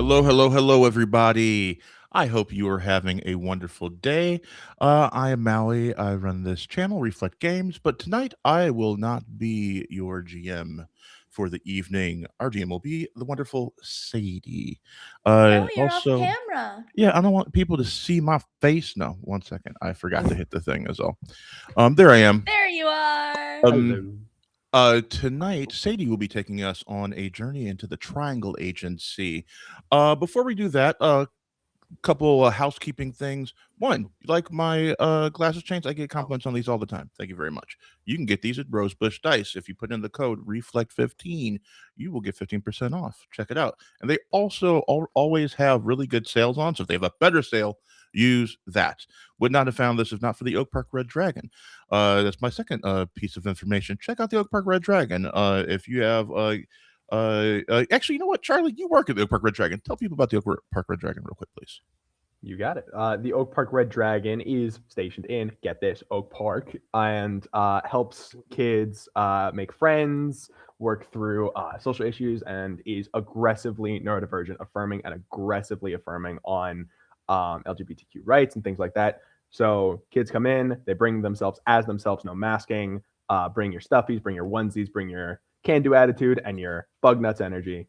Hello, hello, hello, everybody. I hope you are having a wonderful day. I am Maui. I run this channel, Reflect Games, but tonight I will not be your GM for the evening. Our GM will be the wonderful Sadie. No, you're off Also, camera. yeah, I don't want people to see my face. No, one second. I forgot to hit the thing as well. There I am. There you are. Um, Hello. Tonight, Sadie will be taking us on a journey into the Triangle Agency. Before we do that, couple housekeeping things. One, you like my glasses changed? I get compliments on these all the time. Thank you very much. You can get these at Rosebush Dice. If you put in the code Reflect15, you will get 15% off. Check it out. And they also always have really good sales on. So if they have a better sale, use that. Would not have found this if not for the Oak Park Red Dragon. That's my second piece of information. Check out the Oak Park Red Dragon. If you have actually, you know what, Charlie, you work at the Oak Park Red Dragon. Tell people about the Park Red Dragon real quick, please. You got it. The Oak Park Red Dragon is stationed in, get this, Oak Park, and helps kids make friends, work through social issues, and is aggressively neurodivergent affirming and aggressively affirming on LGBTQ rights and things like that. So kids come in, they bring themselves as themselves, no masking. Bring your stuffies, bring your onesies, bring your can-do attitude and your bug nuts energy,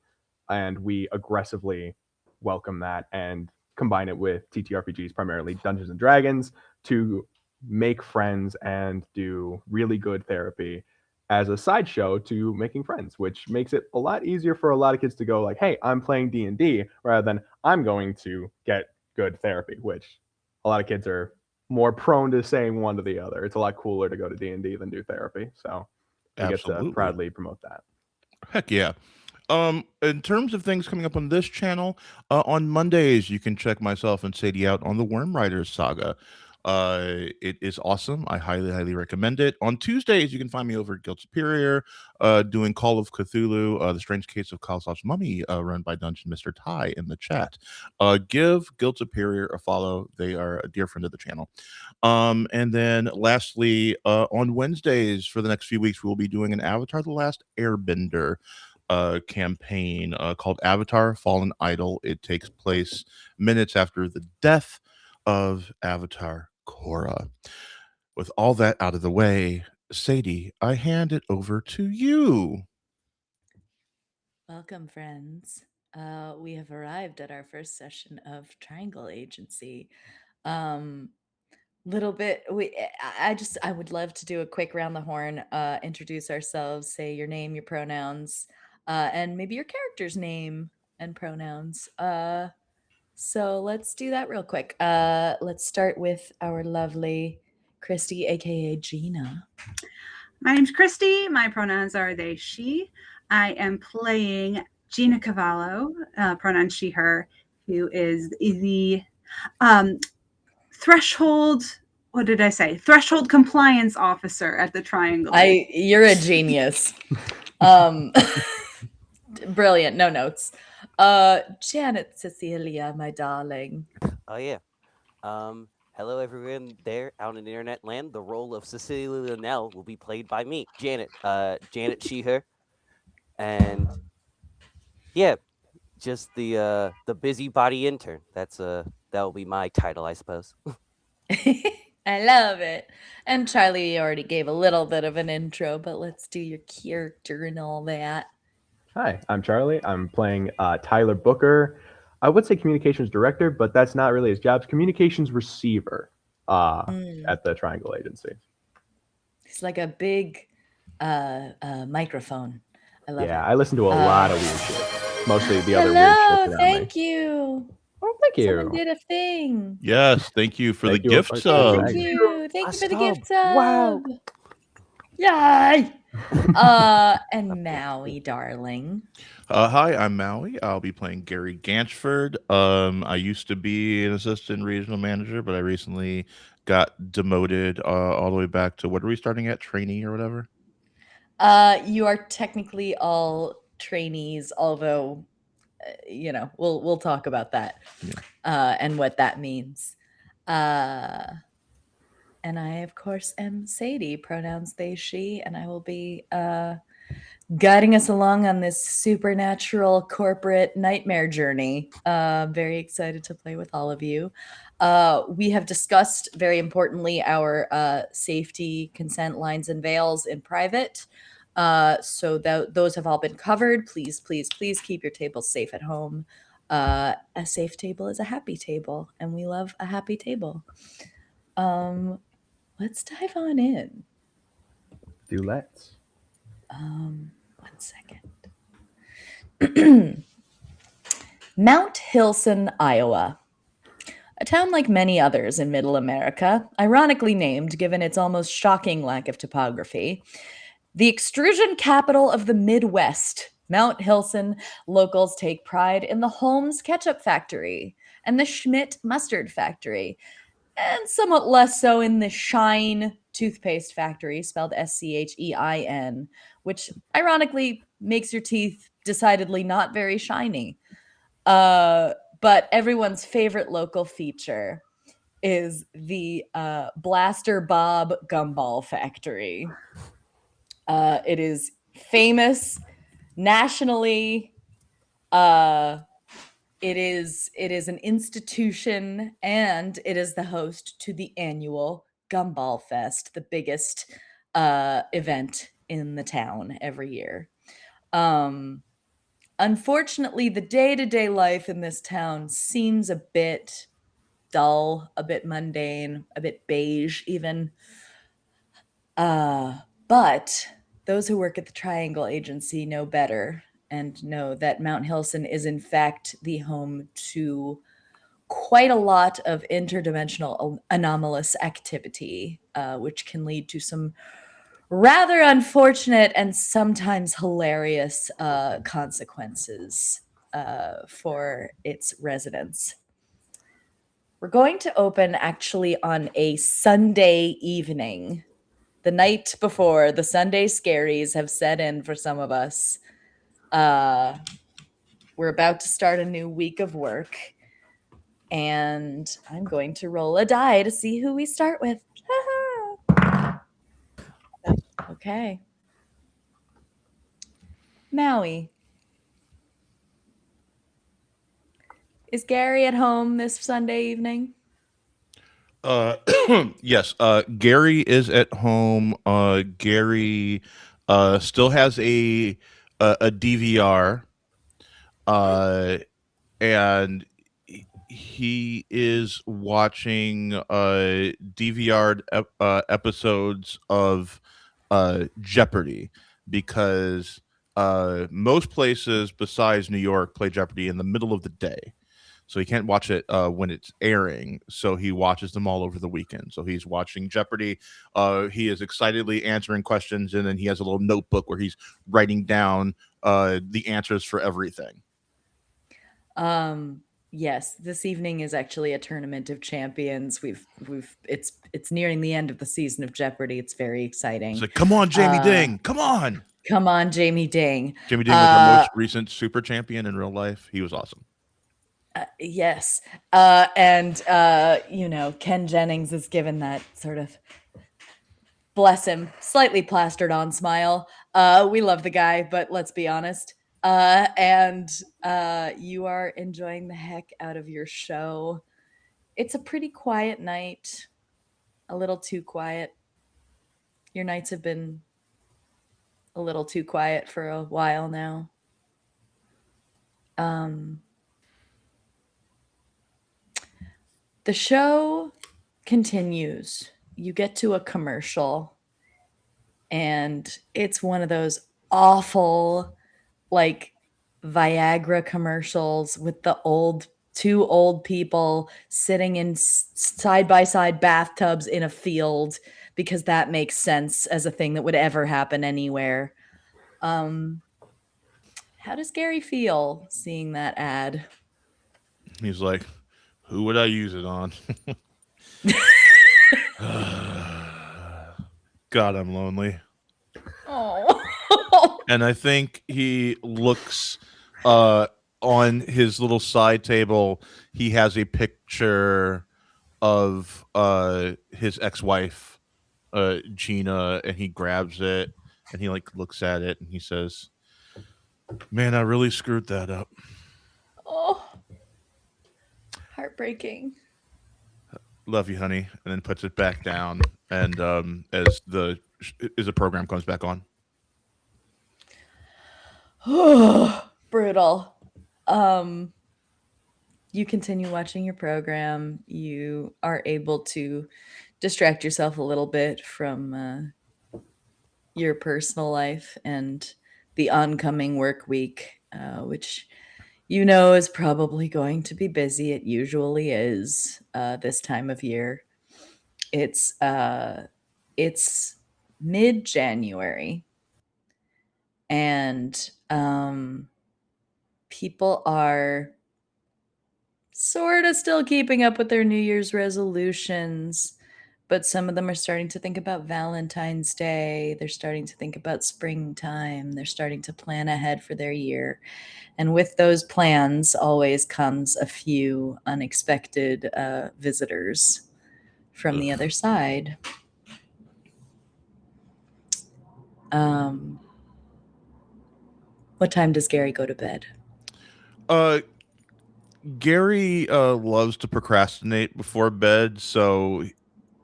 and we aggressively welcome that and combine it with TTRPGs, primarily Dungeons and Dragons, to make friends and do really good therapy as a sideshow to making friends, which makes it a lot easier for a lot of kids to go like, "Hey, I'm playing D&D," rather than "I'm going to get good therapy," which a lot of kids are more prone to saying one to the other. It's a lot cooler to go to D&D than do therapy. So we get to Absolutely. proudly promote that. Heck yeah. In terms of things coming up on this channel, on Mondays you can check myself and Sadie out on the Worm Riders saga. It is awesome. I highly, highly recommend it. On Tuesdays, you can find me over at Guild Superior, doing Call of Cthulhu, the Strange Case of Kalsov's Mummy, run by Dungeon Mister Ty in the chat. Give Guild Superior a follow. They are a dear friend of the channel. And then lastly, on Wednesdays for the next few weeks, we will be doing an Avatar: The Last Airbender campaign called Avatar Fallen Idol. It takes place minutes after the death of Avatar Korra. With all that out of the way, Sadie, I hand it over to you. Welcome, friends. We have arrived at our first session of Triangle Agency. Um, little bit. I would love to do a quick round the horn. Introduce ourselves. Say your name, your pronouns, and maybe your character's name and pronouns. So let's do that real quick. Let's start with our lovely Christy, aka Gina. My name's Christy. My pronouns are they, she. I am playing Gina Cavallo, pronoun she, her, who is the um, threshold. What did I say? Threshold compliance officer at the Triangle. You're a genius. Brilliant. No notes. Janet Cecilia, my darling. Oh yeah. Hello everyone there out in internet land. The role of Cecilia Linnell will be played by me, Janet. Janet she her. And yeah, just the busybody intern. That'll be my title, I suppose. I love it. And Charlie already gave a little bit of an intro, but let's do your character and all that. Hi, I'm Charlie. I'm playing Tyler Booker. I would say communications director, but that's not really his job. It's communications receiver at the Triangle Agency. It's like a big microphone. I love Yeah, it. I listen to a lot of weird shit. Mostly the other weird shit Hello, around thank me. you. Oh, thank Someone you. did a thing. Yes, thank you for the Thank you, gift Oak Park Yay, Red sub. thank Dragon. you. Thank A you for the sub. gift sub. Wow. Yay. And Maui, darling. Hi, I'm Maui. I'll be playing Gary Ganchford. I used to be an assistant regional manager, but I recently got demoted all the way back to what are we starting at? Trainee or whatever? You are technically all trainees, although we'll talk about that Yeah. and what that means. And I, of course, am Sadie, pronouns they, she, and I will be guiding us along on this supernatural corporate nightmare journey. Very excited to play with all of you. We have discussed, very importantly, our safety consent lines and veils in private. So those have all been covered. Please, please, please keep your tables safe at home. A safe table is a happy table, and we love a happy table. Let's dive on in. Do let's. 1 second. Mount Hilson, Iowa. A town like many others in Middle America, ironically named given its almost shocking lack of topography. The extrusion capital of the Midwest, Mount Hilson, locals take pride in the Holmes Ketchup Factory and the Schmidt Mustard Factory, and somewhat less so in the Shine Toothpaste Factory, spelled Schein, which ironically makes your teeth decidedly not very shiny. But everyone's favorite local feature is the Blaster Bob Gumball Factory. It is famous nationally. It is an institution, and it is the host to the annual Gumball Fest, the biggest event in the town every year. Unfortunately, the day-to-day life in this town seems a bit dull, a bit mundane, a bit beige even. But those who work at the Triangle Agency know better and know that Mount Hilson is in fact the home to quite a lot of interdimensional anomalous activity, which can lead to some rather unfortunate and sometimes hilarious consequences for its residents. We're going to open actually on a Sunday evening, the night before the Sunday scaries have set in for some of us. We're about to start a new week of work, and I'm going to roll a die to see who we start with. Okay. Maui. Is Gary at home this Sunday evening? Yes. Gary is at home. Gary still has a DVR, and he is watching DVR episodes of Jeopardy, because most places besides New York play Jeopardy in the middle of the day. So he can't watch it when it's airing. So he watches them all over the weekend. So he's watching Jeopardy. He is excitedly answering questions, and then he has a little notebook where he's writing down the answers for everything. Yes, this evening is actually a tournament of champions. It's nearing the end of the season of Jeopardy. It's very exciting. It's like, come on, Jamie Ding, come on. Come on, Jamie Ding. Jamie Ding was our most recent super champion in real life. He was awesome. Yes. And Ken Jennings is given that sort of, bless him, slightly plastered on smile. We love the guy, but let's be honest. And you are enjoying the heck out of your show. It's a pretty quiet night, a little too quiet. Your nights have been a little too quiet for a while now. The show continues. You get to a commercial, and it's one of those awful, like, Viagra commercials with the two old people sitting in side-by-side bathtubs in a field, because that makes sense as a thing that would ever happen anywhere. How does Gary feel seeing that ad? He's like, who would I use it on? God, I'm lonely. Oh. And I think he looks on his little side table. He has a picture of his ex-wife, Gina, and he grabs it and he like looks at it and he says, "Man, I really screwed that up." Oh, heartbreaking. Love you, honey, and then puts it back down. And as the program comes back on. Brutal. You continue watching your program. You are able to distract yourself a little bit from your personal life and the oncoming work week, which you know is probably going to be busy. It usually is this time of year. It's mid-January, and people are sort of still keeping up with their New Year's resolutions, but some of them are starting to think about Valentine's Day. They're starting to think about springtime. They're starting to plan ahead for their year. And with those plans always comes a few unexpected visitors from the other side. What time does Gary go to bed? Gary loves to procrastinate before bed, so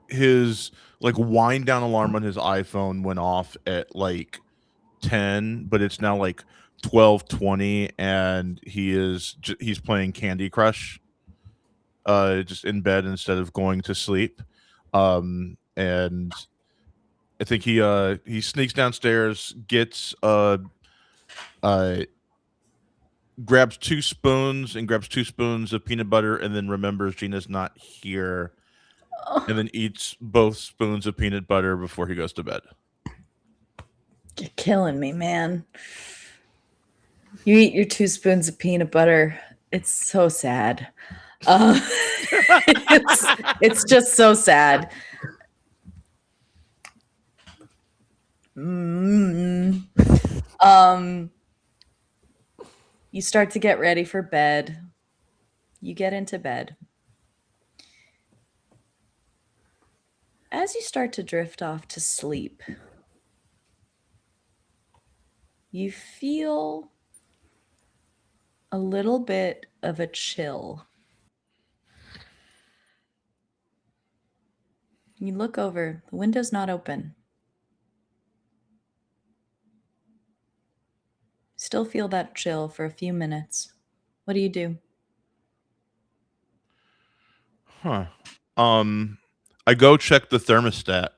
his like wind down alarm on his iPhone went off at like 10, but it's now like 12:20, and he's playing Candy Crush just in bed instead of going to sleep. And I think he sneaks downstairs, gets grabs 2 spoons of peanut butter, and then remembers Gina's not here, and then eats both spoons of peanut butter before he goes to bed. You're killing me, man. You eat your 2 spoons of peanut butter. It's so sad. It's just so sad. You start to get ready for bed. You get into bed. As you start to drift off to sleep, you feel a little bit of a chill. You look over, the window's not open. Still feel that chill for a few minutes. What do you do? Huh. I go check the thermostat.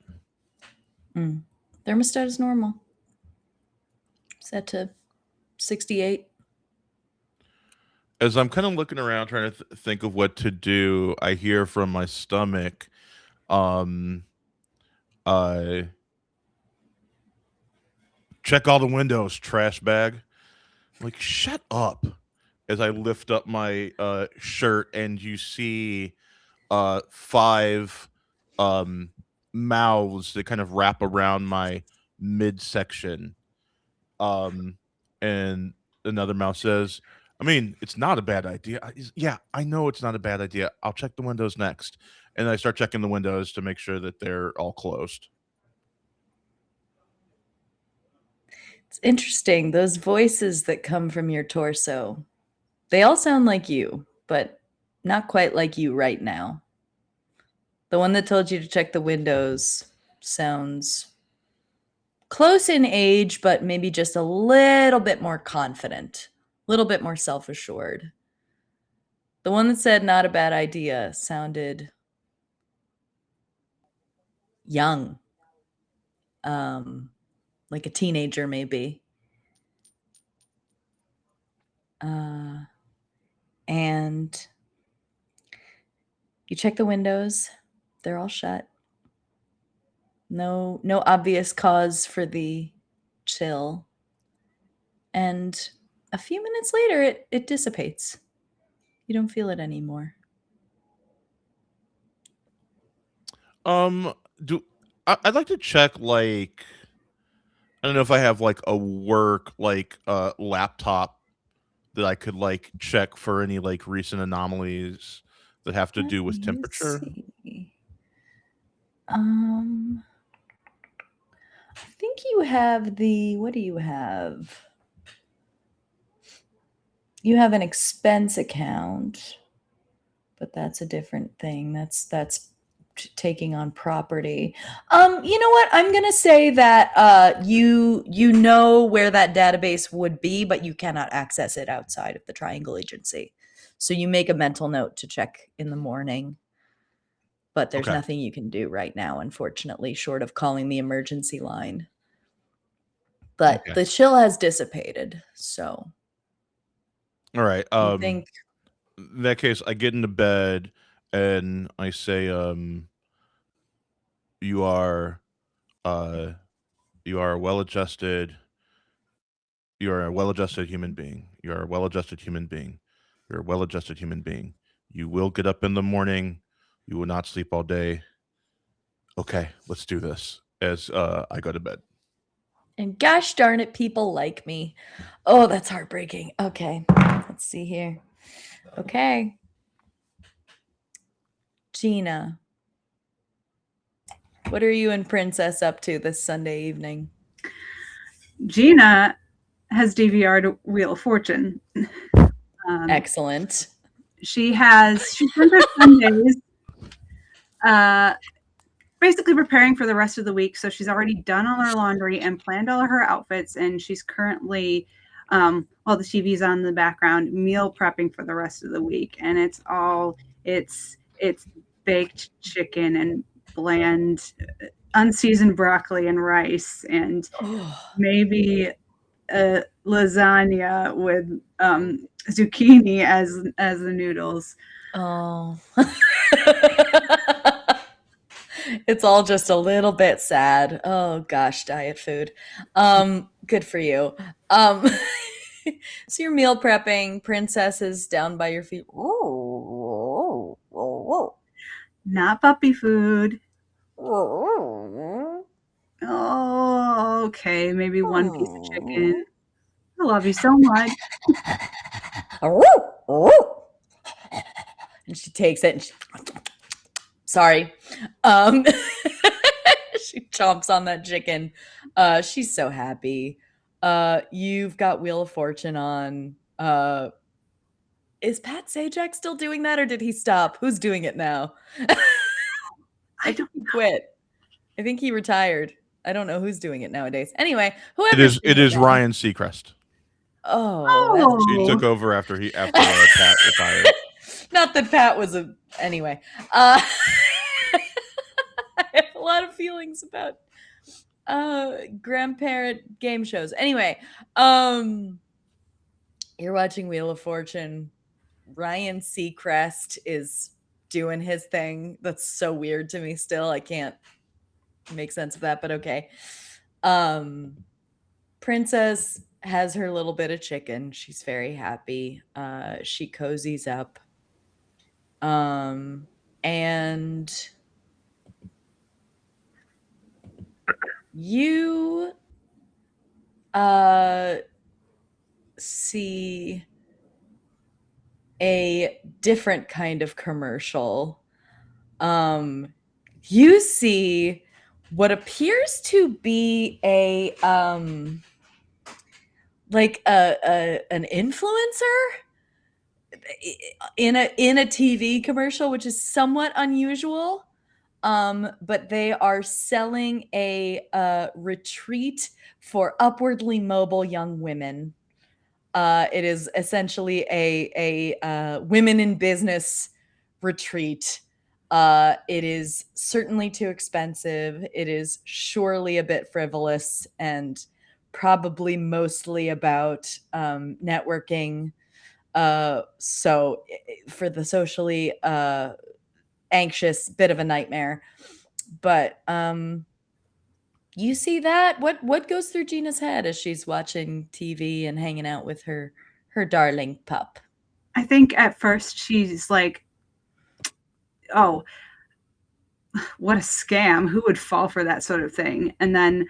Thermostat is normal. Set to 68. As I'm kind of looking around trying to think of what to do, I hear from my stomach, check all the windows, trash bag. I'm like, shut up. As I lift up my shirt, and you see 5 mouths that kind of wrap around my midsection. And another mouth says, I mean, it's not a bad idea. Yeah, I know it's not a bad idea. I'll check the windows next. And I start checking the windows to make sure that they're all closed. It's interesting. Those voices that come from your torso, they all sound like you, but not quite like you right now. The one that told you to check the windows sounds close in age, but maybe just a little bit more confident, a little bit more self-assured. The one that said not a bad idea sounded young, like a teenager maybe. And you check the windows. They're all shut. No obvious cause for the chill. And a few minutes later, it dissipates. You don't feel it anymore. I'd like to check, like, I don't know if I have like a work like laptop that I could like check for any like recent anomalies that have to Let do with me temperature. see. I think you have the, what do you have? You have an expense account, but that's a different thing. That's taking on property. You know what? I'm gonna say that you know where that database would be, but you cannot access it outside of the Triangle Agency. So you make a mental note to check in the morning. But there's Okay. nothing you can do right now, unfortunately, short of calling the emergency line. But Okay. the chill has dissipated. So All right. you think In that case, I get into bed and I say, you are, uh, you are well adjusted. You are a well-adjusted human being. You are a well-adjusted human being. You're a well-adjusted human being. You will get up in the morning. You will not sleep all day. Okay, let's do this. As I go to bed. And gosh darn it, people like me. Oh, that's heartbreaking. Okay, let's see here. Okay. Gina, what are you and Princess up to this Sunday evening? Gina has DVR'd Wheel of Fortune. Excellent. She spends her Sundays basically preparing for the rest of the week. So she's already done all her laundry and planned all of her outfits, and she's currently, while the TV's on in the background, meal prepping for the rest of the week. And it's baked chicken and bland, unseasoned broccoli and rice, and maybe a lasagna with zucchini as the noodles. Oh. It's all just a little bit sad. Oh gosh, diet food. Good for you. So you're meal prepping. Princess is down by your feet. Whoa, whoa, whoa, Not puppy food. whoa. Oh, okay. Maybe one piece of chicken. I love you so much. And she takes it and sorry. She chomps on that chicken. She's so happy. You've got Wheel of Fortune on. Is Pat Sajak still doing that or did he stop? Who's doing it now? I don't He quit. I think he retired. I don't know who's doing it nowadays. Anyway, It whoever's is doing now. Ryan Seacrest. Oh, He took over after Pat retired. not that Pat was a anyway. I have a lot of feelings about grandparent game shows. Anyway, you're watching Wheel of Fortune. Ryan Seacrest is doing his thing. That's so weird to me still. I can't make sense of that, but okay. Princess has her little bit of chicken. She's very happy. She cozies up. And you see a different kind of commercial. You see what appears to be a like an influencer in a TV commercial, which is somewhat unusual. But they are selling a retreat for upwardly mobile young women. It is essentially a women in business retreat. It is certainly too expensive. It is surely a bit frivolous and probably mostly about networking. So for the socially anxious, bit of a nightmare. But you see that? What goes through Gina's head as she's watching TV and hanging out with her darling pup? I think at first she's like, oh, what a scam. Who would fall for that sort of thing? And then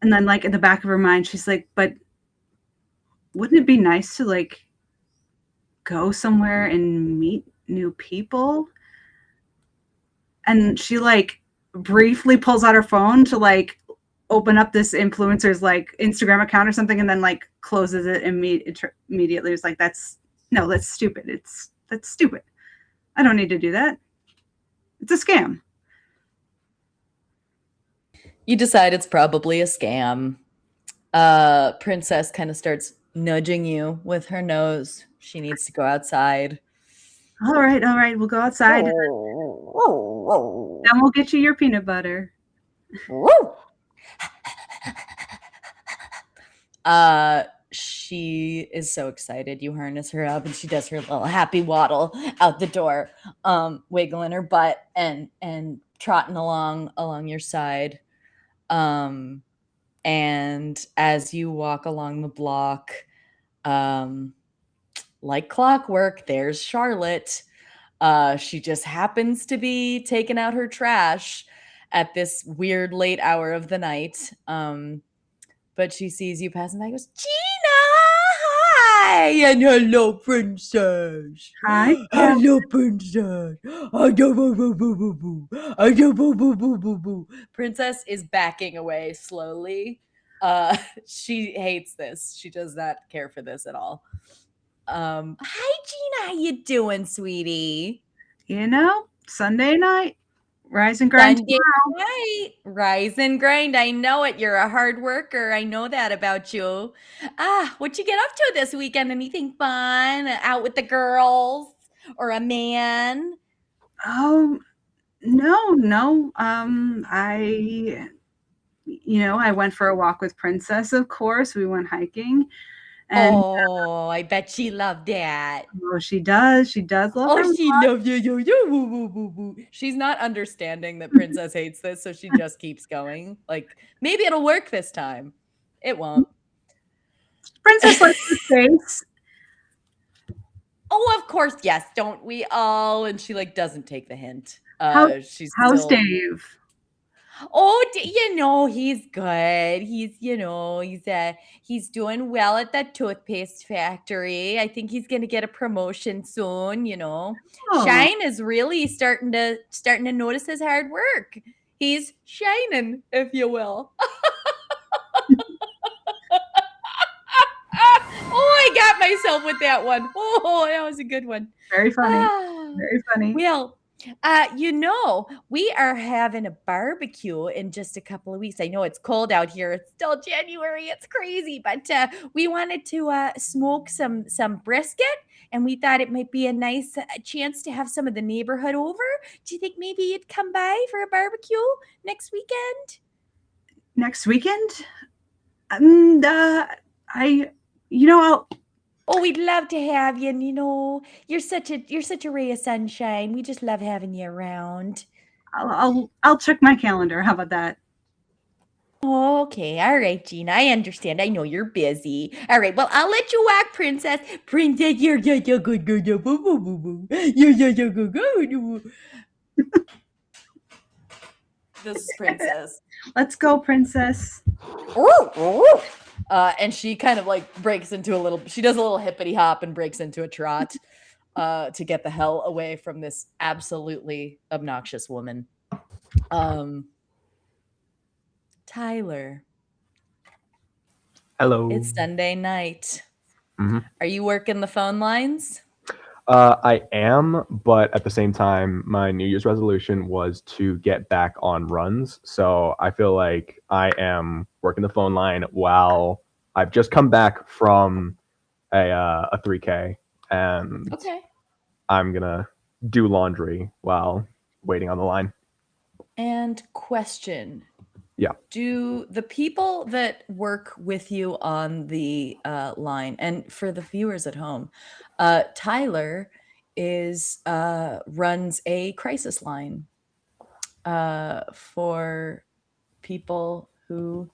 like in the back of her mind, she's like, but wouldn't it be nice to like go somewhere and meet new people? And she like briefly pulls out her phone to like open up this influencer's like Instagram account or something and then like closes it immediately. It's like, that's stupid. That's stupid. I don't need to do that. It's a scam. You decide it's probably a scam. Princess kind of starts nudging you with her nose. She needs to go outside. All right. We'll go outside. Then we'll get you your peanut butter. She is so excited. You harness her up and she does her little happy waddle out the door, wiggling her butt and trotting along your side. And as you walk along the block, like clockwork, there's Charlotte. She just happens to be taking out her trash at this weird late hour of the night. But she sees you passing by and goes, Gina, hi! And hello, princess. Hi. Hello, princess. Princess is backing away slowly. She hates this. She does not care for this at all. Hi, Gina. How you doing, sweetie? Sunday night, rise and grind. Sunday night, rise and grind. I know it. You're a hard worker. I know that about you. What you get up to this weekend? Anything fun? Out with the girls or a man? Oh, no. I went for a walk with Princess, of course. We went hiking. And I bet she loved that. oh, she does. She does love her. She loves you. She's not understanding that Princess hates this, so she just keeps going. Like, maybe it'll work this time. It won't. Princess likes the space. Oh, of course, yes. Don't we all? And she like doesn't take the hint. How's still... Dave? Oh, he's good. He's doing well at that toothpaste factory. I think he's gonna get a promotion soon. Oh. Shine is really starting to notice his hard work. He's shining, if you will. Oh, I got myself with that one. Oh, that was a good one. Very funny. Very funny. Well, we are having a barbecue in just a couple of weeks. I know it's cold out here. It's still January. It's crazy, but we wanted to smoke some brisket, and we thought it might be a nice chance to have some of the neighborhood over. Do you think maybe you'd come by for a barbecue next weekend? Next weekend? Oh, we'd love to have you. You're such a ray of sunshine. We just love having you around. I'll check my calendar. How about that? Okay, all right, Gina. I understand. I know you're busy. All right, well, I'll let you walk, Princess. Princess, you're such a good girl. You're such a good girl. This is Princess. Let's go, Princess. And she kind of like she does a little hippity hop and breaks into a trot to get the hell away from this absolutely obnoxious woman. Tyler. Hello. It's Sunday night. Mm-hmm. Are you working the phone lines? I am, but at the same time, my New Year's resolution was to get back on runs. So I feel like I am working the phone line while I've just come back from a 3K, and okay. I'm gonna do laundry while waiting on the line. And question. Yeah. Do the people that work with you on the line, and for the viewers at home, Tyler runs a crisis line for people who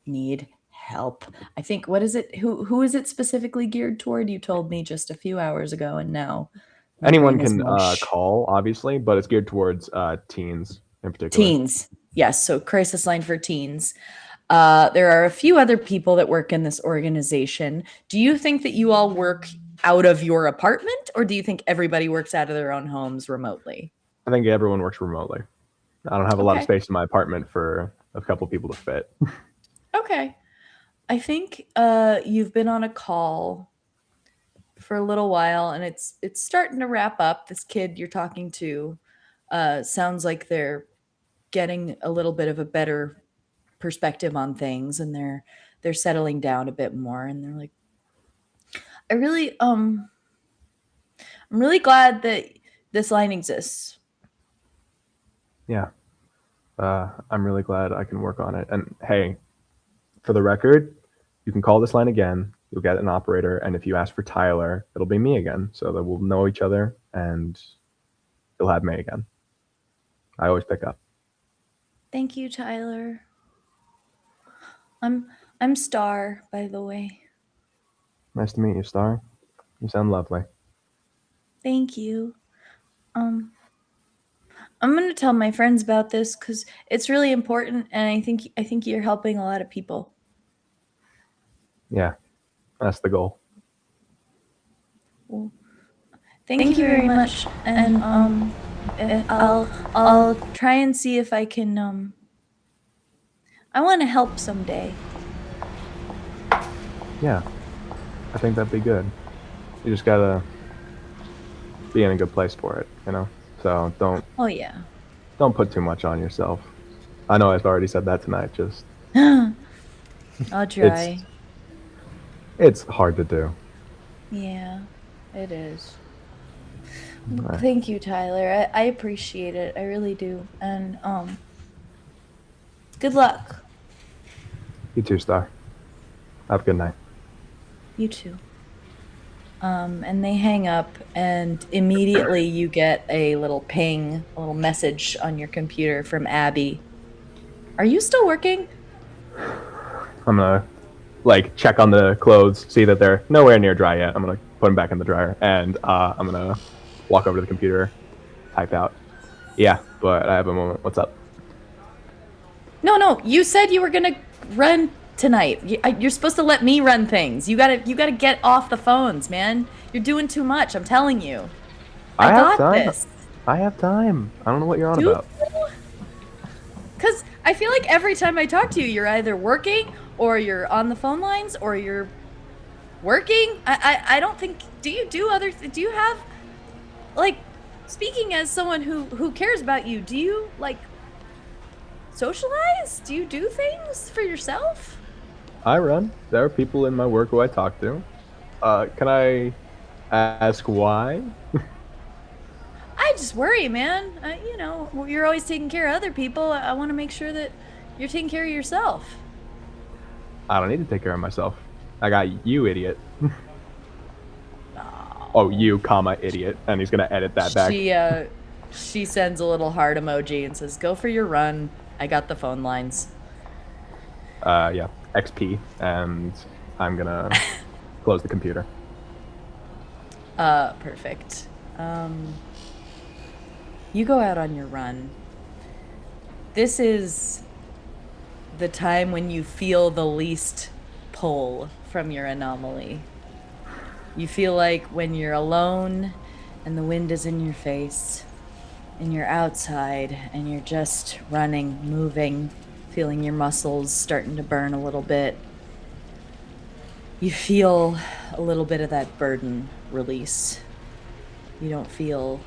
need help. I think, what is it? Who is it specifically geared toward? You told me just a few hours ago, and now anyone can call, obviously, but it's geared towards teens in particular. Teens. Yes, so crisis line for teens. There are a few other people that work in this organization. Do you think that you all work out of your apartment, or do you think everybody works out of their own homes remotely? I think everyone works remotely. I don't have a lot of space in my apartment for a couple people to fit. Okay. I think you've been on a call for a little while, and it's starting to wrap up. This kid you're talking to sounds like they're getting a little bit of a better perspective on things, and they're settling down a bit more, and they're like, I really I'm really glad that this line exists. Yeah. I'm really glad I can work on it. And hey, for the record, you can call this line again. You'll get an operator, and if you ask for Tyler, it'll be me again, so that we'll know each other, and you'll have me again. I always pick up. Thank you, Tyler. I'm Star, by the way. Nice to meet you, Star. You sound lovely. Thank you. I'm gonna tell my friends about this because it's really important, and I think you're helping a lot of people. Yeah, that's the goal. Well, thank you very much, and I'll try and see if I can. I want to help someday. Yeah, I think that'd be good. You just gotta be in a good place for it, you know? So Oh yeah. don't put too much on yourself. I know I've already said that tonight, just I'll try. it's hard to do. Yeah, it is. Right. Thank you, Tyler. I appreciate it. I really do. And good luck. You too, Star. Have a good night. You too. And they hang up, and immediately you get a little ping, a little message on your computer from Abby. Are you still working? I'm gonna like check on the clothes, see that they're nowhere near dry yet. I'm gonna put them back in the dryer, and I'm gonna walk over to the computer, type out. Yeah, but I have a moment. What's up? No. You said you were gonna run tonight. You're supposed to let me run things. You gotta get off the phones, man. You're doing too much. I'm telling you. I have got time. this. I have time. I don't know what you're on Do about. Because I feel like every time I talk to you, you're either working or you're on the phone lines or you're working. I don't think. Do you do other? Do you have, like, speaking as someone who cares about you? Do you like socialize? Do you do things for yourself? I run. There are people in my work who I talk to. Can I ask why? I just worry, man. You know, you're always taking care of other people. I want to make sure that you're taking care of yourself. I don't need to take care of myself. I got you, idiot. Oh, you, comma, idiot. And he's gonna edit that back. She sends a little heart emoji and says, "Go for your run. I got the phone lines." Yeah, XP, and I'm gonna close the computer. Perfect. You go out on your run. This is the time when you feel the least pull from your anomaly. You feel like when you're alone and the wind is in your face and you're outside and you're just running, moving, feeling your muscles starting to burn a little bit. You feel a little bit of that burden release. You don't feel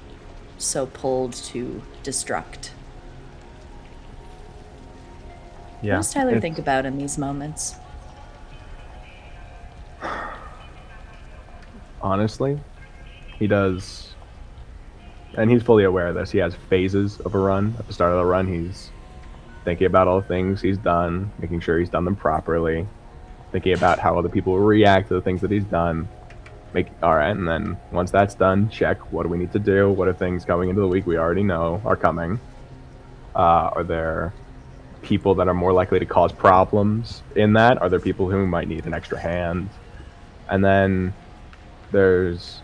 so pulled to destruct. Yeah. What does Tyler think about in these moments? Honestly, he does, and he's fully aware of this. He has phases of a run. At the start of the run, he's thinking about all the things he's done, making sure he's done them properly, thinking about how other people will react to the things that he's done. All right, and then once that's done, check what do we need to do? What are things going into the week we already know are coming? Are there people that are more likely to cause problems in that? Are there people who might need an extra hand? And then there's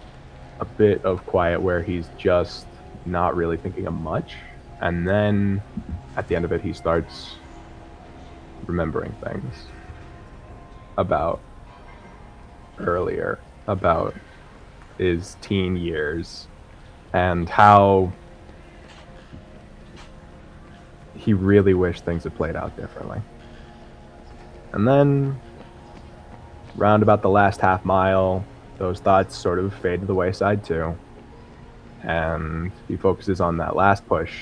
a bit of quiet where he's just not really thinking of much. And then at the end of it, he starts remembering things about earlier, about his teen years, and how he really wished things had played out differently. And then, round about the last half mile, those thoughts sort of fade to the wayside too. And he focuses on that last push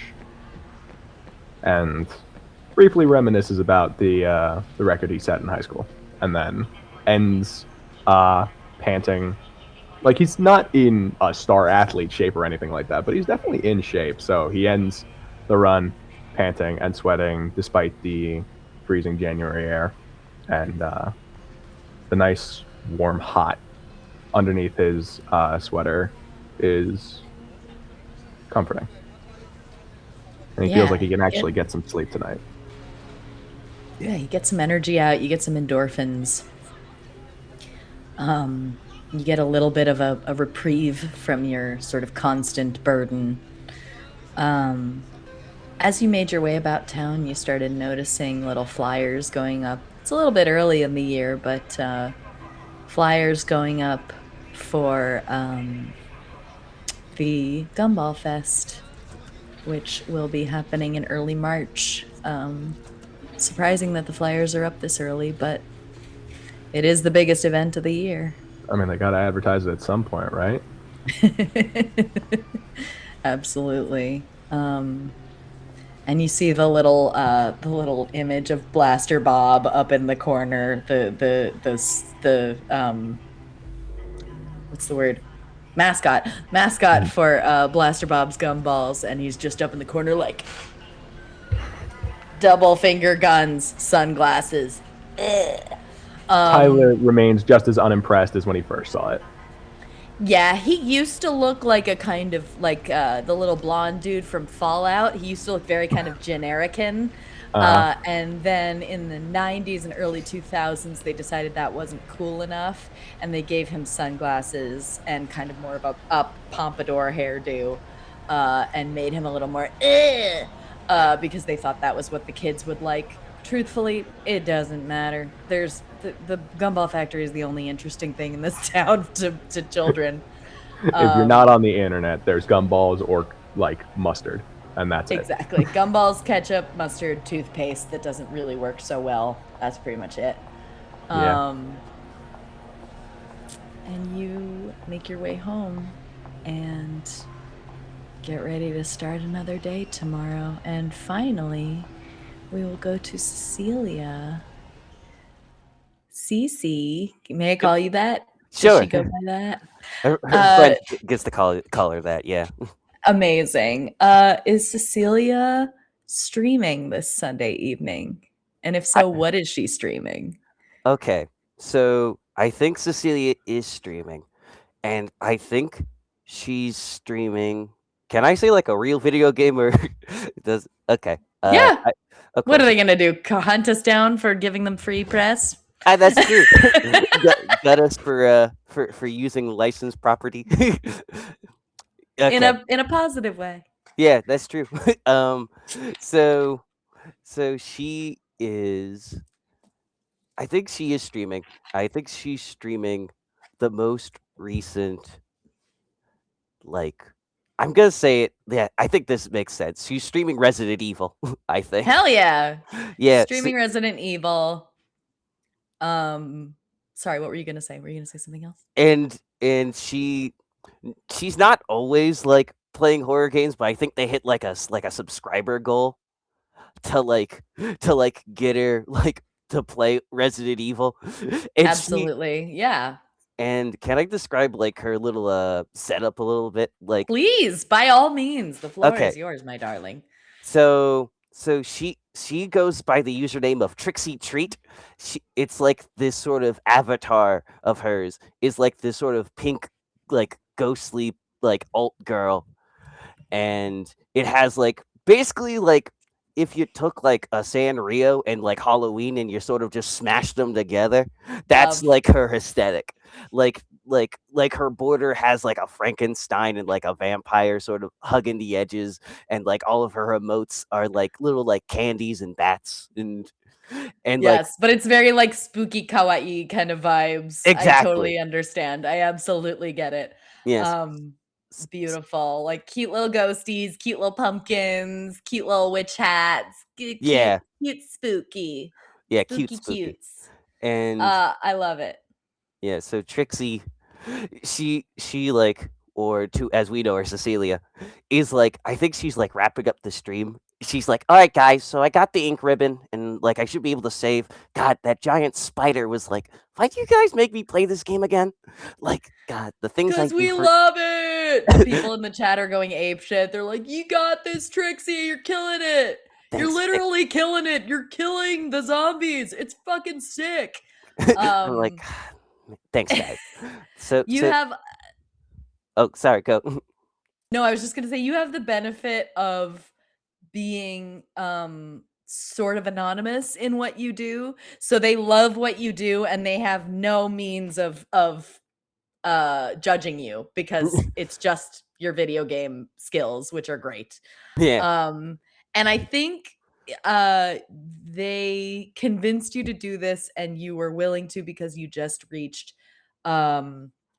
and briefly reminisces about the record he set in high school, and then ends panting. Like, he's not in a star athlete shape or anything like that, but he's definitely in shape. So he ends the run panting and sweating despite the freezing January air, and the nice warm hot underneath his sweater is comforting. And he feels like he can actually get some sleep tonight. Yeah, you get some energy out, you get some endorphins. You get a little bit of a reprieve from your sort of constant burden. As you made your way about town, you started noticing little flyers going up. It's a little bit early in the year, but flyers going up for the Gumball Fest, which will be happening in early March. Surprising that the flyers are up this early, but it is the biggest event of the year. I mean, they got to advertise it at some point, right? Absolutely. And you see the little image of Blaster Bob up in the corner. The what's the word? Mascot for Blaster Bob's Gumballs, and he's just up in the corner like double finger guns, sunglasses. Tyler remains just as unimpressed as when he first saw it. Yeah, he used to look like a kind of like the little blonde dude from Fallout. He used to look very kind of generican. And then in the 90s and early 2000s, they decided that wasn't cool enough, and they gave him sunglasses and kind of more of a pompadour hairdo, and made him a little more because they thought that was what the kids would like. Truthfully, it doesn't matter. There's the Gumball Factory is the only interesting thing in this town to children. If you're not on the internet, there's gumballs or like mustard, and that's exactly. Gumballs, ketchup, mustard, toothpaste that doesn't really work so well. That's pretty much it. Yeah. And you make your way home and get ready to start another day tomorrow. And finally, we will go to Cecilia. Cece, may I call you that? Sure. Does she go by that? Her friend gets to call her that, yeah. Amazing. Is Cecilia streaming this Sunday evening? And if so, what is she streaming? Okay, so I think Cecilia is streaming, and I think she's streaming. Can I say like a real video game or does? Okay. Yeah. Okay. What are they gonna do? Hunt us down for giving them free press? That's true. Got us for using licensed property. Okay. In a positive way. Yeah, that's true. So she is. I think she is streaming. I think she's streaming the most recent. Like, I'm gonna say it. Yeah, I think this makes sense. She's streaming Resident Evil. I think. Hell yeah. Yeah. Streaming Resident Evil. Sorry, what were you gonna say? Were you gonna say something else? And she's not always like playing horror games, but I think they hit like a subscriber goal to get her like to play Resident Evil. And absolutely, yeah. And can I describe like her little setup a little bit? Like, please, by all means, the floor is yours, my darling. So she goes by the username of Trixie Treat. It's like this sort of avatar of hers is like this sort of pink, like ghostly, like alt girl, and it has like basically like if you took like a Sanrio and like Halloween and you sort of just smashed them together, that's like her aesthetic. Like her border has like a Frankenstein and like a vampire sort of hugging the edges, and like all of her emotes are like little like candies and bats and yes, like, but it's very like spooky kawaii kind of vibes. Exactly. I totally understand. I absolutely get it. Yes. It's beautiful, like cute little ghosties, cute little pumpkins, cute little witch hats, cute spooky. Yeah, Spooky cute, spooky. cutes. And I love it. yeah, so Trixie, she like, or to as we know her, Cecilia, is like, I think she's like wrapping up the stream. She's like, all right, guys, so I got the ink ribbon, and like I should be able to save. God, that giant spider was like, why do you guys make me play this game again? Like, God, the things I Because do we for love it. The people in the chat are going ape shit. They're like, you got this, Trixie. You're killing it. You're Thanks. literally killing it. You're killing the zombies. It's fucking sick. I'm like, thanks, guys. So You have oh, sorry, go. no, I was just gonna say you have the benefit of being sort of anonymous in what you do. So they love what you do and they have no means of judging you because it's just your video game skills, which are great. Yeah. And I think they convinced you to do this and you were willing to because you just reached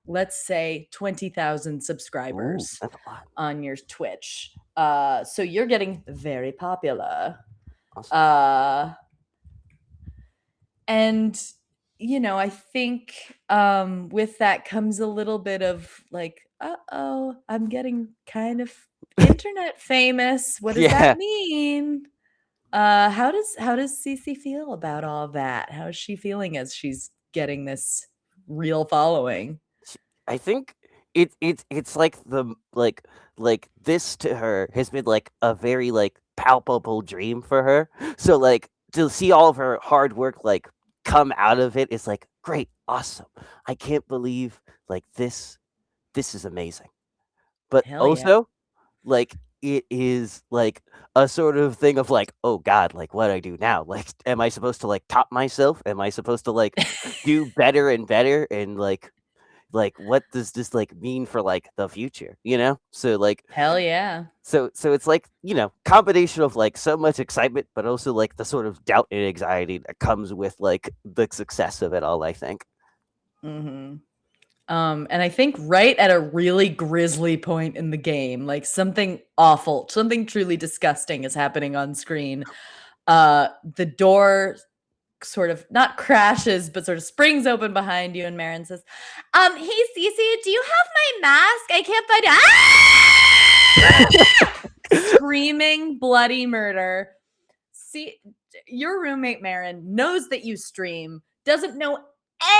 let's say 20,000 Ooh, subscribers that's a lot. on your Twitch. So you're getting very popular. Awesome. And you know, I think with that comes a little bit of like, uh-oh, I'm getting kind of internet famous. What does Yeah. that mean? How does Cece feel about all that? How is she feeling as she's getting this real following? I think it's like the like this to her has been like a very like palpable dream for her. So like to see all of her hard work like come out of it is like great, awesome. I can't believe like this is amazing. But Hell yeah. also like it is like a sort of thing of like, oh God, like what do I do now? Like, am I supposed to like top myself? Am I supposed to like do better and better? And like what does this like mean for like the future? You know? So like Hell yeah. so it's like, you know, combination of like so much excitement, but also like the sort of doubt and anxiety that comes with like the success of it all, I think. Mm-hmm. And I think right at a really grisly point in the game, like something awful, something truly disgusting is happening on screen. The door sort of not crashes, but sort of springs open behind you, and Marin says, hey Cece, do you have my mask? I can't find it. Screaming bloody murder. See, your roommate Marin knows that you stream, doesn't know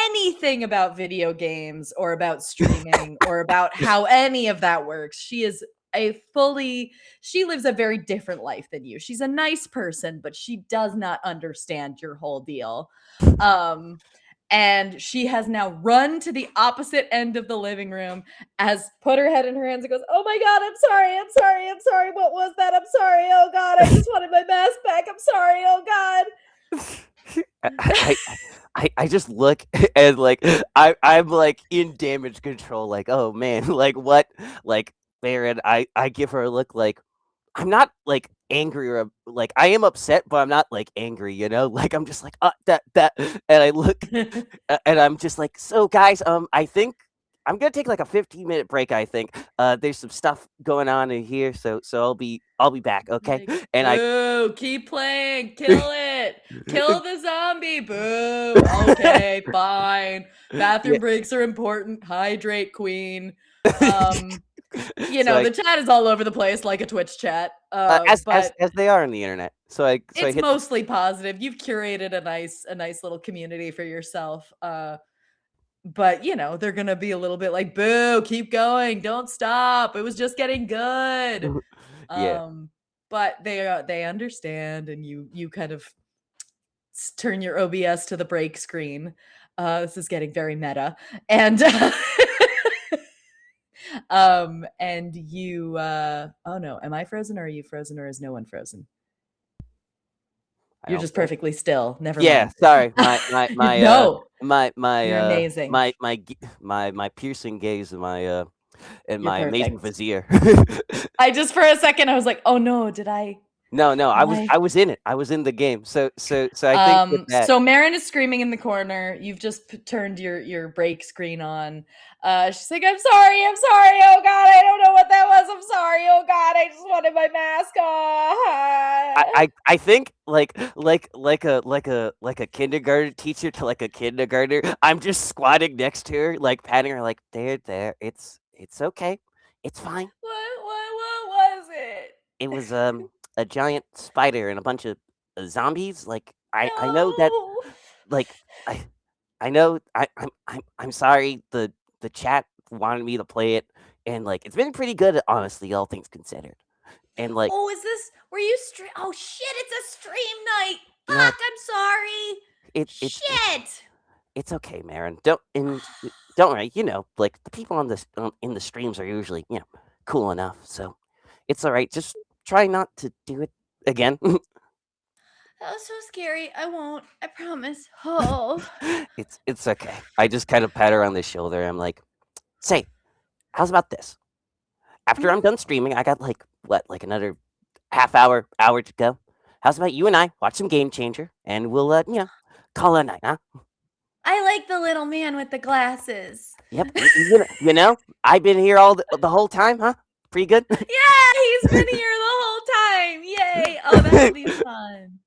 anything about video games or about streaming or about how any of that works. She lives a very different life than you. She's a nice person, but she does not understand your whole deal. And she has now run to the opposite end of the living room, has put her head in her hands and goes, oh my God, I'm sorry. What was that? I'm sorry. Oh God, I just wanted my mask back. I'm sorry. Oh God. I just look and like I'm like in damage control, like, oh man, like what, like Baron, I give her a look like I'm not like angry or like I am upset, but I'm not like angry, you know, like I'm just like that and I look and I'm just like, so guys, I think I'm gonna take like a 15-minute break. I think there's some stuff going on in here, so I'll be back, okay? Like, And boo, keep playing, kill it, kill the zombie, boo. Okay, fine. Bathroom breaks are important. Hydrate, queen. You know, the chat is all over the place like a Twitch chat. As they are on the internet. So it's mostly positive. You've curated a nice little community for yourself. But you know, they're gonna be a little bit like, boo, keep going, don't stop. It was just getting good. Yeah. But they understand, and you kind of turn your OBS to the break screen. This is getting very meta. And and you oh no, am I frozen or are you frozen, or is no one frozen? You're just perfectly still. Never mind. Sorry. My no. My You're amazing. My piercing gaze and my You're amazing perfect. vizier. I just for a second I was like, oh no, did I No, Why? I was in it. I was in the game. So I think with that, So Marin is screaming in the corner. You've just turned your break screen on. She's like, I'm sorry. Oh God, I don't know what that was. I'm sorry. Oh God, I just wanted my mask on. I think like a kindergarten teacher to like a kindergartner. I'm just squatting next to her, like patting her, like there. It's okay. It's fine. What was it? It was a giant spider and a bunch of zombies. Like I know that No. like I I know I'm sorry the chat wanted me to play it, and like it's been pretty good, honestly, all things considered. And like Oh, were you stream? Oh shit, it's a stream night. yeah, Fuck, I'm sorry. it's Shit. it's okay, Marin. Don't worry. You know, like the people on this in the streams are usually cool enough, so it's all right. Just try not to do it again. That was so scary. I won't. I promise. Oh. It's okay. I just kind of pat her on the shoulder. I'm like, say, how's about this? After I'm done streaming, I got like like another hour to go. How's about you and I watch some Game Changer, and we'll call it a night, huh? I like the little man with the glasses. Yep. You know, I've been here the whole time, huh? Pretty good. Yeah, he's been here the whole time. Yay. Oh, that'll be fun.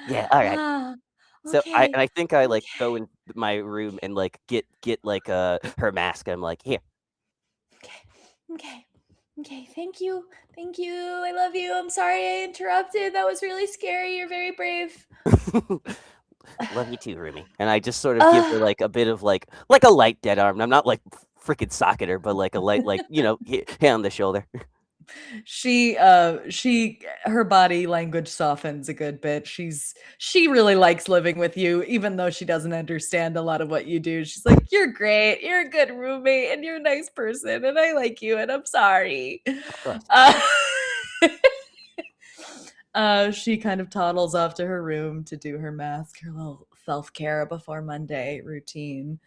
Yeah. All right. Ah, So okay. I think I like go in my room and like get like her mask. I'm like, here. Okay. Thank you. I love you. I'm sorry I interrupted. That was really scary. You're very brave. Love you too, Rumi. And I just sort of give her like a bit of like a light dead arm. I'm not like freaking socket her, but like a light hit on the shoulder. Her body language softens a good bit. She really likes living with you, even though she doesn't understand a lot of what you do. She's like, you're great, you're a good roommate, and you're a nice person, and I like you, and I'm sorry. course. She kind of toddles off to her room to do her mask, her little self-care before Monday routine.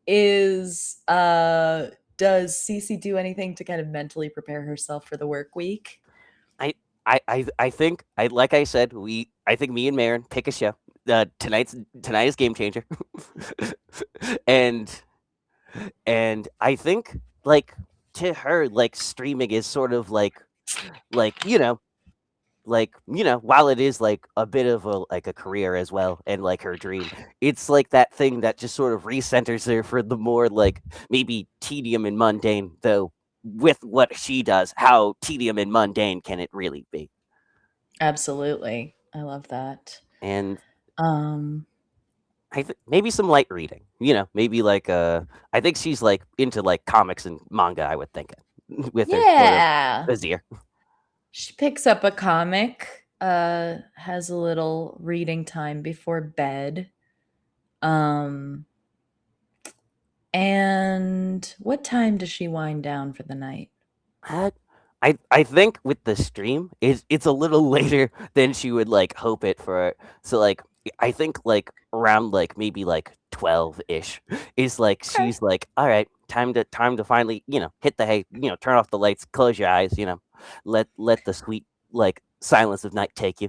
Is Does Cece do anything to kind of mentally prepare herself for the work week? I think like I said, I think me and Marin pick a show. Tonight is Game Changer. and I think like to her, like streaming is sort of like while it is like a bit of a career as well, and like her dream, it's like that thing that just sort of recenters her for the more like maybe tedium and mundane, though with what she does, how tedium and mundane can it really be? Absolutely. I love that. And Um maybe some light reading, maybe like I think she's like into like comics and manga, I would think, with her sort yeah. of Azir. She picks up a comic, has a little reading time before bed. And what time does she wind down for the night? I think with the stream, it's a little later than she would like hope it for. So like I think like around like maybe like 12-ish is like Okay. she's like, all right, time to finally hit the hay, turn off the lights, close your eyes, let the sweet like silence of night take you.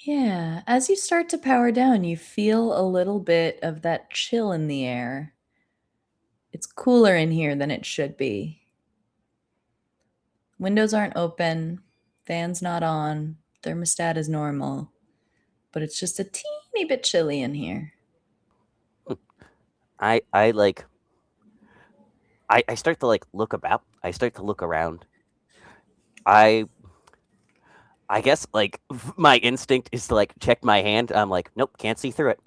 Yeah, as you start to power down, you feel a little bit of that chill in the air. It's cooler in here than it should be. Windows aren't open, fan's not on, thermostat is normal, but it's just a teeny bit chilly in here. I like I start to like look about. I start to look around. I guess like my instinct is to like check my hand. I'm like, nope, can't see through it,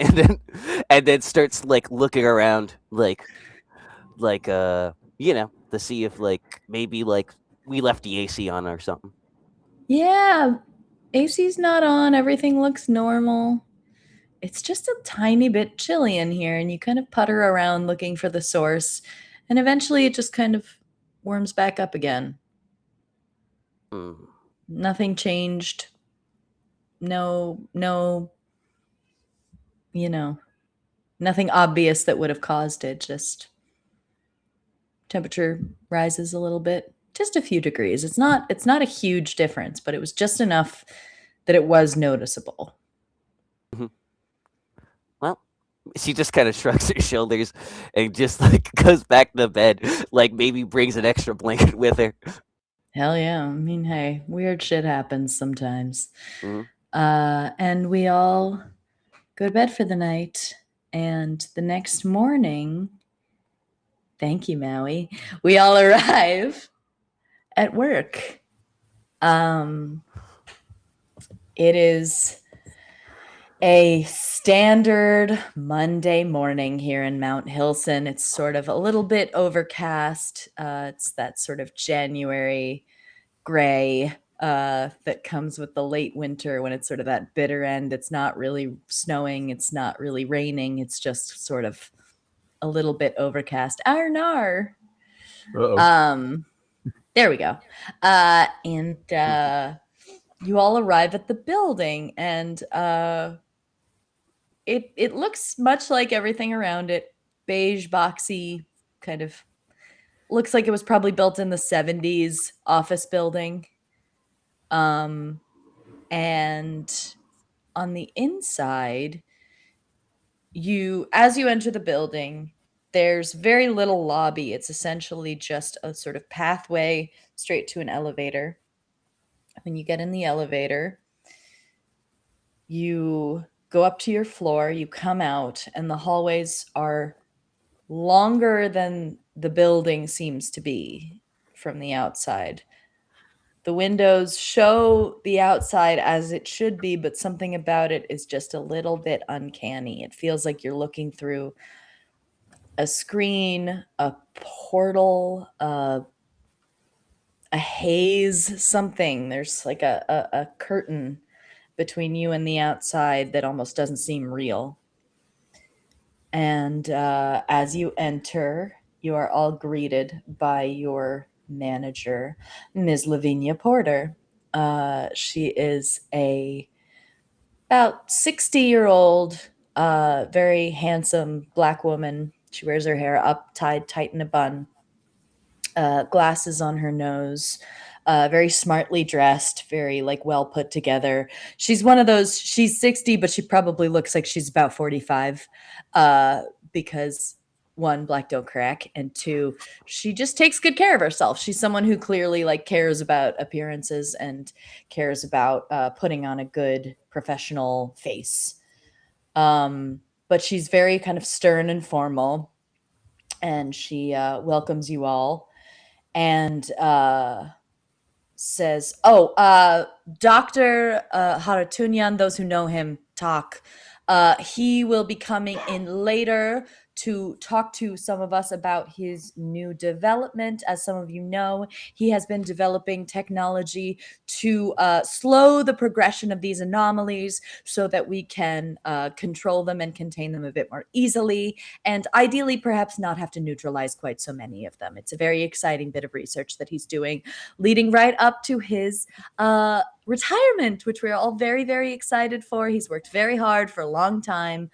and then starts like looking around, like to see if like maybe like we left the AC on or something. Yeah, AC's not on, everything looks normal. It's just a tiny bit chilly in here, and you kind of putter around looking for the source, and eventually it just kind of warms back up again. Mm. Nothing changed. No, nothing obvious that would have caused it. Just temperature rises a little bit, just a few degrees. It's not a huge difference, but it was just enough that it was noticeable. Well, she just kind of shrugs her shoulders and just like goes back to bed, like maybe brings an extra blanket with her. Hell yeah. I mean, hey, weird shit happens sometimes. Mhm. And we all go to bed for the night. And the next morning, thank you, Maui, we all arrive at work. It is a standard Monday morning here in Mount Hilson. It's sort of a little bit overcast. It's that sort of January gray that comes with the late winter when it's sort of that bitter end. It's not really snowing. It's not really raining. It's just sort of a little bit overcast. Arnar. Uh-oh. There we go. And you all arrive at the building, and it looks much like everything around it. Beige, boxy, kind of looks like it was probably built in the 70s office building. And on the inside, as you enter the building, there's very little lobby. It's essentially just a sort of pathway straight to an elevator. When you get in the elevator, you go up to your floor, you come out, and the hallways are longer than the building seems to be from the outside. The windows show the outside as it should be, but something about it is just a little bit uncanny. It feels like you're looking through a screen, a portal, a haze, something. There's like a curtain between you and the outside that almost doesn't seem real. And as you enter, you are all greeted by your manager, Ms. Lavinia Porter. She is a about 60-year-old, very handsome Black woman. She wears her hair up, tied tight in a bun, glasses on her nose, very smartly dressed, very like well put together. She's one of those, she's 60, but she probably looks like she's about 45, because one, black don't crack, and two, she just takes good care of herself. She's someone who clearly like cares about appearances and cares about putting on a good professional face. But she's very kind of stern and formal, and she welcomes you all and says, Dr. Haratunyan, those who know him talk. He will be coming in later to talk to some of us about his new development. As some of you know, he has been developing technology to slow the progression of these anomalies so that we can control them and contain them a bit more easily, and ideally perhaps not have to neutralize quite so many of them. It's a very exciting bit of research that he's doing, leading right up to his retirement, which we're all very, very excited for. He's worked very hard for a long time.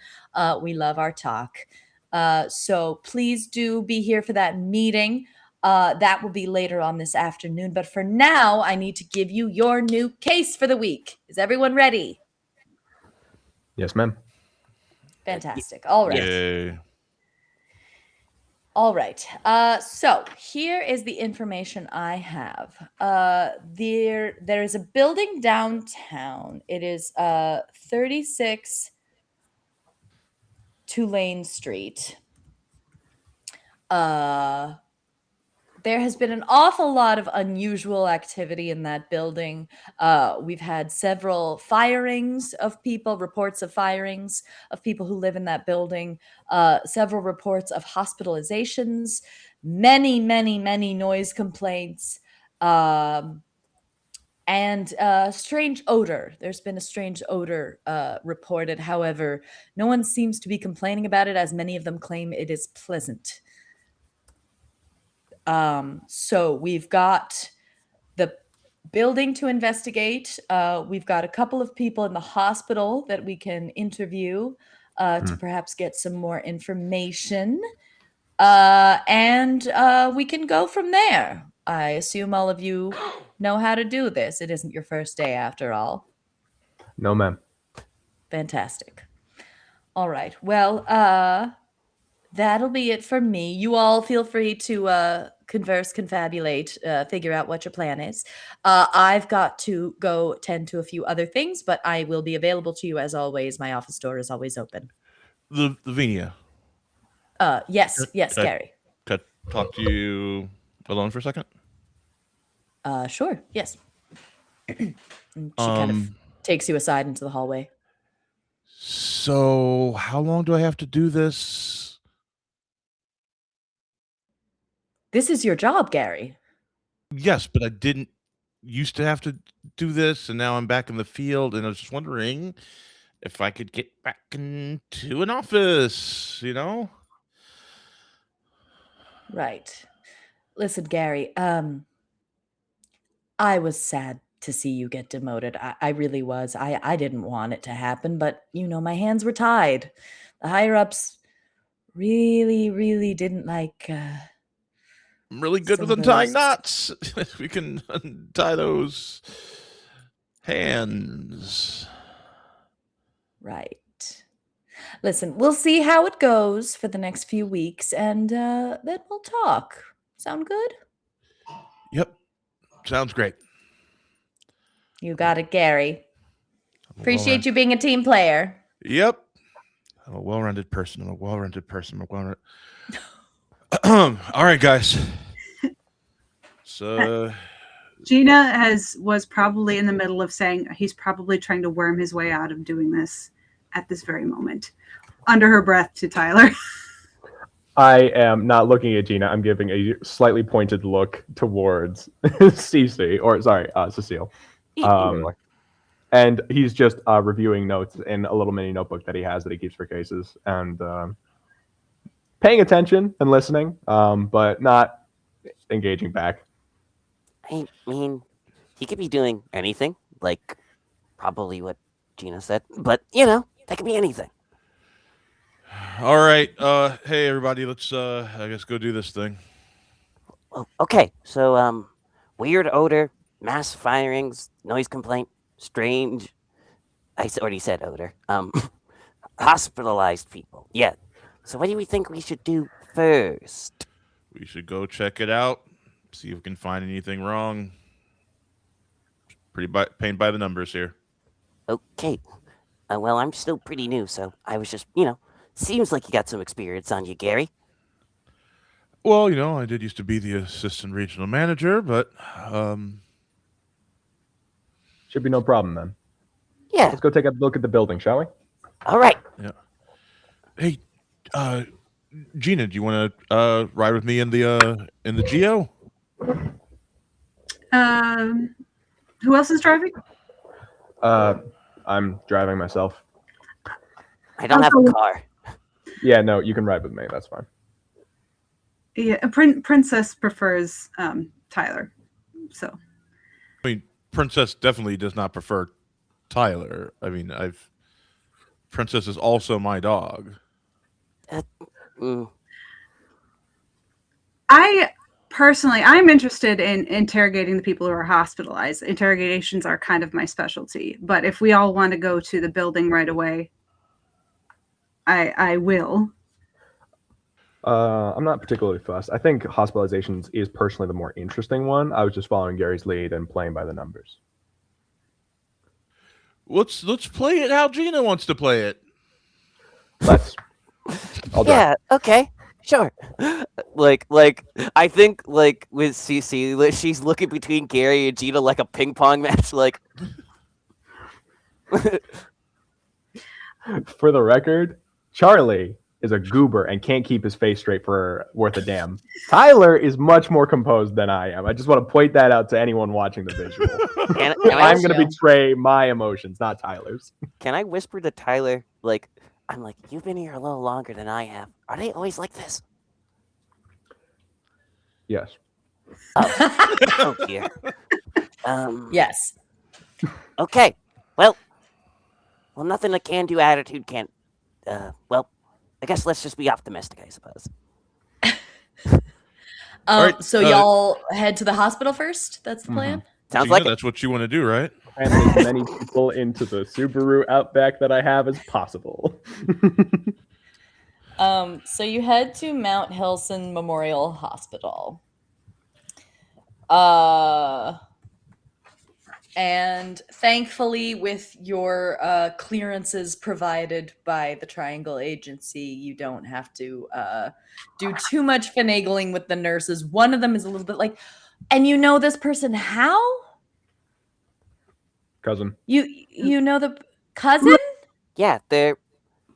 We love our talk. So please do be here for that meeting. That will be later on this afternoon. But for now, I need to give you your new case for the week. Is everyone ready? Yes, ma'am. Fantastic. All right. Yay. All right. So here is the information I have. There is a building downtown. It is 36 Tulane Street. There has been an awful lot of unusual activity in that building. We've had several firings of people, reports of firings of people who live in that building, several reports of hospitalizations, many, many, many noise complaints, and strange odor. There's been a strange odor reported. However, no one seems to be complaining about it, as many of them claim it is pleasant. So we've got the building to investigate. We've got a couple of people in the hospital that we can interview to perhaps get some more information. And we can go from there. I assume all of you know how to do this. It isn't your first day after all. No, ma'am. Fantastic. All right. Well, that'll be it for me. You all feel free to converse, confabulate, figure out what your plan is. I've got to go tend to a few other things, but I will be available to you as always. My office door is always open. Lavinia, Yes, Could- yes, could I- Gary. could I talk to you alone for a second? Sure, yes. And she kind of takes you aside into the hallway. So how long do I have to do this? This is your job, Gary. Yes, but I didn't used to have to do this, and now I'm back in the field, and I was just wondering if I could get back into an office, you know? Right. Listen, Gary, I was sad to see you get demoted. I really was. I didn't want it to happen, but my hands were tied. The higher ups really, really didn't like I'm really good some with of untying those. knots. We can untie those hands. Right. Listen, we'll see how it goes for the next few weeks, and then we'll talk. Sound good? Yep. Sounds great. You got it, Gary. I'm a Appreciate you being a team player. Yep. I'm a well-rounded person. All right, guys. So Gina was probably in the middle of saying he's probably trying to worm his way out of doing this at this very moment. Under her breath to Tyler. I am not looking at Gina. I'm giving a slightly pointed look towards Cece, or sorry, Cecile. And he's just reviewing notes in a little mini notebook that he has that he keeps for cases, and paying attention and listening, but not engaging back. I mean, he could be doing anything, like probably what Gina said, but that could be anything. all right. Hey everybody, let's I guess go do this thing. Oh, okay, so weird odor, mass firings, noise complaint, strange. I already said odor. Hospitalized people. Yeah. So what do we think we should do first? We should go check it out. See if we can find anything wrong. Pretty paint by the numbers here. Okay. Well, I'm still pretty new, so I was just, seems like you got some experience on you, Gary. Well, I did used to be the assistant regional manager, but Should be no problem then. Yeah. Let's go take a look at the building, shall we? All right. hey, Gina, do you want to ride with me in the Geo? Who else is driving? I'm driving myself. I don't have a car. Yeah, no, you can ride with me. That's fine. Yeah, Princess prefers Tyler. So I mean, Princess definitely does not prefer Tyler. I mean, Princess is also my dog. I'm interested in interrogating the people who are hospitalized. Interrogations are kind of my specialty. But if we all want to go to the building right away, I will. I'm not particularly fussed. I think hospitalizations is personally the more interesting one. I was just following Gary's lead and playing by the numbers. Let's play it how Gina wants to play it. I'll drive. Okay. Sure. Like I think with CC, she's looking between Gary and Gina like a ping pong match. Like, for the record, Charlie is a goober and can't keep his face straight for worth a damn. Tyler is much more composed than I am. I just want to point that out to anyone watching the visual. I'm going to betray my emotions, not Tyler's. Can I whisper to Tyler, I'm like, you've been here a little longer than I have. Are they always like this? Yes. Oh dear. Yes. Okay. Well, nothing a can-do attitude can't. Well, I guess let's just be optimistic, I suppose. right, So y'all head to the hospital first. That's the plan. Sounds Gina, like it. that's what you want to do, right? Cram as many people into the Subaru Outback that I have as possible. So you head to Mount Hilson Memorial Hospital. And thankfully, with your clearances provided by the Triangle Agency, you don't have to do too much finagling with the nurses. One of them is a little bit like, and you know this person how? Cousin. You know the cousin? Yeah, they're.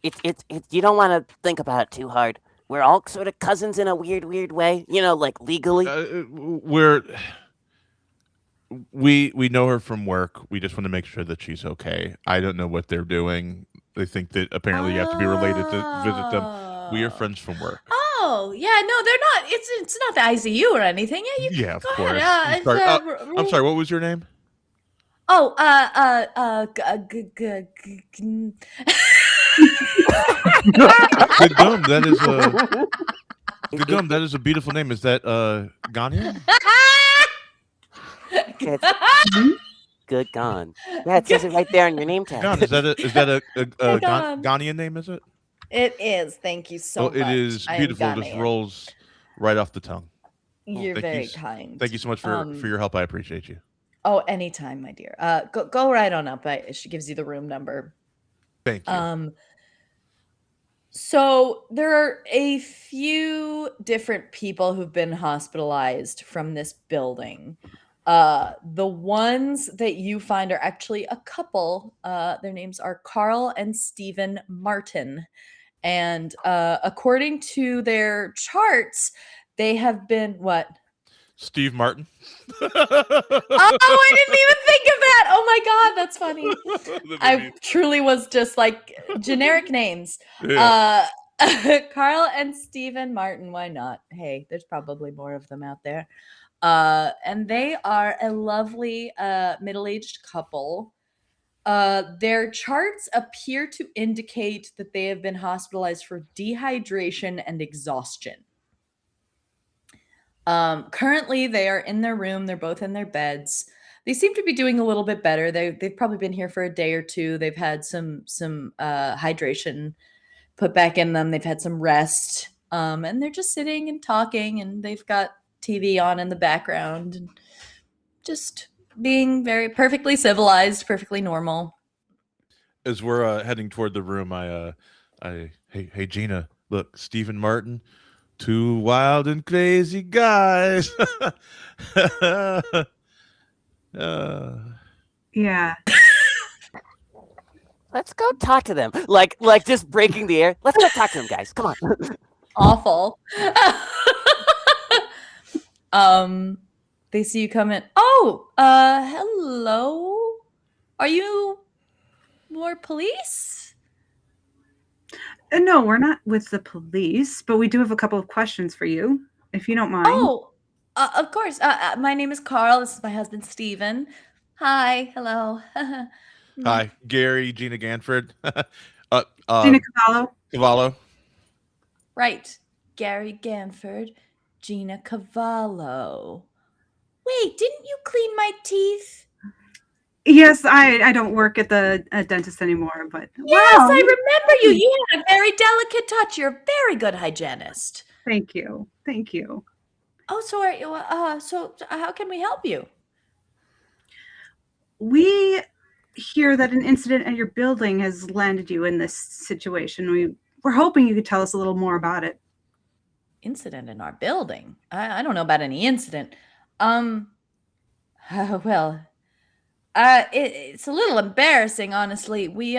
It's. You don't want to think about it too hard. We're all sort of cousins in a weird way. You know, like legally. We know her from work. We just want to make sure that she's okay. I don't know what they're doing. They think that apparently you have to be related to visit them. We are friends from work. Oh, yeah, no, they're not. It's not the ICU or anything. Yeah, you Yeah, of go course. ahead. I'm sorry. What was your name? Oh, Gagum. That is a beautiful name. Is that Ghanaian? Good gone. Yeah, it says it right there on your name tag. Ghan, is that a Ghan. Ghanaian name? Is it? It is. Thank you so much. It is I am beautiful. Just Ghanaian. rolls right off the tongue. You're Thank very you. kind. Thank you so much for your help. I appreciate you. Oh, anytime, my dear. Go right on up. She gives you the room number. Thank you. So there are a few different people who've been hospitalized from this building. The ones that you find are actually a couple. Their names are Carl and Stephen Martin. And according to their charts, they have been what? Steve Martin. Oh, I didn't even think of that. Oh my God, that's funny. I truly was just like generic names. Yeah. Carl and Stephen Martin, why not? Hey, there's probably more of them out there. And they are a lovely middle-aged couple. Their charts appear to indicate that they have been hospitalized for dehydration and exhaustion. Currently, they are in their room. They're both in their beds. They seem to be doing a little bit better. They've probably been here for a day or two. They've had some hydration put back in them. They've had some rest, and they're just sitting and talking. And they've got TV on in the background, and just being very perfectly civilized, perfectly normal. As we're heading toward the room, hey Gina, look, Stephen Martin. Two wild and crazy guys. Yeah. Let's go talk to them. Like just breaking the air. Let's go talk to them, guys. Come on. Awful. They see you come in. Oh, hello. Are you more police? No, we're not with the police, but we do have a couple of questions for you, if you don't mind. Oh, of course. My name is Carl. This is my husband, Stephen. Hi. Hello. Hi, Gary, Gina Ganford. Gina Cavallo. Cavallo. Right. Gary Ganford, Gina Cavallo. Wait, didn't you clean my teeth? Yes, I don't work at the dentist anymore, but yes, wow. I remember you. You had a very delicate touch. You're a very good hygienist. Thank you. Thank you. Oh, so are you? So how can we help you? We hear that an incident at your building has landed you in this situation. We're hoping you could tell us a little more about it. Incident in our building? I don't know about any incident. Well, it's a little embarrassing, honestly. We've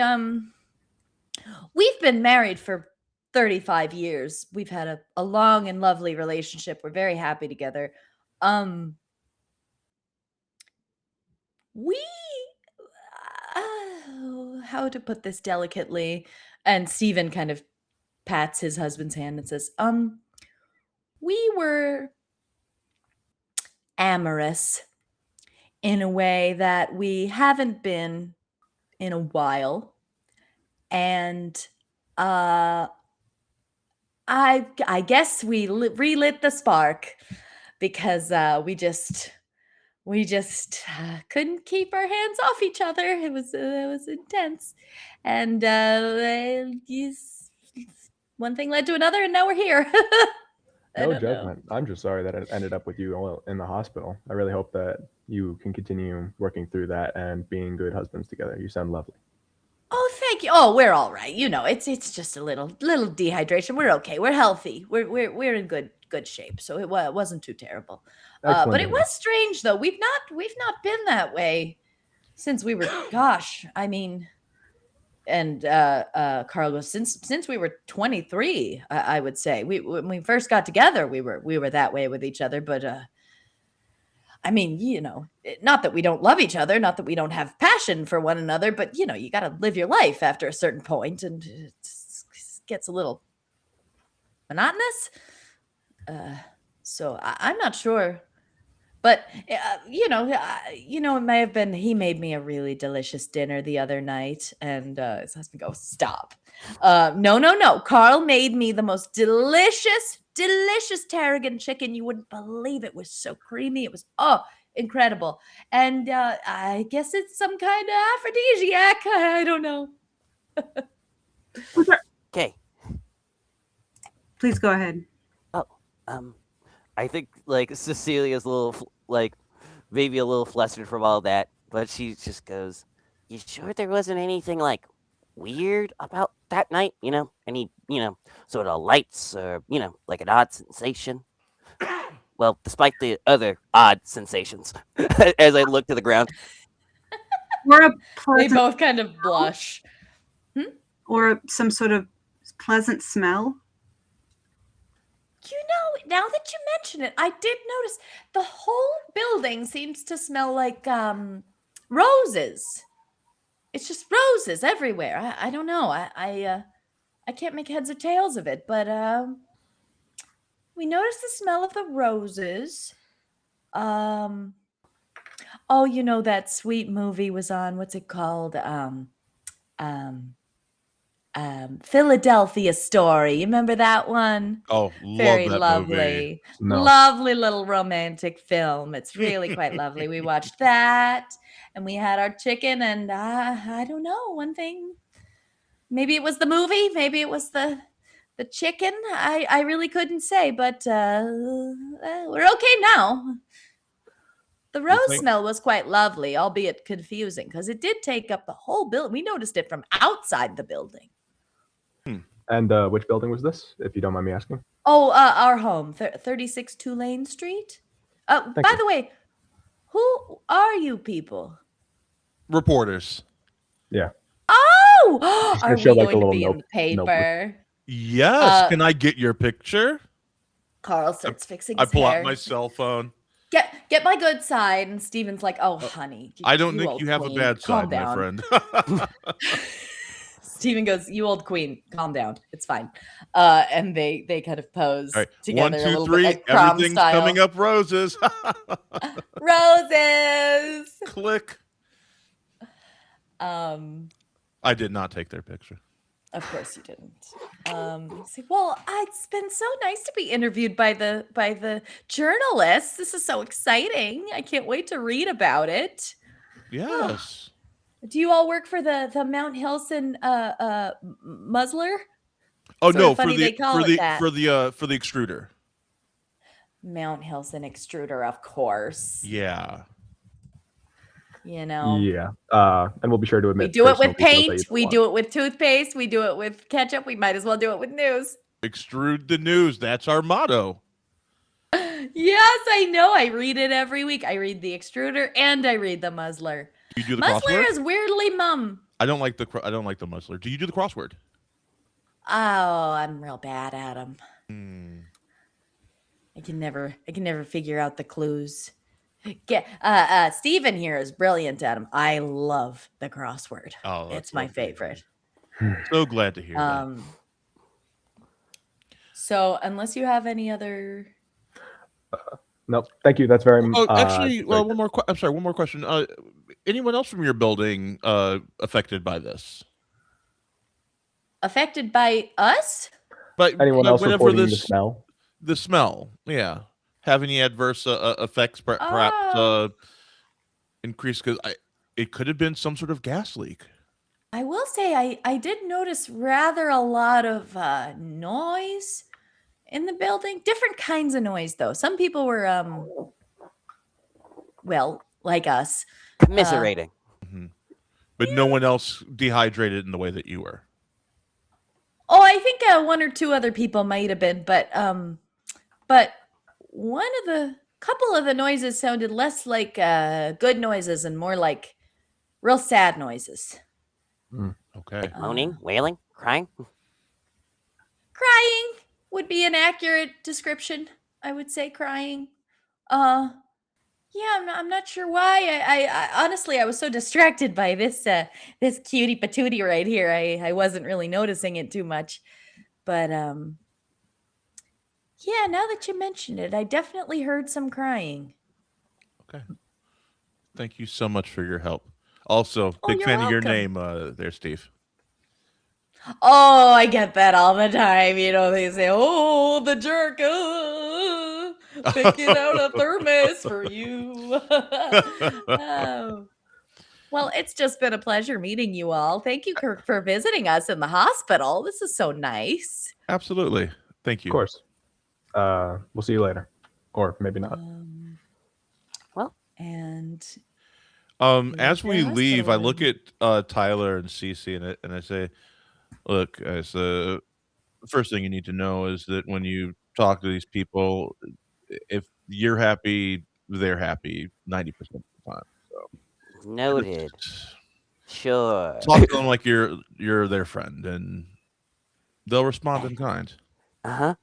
been married for 35 years. We've had a long and lovely relationship. We're very happy together. How to put this delicately? And Stephen kind of pats his husband's hand and says, we were amorous in a way that we haven't been in a while. And I guess we relit the spark. because we just couldn't keep our hands off each other. It was intense, and one thing led to another, and now we're here. I No don't know. judgment. I'm just sorry that it ended up with you all in the hospital. I really hope that you can continue working through that and being good husbands together. You sound lovely. Oh, thank you. Oh, we're all right. You know, it's just a little dehydration. We're okay. We're healthy. We're in good shape. So it wasn't too terrible. Excellent But to it hear. was strange though. We've not been that way since we were. Gosh, I mean, and Carl goes, since we were 23. I would say when we first got together, we were that way with each other. But I mean, you know, not that we don't love each other, not that we don't have passion for one another, but you know, you got to live your life after a certain point, and it gets a little monotonous. So I'm not sure, but you know, it may have been he made me a really delicious dinner the other night, and his husband goes, "Stop! No! Carl made me the most delicious tarragon chicken. You wouldn't believe it. It was so creamy. It was incredible. And I guess it's some kind of aphrodisiac. I don't know." Okay. Please go ahead. I think like Cecilia's a little like maybe a little flustered from all that, but she just goes, "You sure there wasn't anything like weird about that night? You know, any sort of lights or like an odd sensation?" Well, despite the other odd sensations, as I look to the ground. Or a They pleasant, both kind of blush. or some sort of pleasant smell. You know, now that you mention it, I did notice the whole building seems to smell like roses. It's just roses everywhere. I don't know. I can't make heads or tails of it, but we noticed the smell of the roses. Oh, you know that sweet movie was on. What's it called? Philadelphia Story. You remember that one? Oh, Very love that lovely. movie. No. Lovely little romantic film. It's really quite lovely. We watched that and we had our chicken, and I don't know, one thing. Maybe it was the movie, maybe it was the chicken. I really couldn't say, but we're okay now. The rose think- smell was quite lovely, albeit confusing, because it did take up the whole building. We noticed it from outside the building. And which building was this, if you don't mind me asking? Oh, our home, 36 Tulane Street. By you. the way, who are you people? Reporters. Yeah. Oh, Just are gonna we show, like, going a to little be in the notebook. paper? Yes. Can I get your picture? Carl starts fixing I his pull hair. out my cell phone. Get my good side, and Steven's like, "Oh, honey, I don't think old you have a queen, bad calm side, my down." friend. Steven goes, "You old queen, calm down. It's fine." And they kind of pose All right. together 1, a 2, little 3. bit like prom Everything's style. coming up roses. Roses. Click. I did not take their picture. Of course you didn't. Say, well, it's been so nice to be interviewed by the journalists. This is so exciting. I can't wait to read about it. Yes. Do you all work for the Mount Hilson Muzzler? Oh Sorta no, funny they call it that. for the extruder. Mount Hilson extruder, of course. Yeah. You know. Yeah. And we'll be sure to We admit. do it personal with details that you paint. don't We want. do it with toothpaste. We do it with ketchup. We might as well do it with news. Extrude the news. That's our motto. Yes, I know. I read it every week. I read the extruder and I read the Muzzler. Do you do the Muzzler crossword? is weirdly mum. I don't like the Muzzler. Do you do the crossword? Oh, I'm real bad at them. Hmm. I can never figure out the clues. Steven here is brilliant at them. I love the crossword. Oh, that's It's my lovely. favorite. So glad to hear that. So unless you have any other, No, thank you. That's very. Oh, actually, very well, good. I'm sorry. One more question. Anyone else from your building affected by this? affected by us? But Anyone else whenever reporting the smell? The smell, yeah. have any adverse effects? Perhaps increase because it could have been some sort of gas leak. I will say I did notice rather a lot of noise in the building. Different kinds of noise though. Some people were well, like us. Commiserating. But no one else dehydrated in the way that you were. Oh, I think one or two other people might have been, but couple of the noises sounded less like good noises and more like real sad noises. Okay. Like moaning, wailing, crying. Crying would be an accurate description. I would say crying. Yeah, I'm not sure why. I honestly I was so distracted by this cutie patootie right here. I wasn't really noticing it too much. But yeah, now that you mentioned it, I definitely heard some crying. Okay. Thank you so much for your help. Also, Oh, big you're fan of your welcome. name there, Steve. Oh, I get that all the time. You know, they say, "Oh, the jerk, picking out a thermos for you." Oh. Well, it's just been a pleasure meeting you all. Thank you, Kirk, for visiting us in the hospital. This is so nice. Absolutely. Thank you. Of course. We'll see you later, or maybe not. Well, and As we the leave, I hospital look room. at Tyler and Cece and I say, "Look, guys, the first thing you need to know is that when you talk to these people, if you're happy, they're happy 90% of the time. So noted. just Sure. talk to them like you're their friend, and they'll respond in kind." Uh-huh.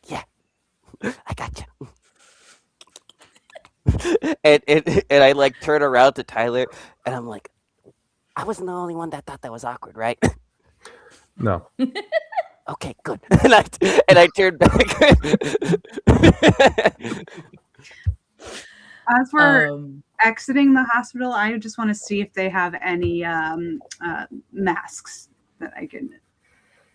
Yeah. I gotcha. and I like turn around to Tyler and I'm like, I wasn't the only one that thought that was awkward, right? No. Okay, good. and I turned back. As we're exiting the hospital, I just want to see if they have any masks that I can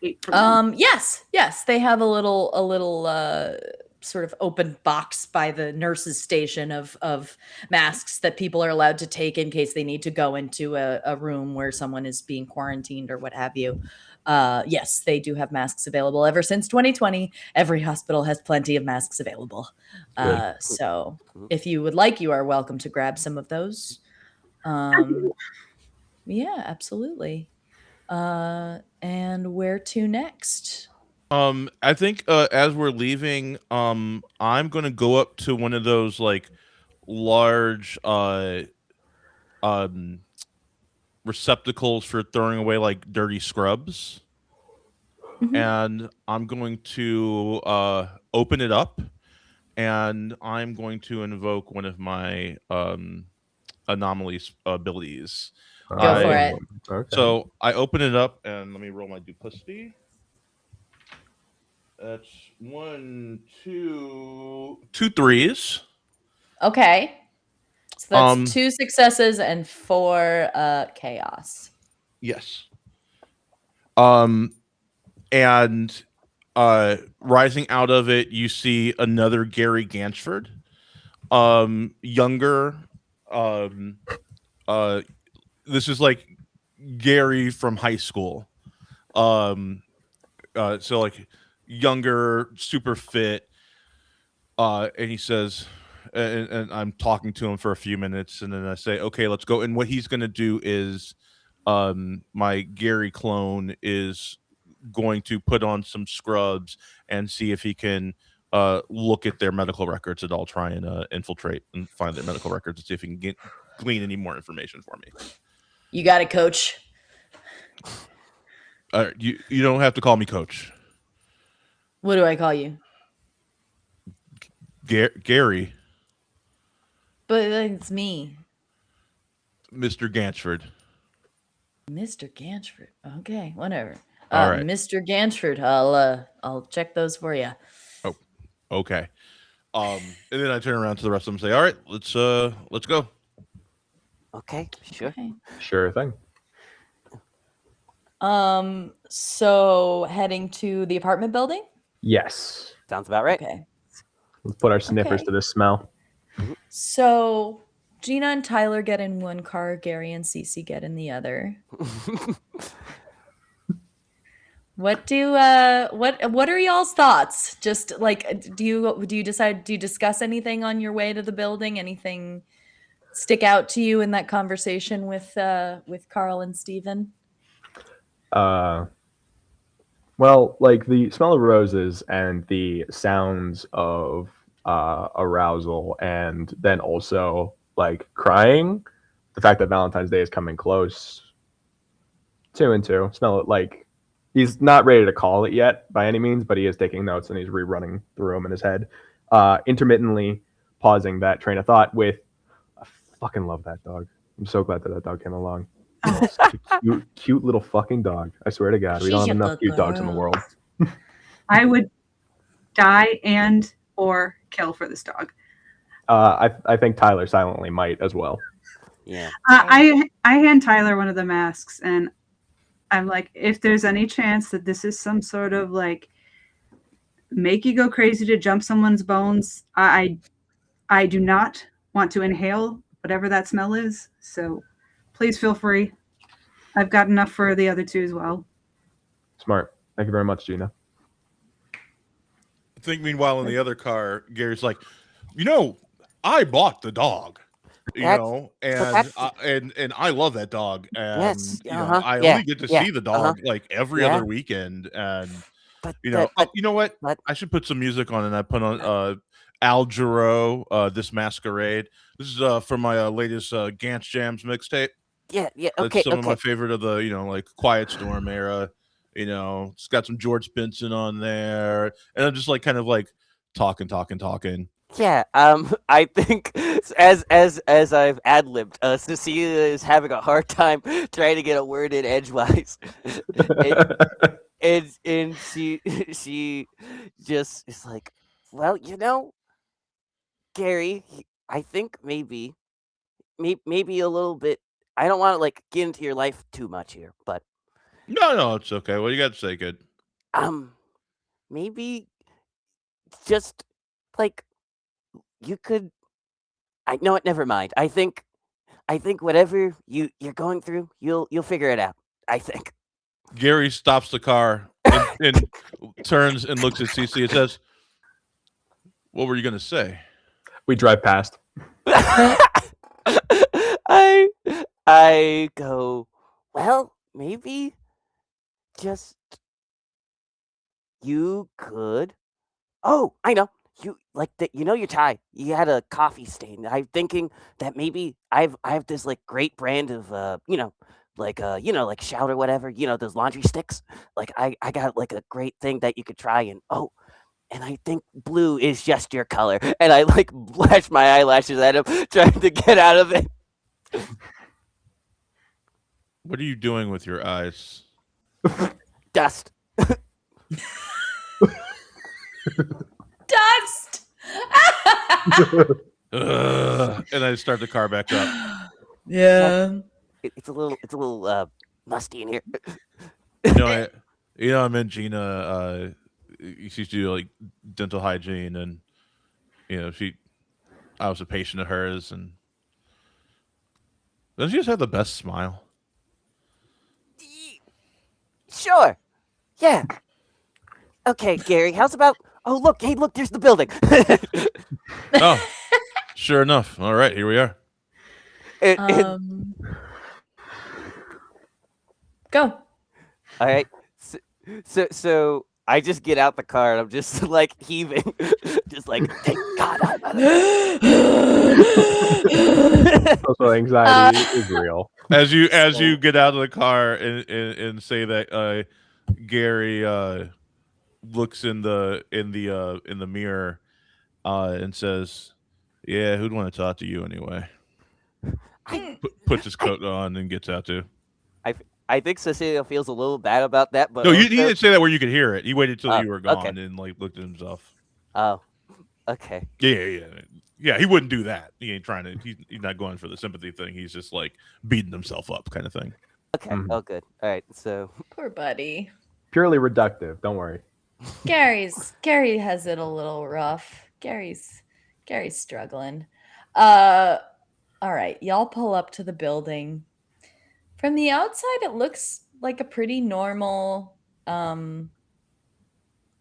eat from them. Yes, they have a little sort of open box by the nurses station of masks that people are allowed to take in case they need to go into a room where someone is being quarantined or what have you. Yes, they do have masks available. Ever since 2020, every hospital has plenty of masks available. So if you would like, you are welcome to grab some of those. Yeah, absolutely. And where to next? I think as we're leaving, I'm gonna go up to one of those like large receptacles for throwing away like dirty scrubs. And I'm going to open it up, and I'm going to invoke one of my anomalies abilities. Go for it. Okay. So I open it up, and let me roll my duplicity. That's 1, 2, 2 threes. Okay. So that's 2 successes and 4 chaos. Yes. And rising out of it, you see another Gary Gansford, younger. This is like Gary from high school. So like younger, super fit. And he says, and I'm talking to him for a few minutes, and then I say, "Okay, let's go." And what he's going to do is, my Gary clone is going to put on some scrubs and see if he can look at their medical records at all, try and infiltrate and find their medical records and see if he can glean any more information for me. You got it, coach. You don't have to call me coach. What do I call you? Gary. But it's me. Mr. Gansford. Mr. Gansford. Okay, whatever. All right. Mr. Gansford, I'll check those for you. Oh, okay. And then I turn around to the rest of them and say, "All right, let's go." Okay, sure. Okay. Sure thing. So heading to the apartment building? Yes. Sounds about right. Okay. Let's put our sniffers Okay. to this smell. So Gina and Tyler get in one car, Gary and Cece get in the other. What are y'all's thoughts? Just like do you discuss anything on your way to the building? Anything stick out to you in that conversation with Carl and Steven? Well, like the smell of roses and the sounds of arousal, and then also like crying. The fact that Valentine's Day is coming close. 2 and 2. Smell it like he's not ready to call it yet by any means, but he is taking notes and he's rerunning through them in his head, intermittently pausing that train of thought with, "I fucking love that dog. I'm so glad that that dog came along. Such a cute little fucking dog. I swear to God, we don't She's have a enough good cute dogs in the girl. world." I would die and or kill for this dog. I think Tyler silently might as well. Yeah. I hand Tyler one of the masks, and I'm like, if there's any chance that this is some sort of like make you go crazy to jump someone's bones, I do not want to inhale whatever that smell is. So please feel free. I've got enough for the other two as well. Smart. Thank you very much, Gina. I think meanwhile in the other car, Gary's like, I bought the dog. That's- And I love that dog, and Yes, I yeah, only get to yeah, see the dog like every yeah. other weekend, and But you but know what? but- I should put some music on, and I put on Al Jarreau, This Masquerade. This is from my latest Gantz Jams mixtape. yeah, That's okay, some of my okay. favorite of the like Quiet Storm era. It's got some George Benson on there, and I'm just like kind of like talking. Yeah, I think as I've ad libbed, Cecilia is having a hard time trying to get a word in edgewise, and she just is like, well, Gary, I think maybe a little bit. I don't want to like get into your life too much here, but No, it's okay. What do you got to say, kid? maybe just like you could. I know it. Never mind. I think whatever you're going through, you'll figure it out. I think. Gary stops the car and turns and looks at Cece and says, "What were you gonna say?" We drive past. I go, well, maybe just you could. Oh, I know. You like that? Your tie. You had a coffee stain. I'm thinking that maybe I have this like great brand of like Shout or whatever. Those laundry sticks. Like I got like a great thing that you could try. And I think blue is just your color. And I like flash my eyelashes at him, trying to get out of it. What are you doing with your eyes? Dust. Dust. And I start the car back up. Yeah. It's a little musty in here. I met Gina. She's do like dental hygiene, and I was a patient of hers, and doesn't she just have the best smile? Sure. Yeah. Okay, Gary. How's about? Oh, look. Hey, look. There's the building. Oh, sure enough. All right, here we are. Go. All right. So I just get out the car and I'm just like heaving, just like thank God I'm out of here. Social anxiety is real. As you get out of the car and say that, Gary looks in the mirror and says, "Yeah, who'd want to talk to you anyway?" Puts his coat on and gets out too. I think Cecilia feels a little bad about that, but No, he also- didn't say that where you could hear it. He waited till you were gone okay. and like looked at himself. Oh, okay. Yeah. He wouldn't do that. He ain't trying to. He's not going for the sympathy thing. He's just like beating himself up, kind of thing. Okay. Oh, good. All right. So Poor buddy. Purely reductive. Don't worry. Gary has it a little rough. Gary's struggling. All right, y'all pull up to the building. From the outside, it looks like a pretty normal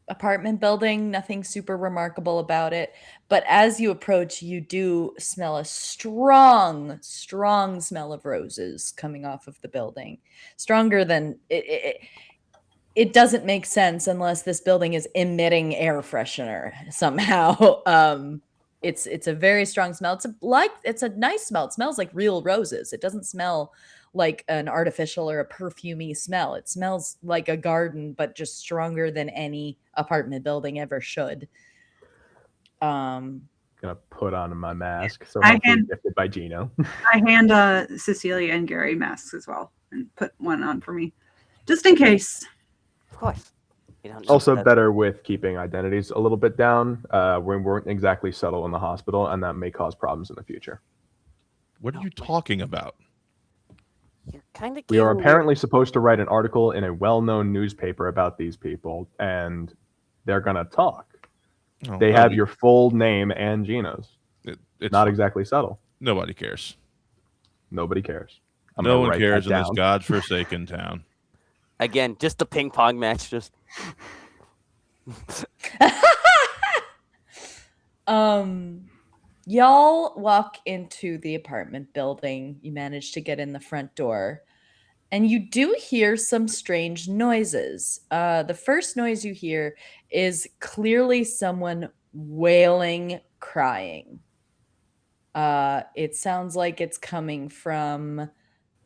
apartment building, nothing super remarkable about it. But as you approach, you do smell a strong smell of roses coming off of the building. Stronger than it doesn't make sense unless this building is emitting air freshener somehow. It's a very strong smell. It's a nice smell. It smells like real roses. It doesn't smell like an artificial or a perfumey smell. It smells like a garden, but just stronger than any apartment building ever should. Gonna put on my mask. So I hopefully hand- gifted by Gino. I hand Cecilia and Gary masks as well, and put one on for me, just in case. Of course. You don't need Also that. better with keeping identities a little bit down. We weren't exactly subtle in the hospital, and that may cause problems in the future. What are you talking about? You're kind of. We are apparently supposed to write an article in a well-known newspaper about these people, and they're gonna talk. Oh, They have your full name and Gino's. It's Not exactly subtle. Nobody cares. Nobody cares. I'm No gonna one write cares that in this down. godforsaken town. Again, just a ping pong match. Just Y'all walk into the apartment building. You manage to get in the front door, and you do hear some strange noises. The first noise you hear is clearly someone wailing, crying. It sounds like it's coming from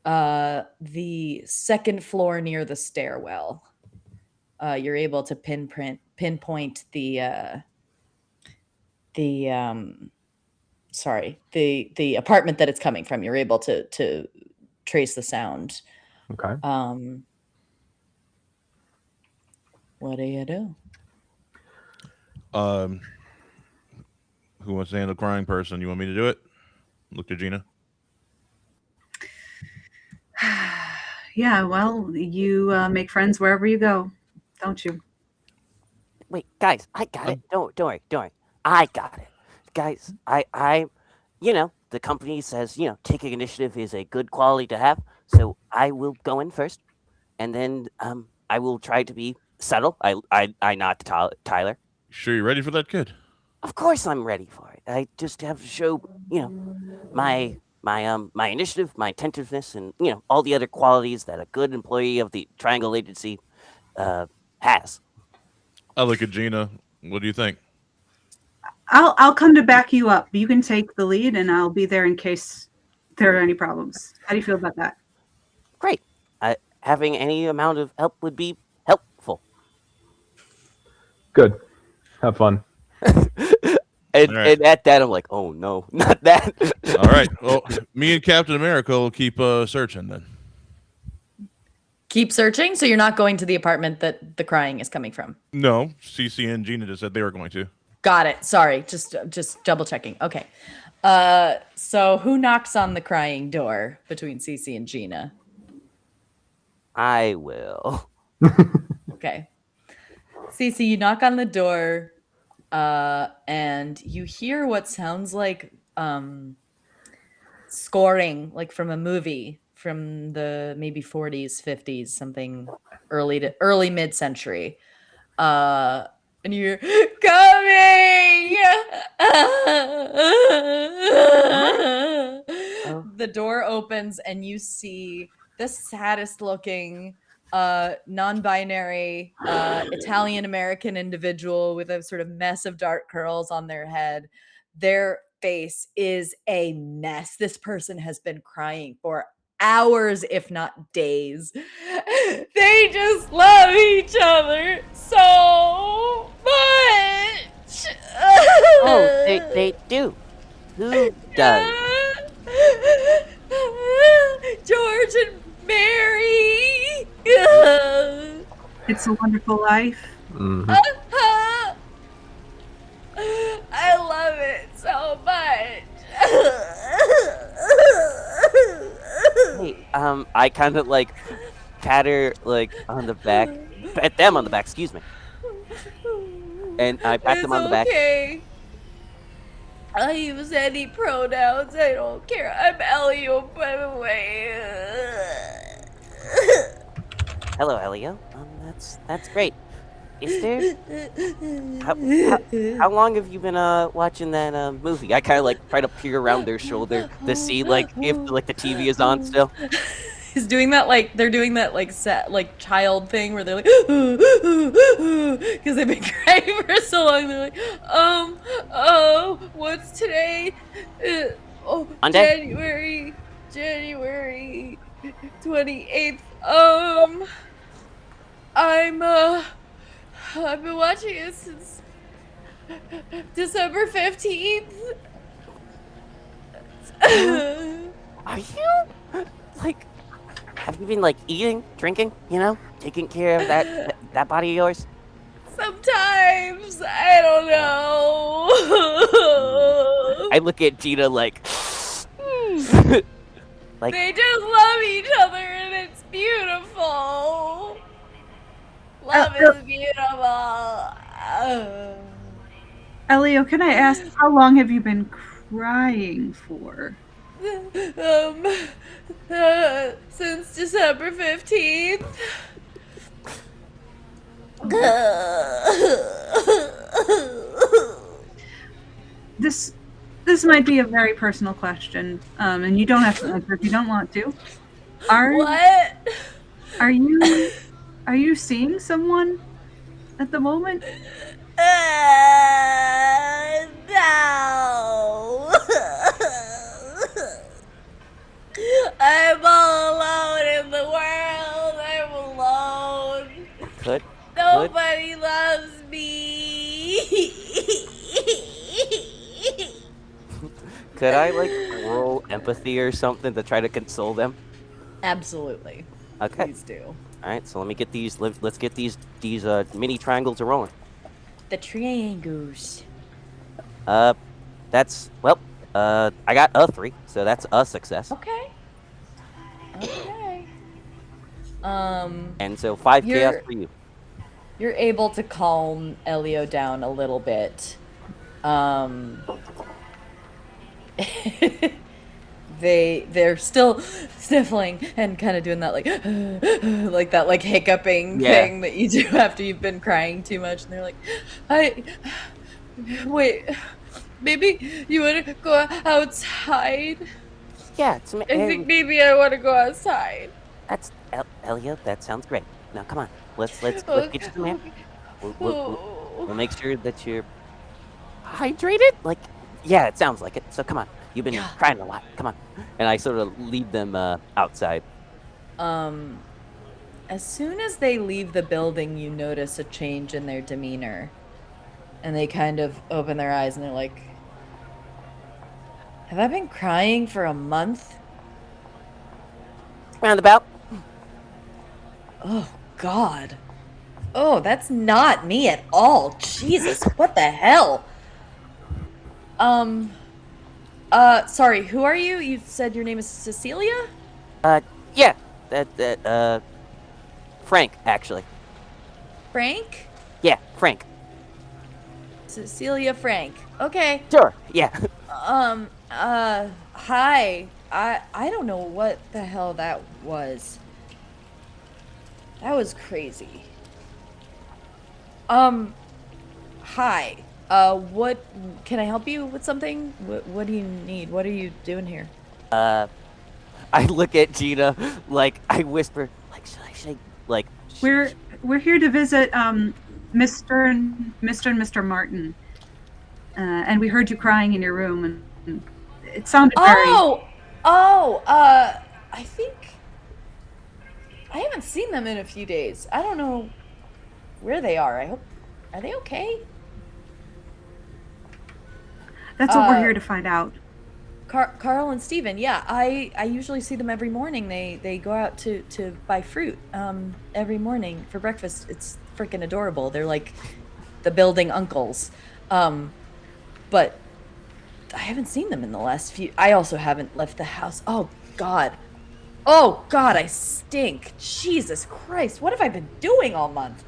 the second floor near the stairwell. You're able to pinpoint the apartment that it's coming from. You're able to trace the sound. Okay. What do you do? Who wants to handle crying person? You want me to do it? Look to Gina. Yeah, well, you make friends wherever you go, don't you? wait, guys. I got it. Don't worry. I got it, guys. The company says taking initiative is a good quality to have. So I will go in first, and then I will try to be subtle. I nod to Tyler. Sure, you ready for that, kid? Of course, I'm ready for it. I just have to show, my initiative, my attentiveness, and all the other qualities that a good employee of the Triangle Agency has. I look at Gina. What do you think? I'll come to back you up. You can take the lead, and I'll be there in case there are any problems. How do you feel about that? Great. Having any amount of help would be helpful. Good. Have fun. And, All right. and at that, I'm like, oh no, not that. All right. Well, me and Captain America will keep searching then. Keep searching. So you're not going to the apartment that the crying is coming from. No, CC and Gina just said they were going to. Got it. Sorry. Just double checking. Okay. So who knocks on the crying door between Cece and Gina? I will. Okay. Cece, you knock on the door, and you hear what sounds like scoring, like from a movie from the maybe 40s, 50s, something early mid-century. And you're coming. The door opens and you see the saddest looking non-binary Italian American individual with a sort of mess of dark curls on their head. Their face is a mess. This person has been crying for hours, if not days. They just love each other so much. Oh, they do. Who does? George and Mary. It's a Wonderful Life. Mhm. I love it so much. Hey, I kind of like pat her like on the back, pat them on the back. Excuse me. And I pat them on the back. Okay. I use any pronouns. I don't care. I'm Elio, by the way. Hello, Elio. That's great. Is there how long have you been watching that movie? I kind of like try to peer around their shoulder to see like if like the TV is on still. He's doing that like they're doing that like set like child thing where they're like because they've been crying for so long. They're like, oh, what's today? Oh, Monday? January 28th. I've been watching it since December 15th. Are you like? Have you been like eating, drinking? You know, taking care of that body of yours? Sometimes I don't know. I look at Gina like, like They just love each other and it's beautiful. Love is beautiful. Elio, can I ask how long have you been crying for? Since December 15th. This might be a very personal question, and you don't have to answer if you don't want to. What? Are you seeing someone at the moment? No. I'm all alone in the world. I'm alone. could Nobody loves me. could I like roll empathy or something to try to console them? Absolutely. Okay. Please do. All right. So let me get these. Let's get these mini triangles rolling. The triangles. That's well. I got a 3, so that's a success. Okay. Okay. And so 5 chaos You're- for you. You're able to calm Elio down a little bit. They're still sniffling and kind of doing that like that like hiccuping Yeah. thing that you do after you've been crying too much, and they're like, wait, maybe you want to go outside? Yeah, it's I think maybe I want to go outside. that's Elio. That sounds great. Now come on, let's get you some air. We'll make sure that you're hydrated. Like, yeah, it sounds like it. So come on, you've been crying a lot. Come on, and I sort of lead them outside. As soon as they leave the building, you notice a change in their demeanor. And they kind of open their eyes and they're like, have I been crying for a month? Roundabout. Oh, God. Oh, that's not me at all. Jesus, what the hell? Sorry, who are you? You said your name is Cecilia? Yeah, that Frank, actually. Frank? Yeah, Frank. Cecilia Frank. Okay. Sure. Yeah. Hi. I don't know what the hell that was. That was crazy. Hi. What can I help you with something? What do you need? What are you doing here? I look at Gina, like I whisper, like should I like? We're here to visit Mr. and Mr. Martin, and we heard you crying in your room, and it sounded very. I think I haven't seen them in a few days. I don't know where they are. Are they okay? That's what we're here to find out. Carl and Steven, yeah, I usually see them every morning. They go out to buy fruit every morning for breakfast. It's freaking adorable. They're like the building uncles. But I haven't seen them in the last few. I also haven't left the house. Oh God, I stink. Jesus Christ, what have I been doing all month?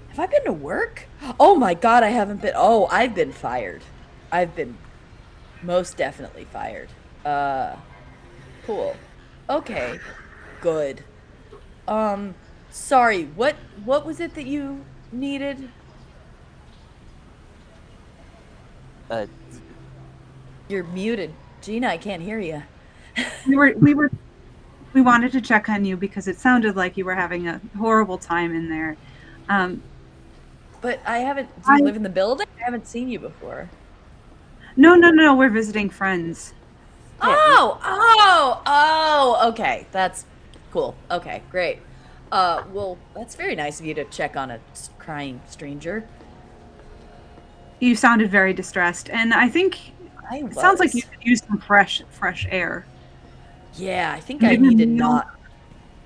Have I been to work? Oh my God, I haven't been. Oh, I've been fired. I've been most definitely fired. Cool. Okay. Good. Sorry. What was it that you needed? Uh, You're muted. Gina, I can't hear you. We wanted to check on you because it sounded like you were having a horrible time in there. But I haven't. Do you live in the building? I haven't seen you before. No. We're visiting friends. Oh. Okay, that's cool. Okay, great. Well, that's very nice of you to check on a crying stranger. You sounded very distressed, and I think it sounds like you could use some fresh air. Yeah, I think I need to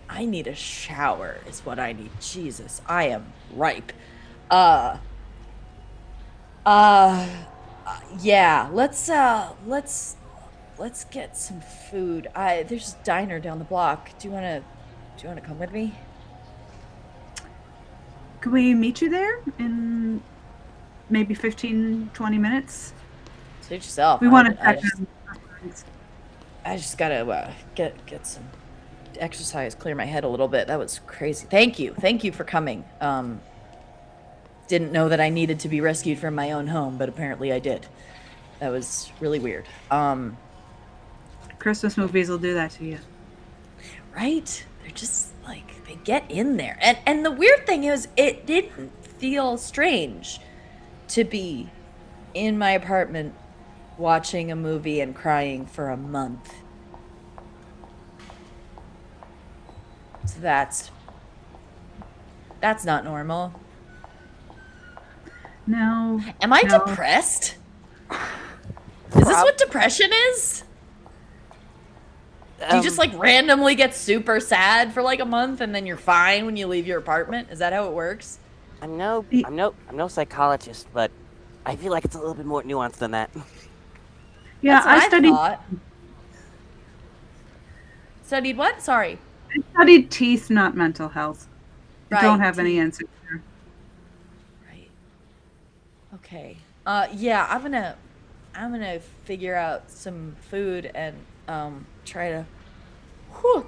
I need a shower is what I need. Jesus, I am ripe. Yeah, let's get some food. There's a diner down the block. Do you wanna come with me? Could we meet you there in maybe 15, 20 minutes? Suit yourself. We want to check on. I just gotta get some exercise, clear my head a little bit. That was crazy. Thank you for coming. Didn't know that I needed to be rescued from my own home, but apparently I did. That was really weird. Christmas movies will do that to you. Right? They're just like, they get in there. And the weird thing is, it didn't feel strange to be in my apartment watching a movie and crying for a month. So that's not normal. No. Am I depressed? Is this what depression is? Do you just like randomly get super sad for like a month and then you're fine when you leave your apartment? Is that how it works? I'm no psychologist, but I feel like it's a little bit more nuanced than that. Yeah, I studied. Studied what? Sorry. I studied teeth, not mental health. Right, I don't have any answers there. Right. Okay. Yeah, I'm gonna figure out some food and try to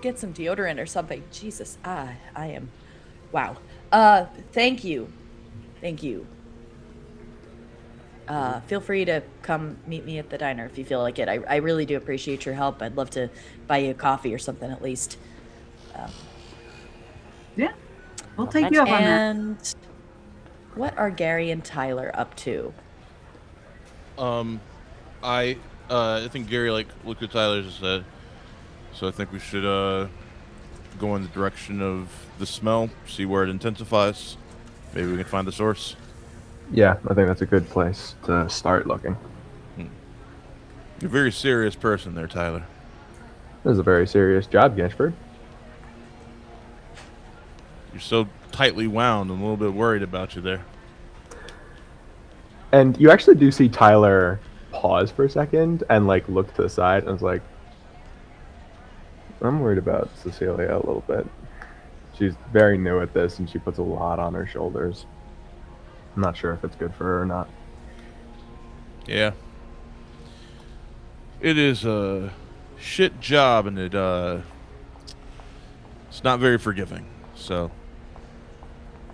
get some deodorant or something. Jesus, I am. Wow. Thank you. Feel free to come meet me at the diner if you feel like it. I really do appreciate your help. I'd love to buy you a coffee or something at least. Yeah, we'll take you up on that. And what are Gary and Tyler up to? I think Gary looked at Tyler and said, so I think we should go in the direction of the smell, see where it intensifies. Maybe we can find the source. Yeah, I think that's a good place to start looking. You're a very serious person there, Tyler. This is a very serious job, Gashford. You're so tightly wound. I'm a little bit worried about you there. And you actually do see Tyler pause for a second and look to the side and is like, I'm worried about Cecilia a little bit. She's very new at this and she puts a lot on her shoulders. I'm not sure if it's good for her or not. Yeah. It is a shit job and it's not very forgiving. So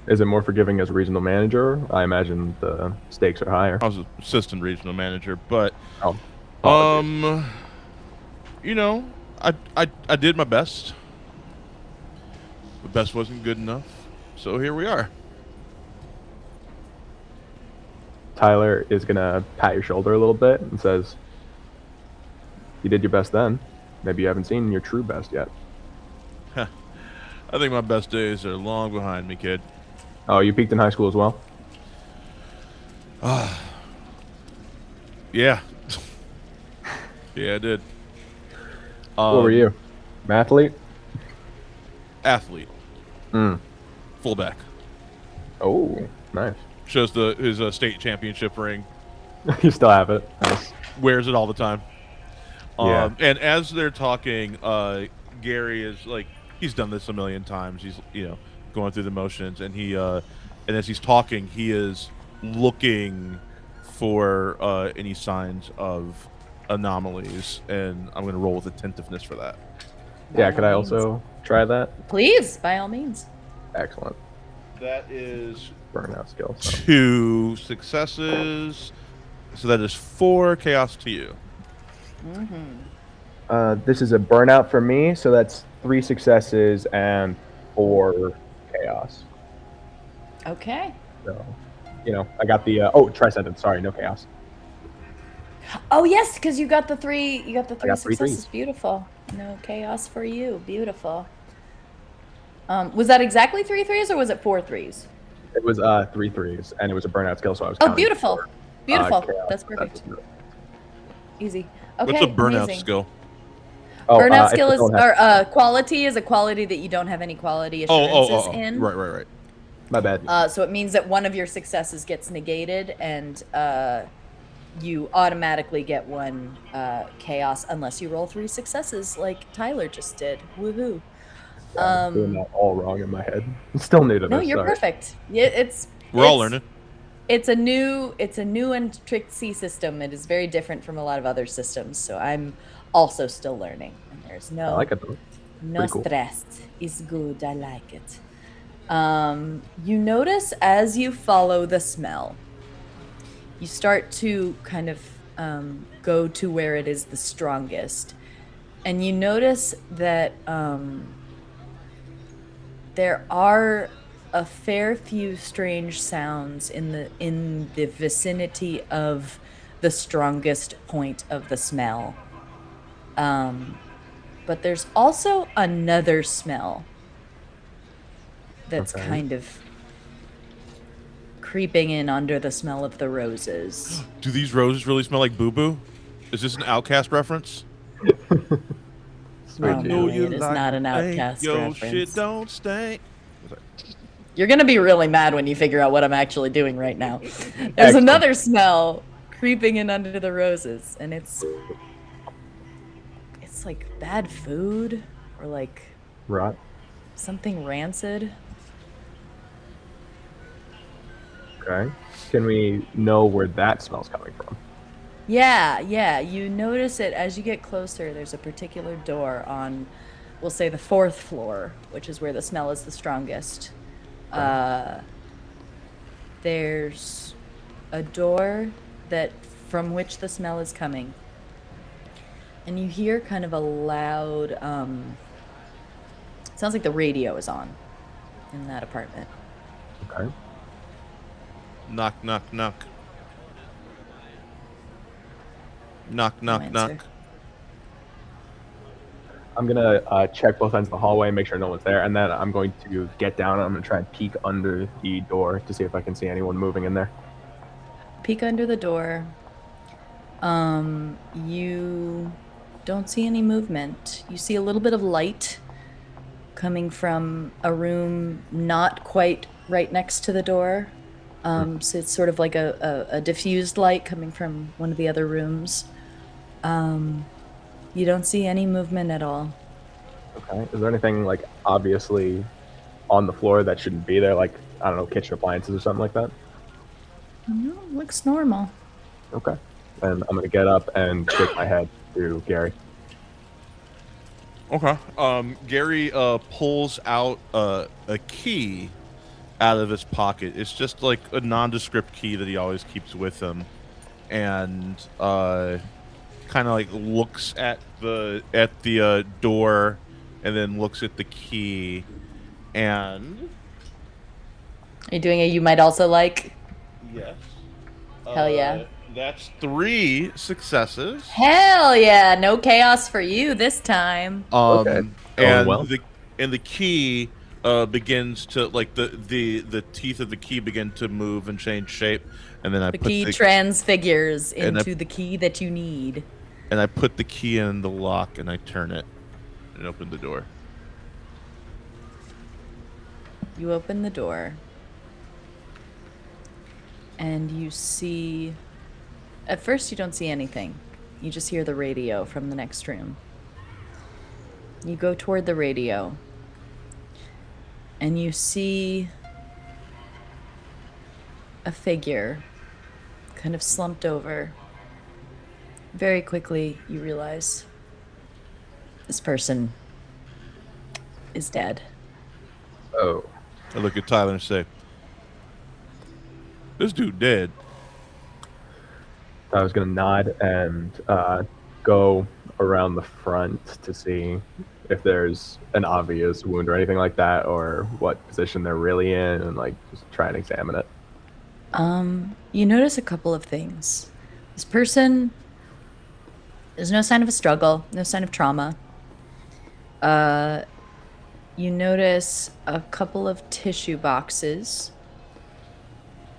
is it more forgiving as a regional manager? I imagine the stakes are higher. I was an assistant regional manager, but you know, I did my best. The best wasn't good enough, so here we are. Tyler is gonna pat your shoulder a little bit and says, "You did your best then. Maybe you haven't seen your true best yet." I think my best days are long behind me, kid. Oh, you peaked in high school as well? Yeah. Yeah, I did. What were you? Mathlete? Athlete. Fullback. Oh, nice. Shows his state championship ring. You still have it. Nice. Wears it all the time. Yeah. And as they're talking, Gary is he's done this a million times. He's going through the motions, and and as he's talking, he is looking for any signs of anomalies, and I'm going to roll with attentiveness for that. Yeah, By could I all means. also try that? Please, by all means. Excellent. That is Burnout skill. So. 2 successes. So that is 4 chaos to you. This is a burnout for me, so that's 3 successes and 4 chaos. Okay. So, I got the try sentence. Sorry, no chaos. Oh yes, because you got the 3. You got the 3 got 3 successes. threes. Beautiful. No chaos for you. Beautiful. Was that exactly 3 threes or was it 4 threes? It was 3 threes, and it was a burnout skill, so I was. Oh, counting beautiful. for, Beautiful. chaos, That's but perfect. was- Easy. Okay. What's a burnout amazing. skill? Oh, Burnout if skill you is, don't have- or quality is a quality that you don't have any quality Oh, assurances in. right. My bad. So it means that one of your successes gets negated, and you automatically get 1 chaos unless you roll 3 successes, like Tyler just did. Woohoo! I'm doing that all wrong in my head. I'm still new to No, this. you're sorry. perfect. Yeah, We're all learning. It's a new and tricksy system. It is very different from a lot of other systems. So I'm also still learning, and there's I no like it though. no Pretty cool. stress. It's good. I like it. You notice as you follow the smell, you start to kind of go to where it is the strongest, and you notice that there are a fair few strange sounds in the vicinity of the strongest point of the smell. But there's also another smell that's Okay. kind of creeping in under the smell of the roses. Do these roses really smell like Boo Boo? Is this an Outcast reference? Sweet Oh, Jesus. no. it is not an Outcast Yo, reference. shit don't stink. You're gonna be really mad when you figure out what I'm actually doing right now. There's Excellent. another smell creeping in under the roses, and it's like bad food or like Right. something rancid. Okay. Can we know where that smell's coming from? Yeah, you notice it as you get closer. There's a particular door on, we'll say, the 4th floor, which is where the smell is the strongest. There's a door from which the smell is coming, and you hear kind of a loud sounds like the radio is on in that apartment. Okay. Knock, knock, knock. Knock, knock, answer. knock. I'm gonna check both ends of the hallway and make sure no one's there, and then I'm going to get down and I'm gonna try and peek under the door to see if I can see anyone moving in there. Peek under the door. You don't see any movement. You see a little bit of light coming from a room not quite right next to the door. So it's sort of like a diffused light coming from one of the other rooms. You don't see any movement at all. Okay. Is there anything like obviously on the floor that shouldn't be there, like I don't know, kitchen appliances or something like that? No, looks normal. Okay. And I'm gonna get up and shake my head to Gary. Okay. Gary pulls out a key out of his pocket. It's just like a nondescript key that he always keeps with him, and kind of like looks at the door, and then looks at the key, and Are you doing a you might also like? yes, Hell yeah. That's 3 successes. Hell yeah, no chaos for you this time. Okay. Going And well. the key begins to like the teeth of the key begin to move and change shape, and then I The put key the transfigures and I- into the key that you need. and I put the key in the lock and I turn it and open the door. You open the door and you see, at first you don't see anything. You just hear the radio from the next room. You go toward the radio and you see a figure kind of slumped over, very quickly you realize this person is dead. Oh. I look at Tyler and say, "This dude dead." I was gonna nod and go around the front to see if there's an obvious wound or anything like that, or what position they're really in, and like just try and examine it. You notice a couple of things. This person, there's no sign of a struggle, no sign of trauma. You notice a couple of tissue boxes,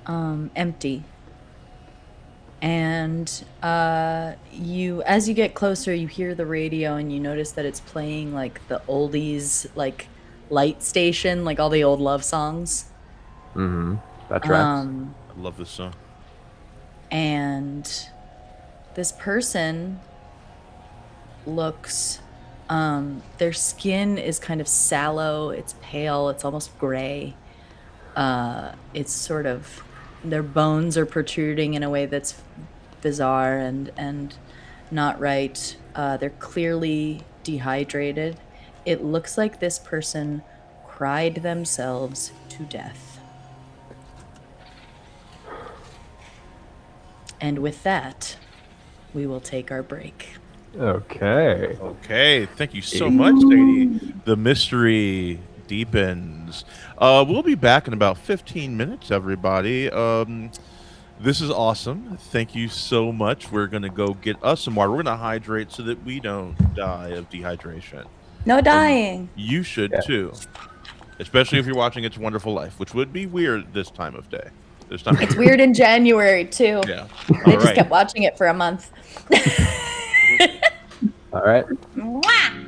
empty. And as you get closer, you hear the radio and you notice that it's playing like the oldies, like light station, like all the old love songs. Mm-hmm. That tracks. I love this song. And this person looks, their skin is kind of sallow, it's pale, it's almost gray. It's sort of, their bones are protruding in a way that's bizarre and not right. They're clearly dehydrated. It looks like this person cried themselves to death. And with that, we will take our break. Okay. Okay, thank you so much, Sadie. The mystery deepens. We'll be back in about 15 minutes, everybody. This is awesome. Thank you so much. We're going to go get us some water. We're going to hydrate so that we don't die of dehydration. No dying. You should too, especially if you're watching It's a Wonderful Life, which would be weird this time of day. This time It's weird in January, too. Yeah. They All just right. kept watching it for a month. All right. Mwah!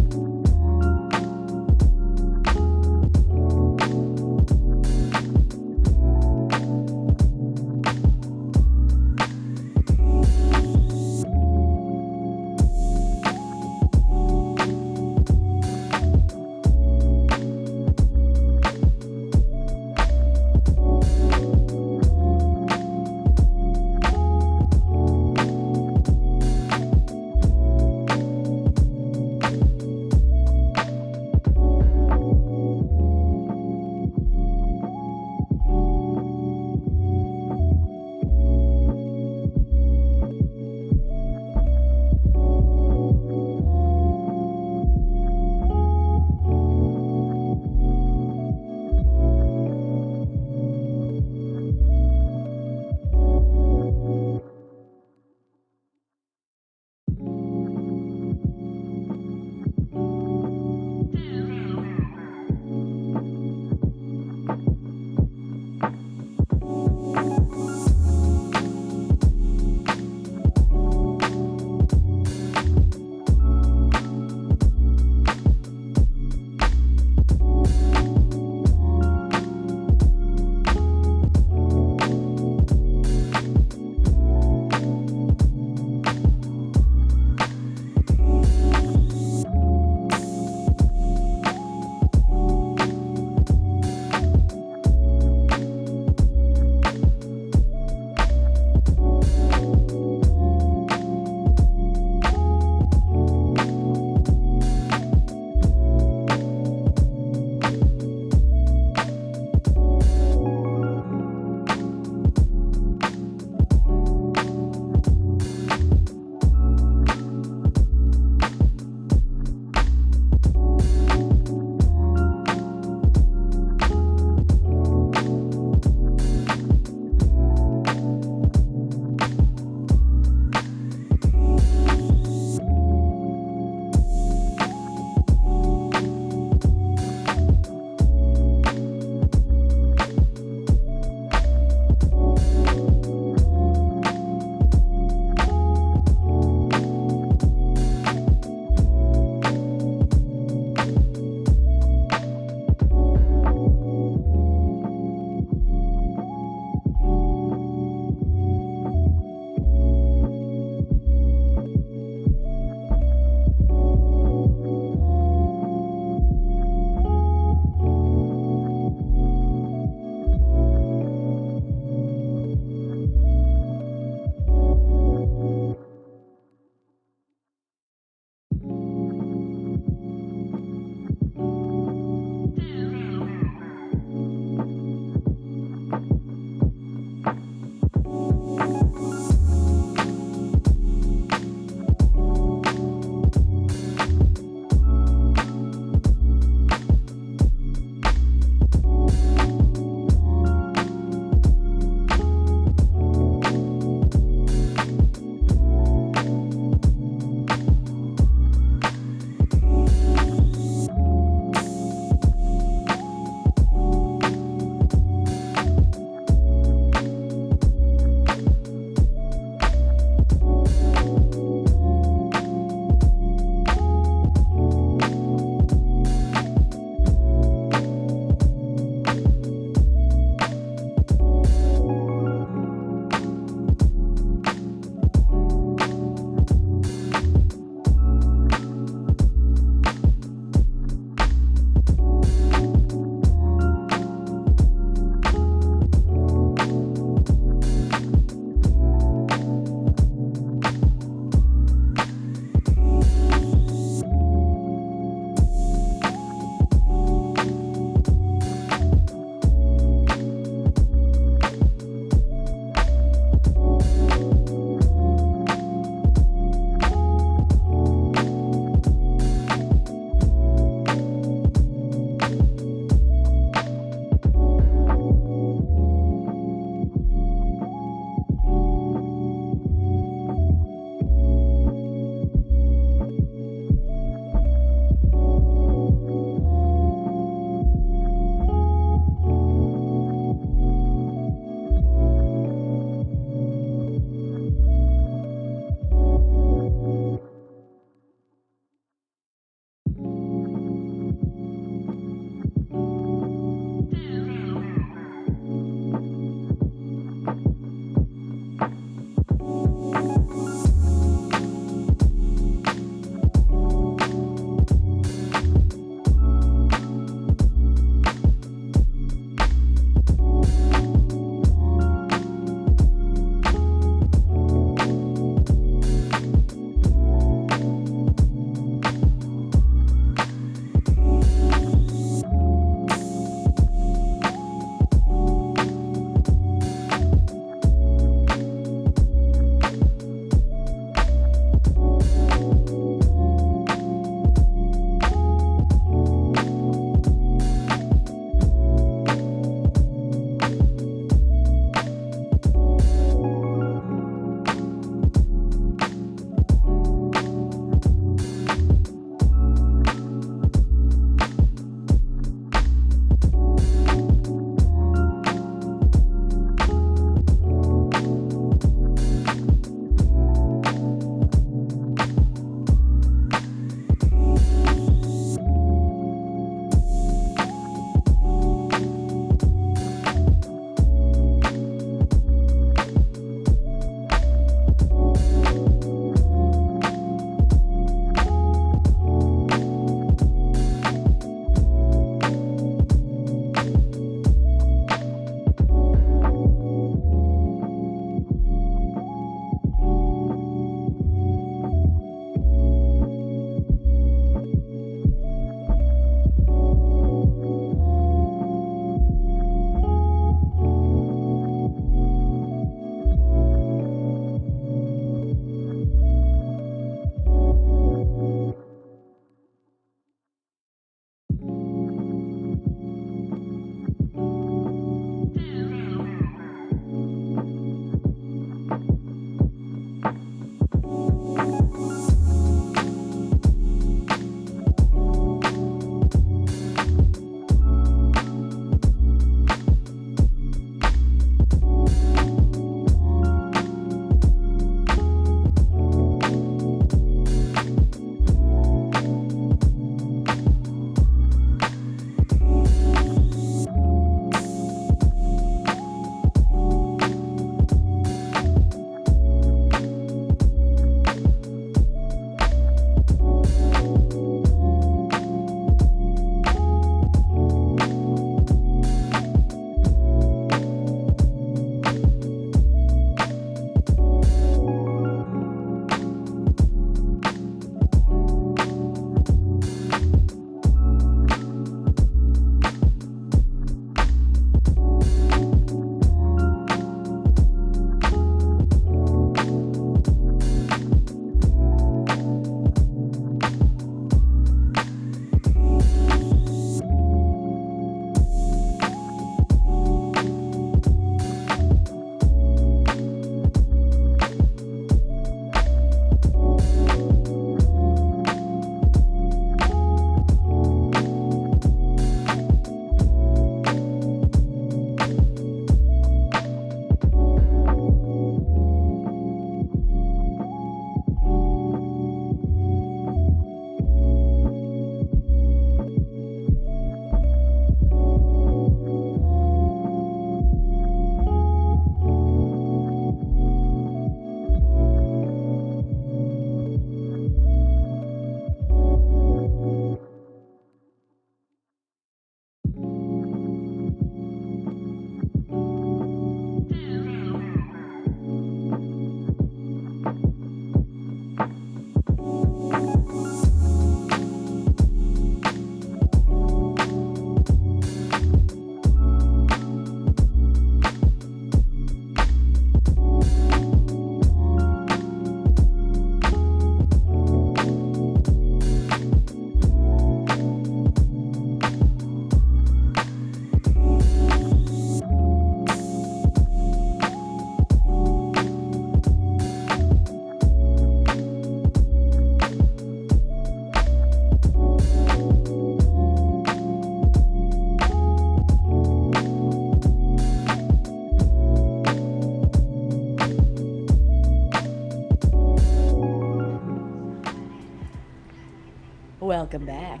Welcome back.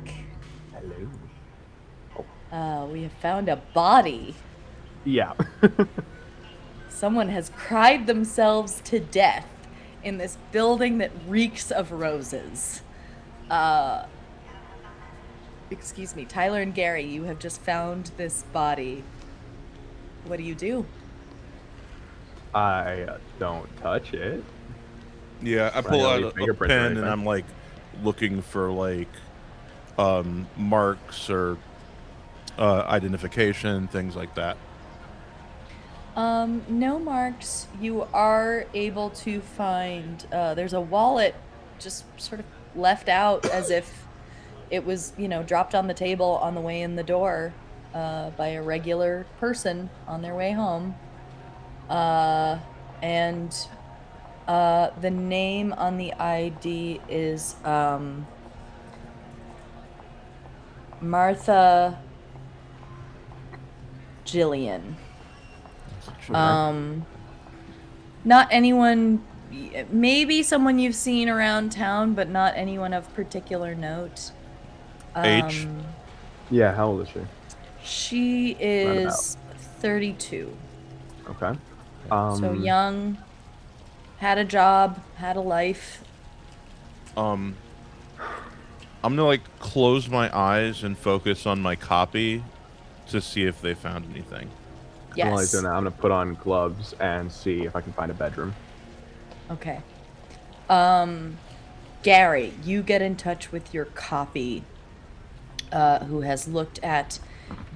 Hello. We have found a body. Yeah. Someone has cried themselves to death in this building that reeks of roses. Excuse me, Tyler and Gary, you have just found this body. What do you do? I don't touch it. Yeah, I Right, pull I'll out leave a fingerprints or pen and anything. I'm like looking for like marks or identification, things like that. No marks. You are able to find, there's a wallet just sort of left out as if it was, dropped on the table on the way in the door, by a regular person on their way home. And the name on the ID is, Martha Jillian. Okay. Not anyone, maybe someone you've seen around town, but not anyone of particular note. Age? Yeah, how old is she? She Roundabout. is 32. Okay. So young, had a job, had a life. I'm gonna like close my eyes and focus on my copy to see if they found anything. And while he's Yes. doing that, I'm gonna put on gloves and see if I can find a bedroom. Okay. Gary, you get in touch with your copy, who has looked at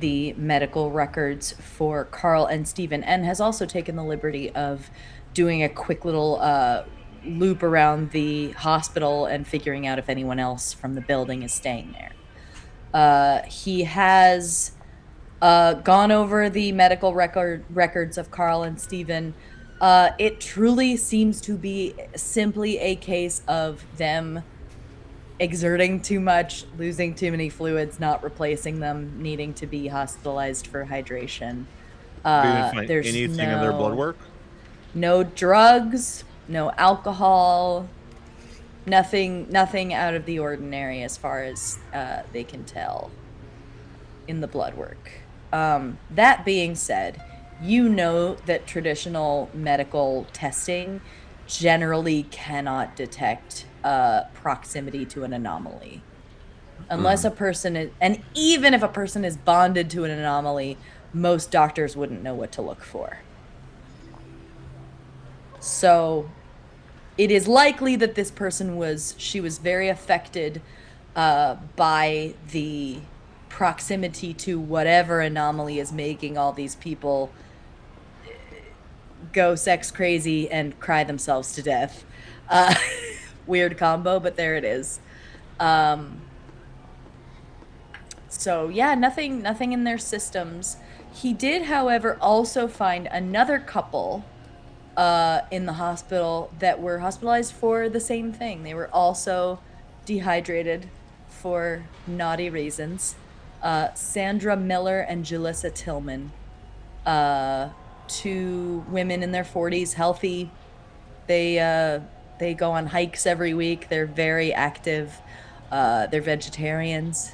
the medical records for Carl and Stephen, and has also taken the liberty of doing a quick little loop around the hospital and figuring out if anyone else from the building is staying there. He has gone over the medical records of Carl and Stephen. It truly seems to be simply a case of them exerting too much, losing too many fluids, not replacing them, needing to be hospitalized for hydration. They didn't find There's anything in their blood work? no drugs, no alcohol, nothing out of the ordinary as far as they can tell in the blood work. That being said, you know that traditional medical testing generally cannot detect proximity to an anomaly. Unless a person is, and even if a person is bonded to an anomaly, most doctors wouldn't know what to look for. So it is likely that this person was very affected by the proximity to whatever anomaly is making all these people go sex crazy and cry themselves to death. Weird combo, but there it is. So yeah, nothing in their systems. He did, however, also find another couple in the hospital that were hospitalized for the same thing. They were also dehydrated for naughty reasons. Sandra Miller and Julissa Tillman, two women in their 40s, healthy. They go on hikes every week. They're very active. They're vegetarians,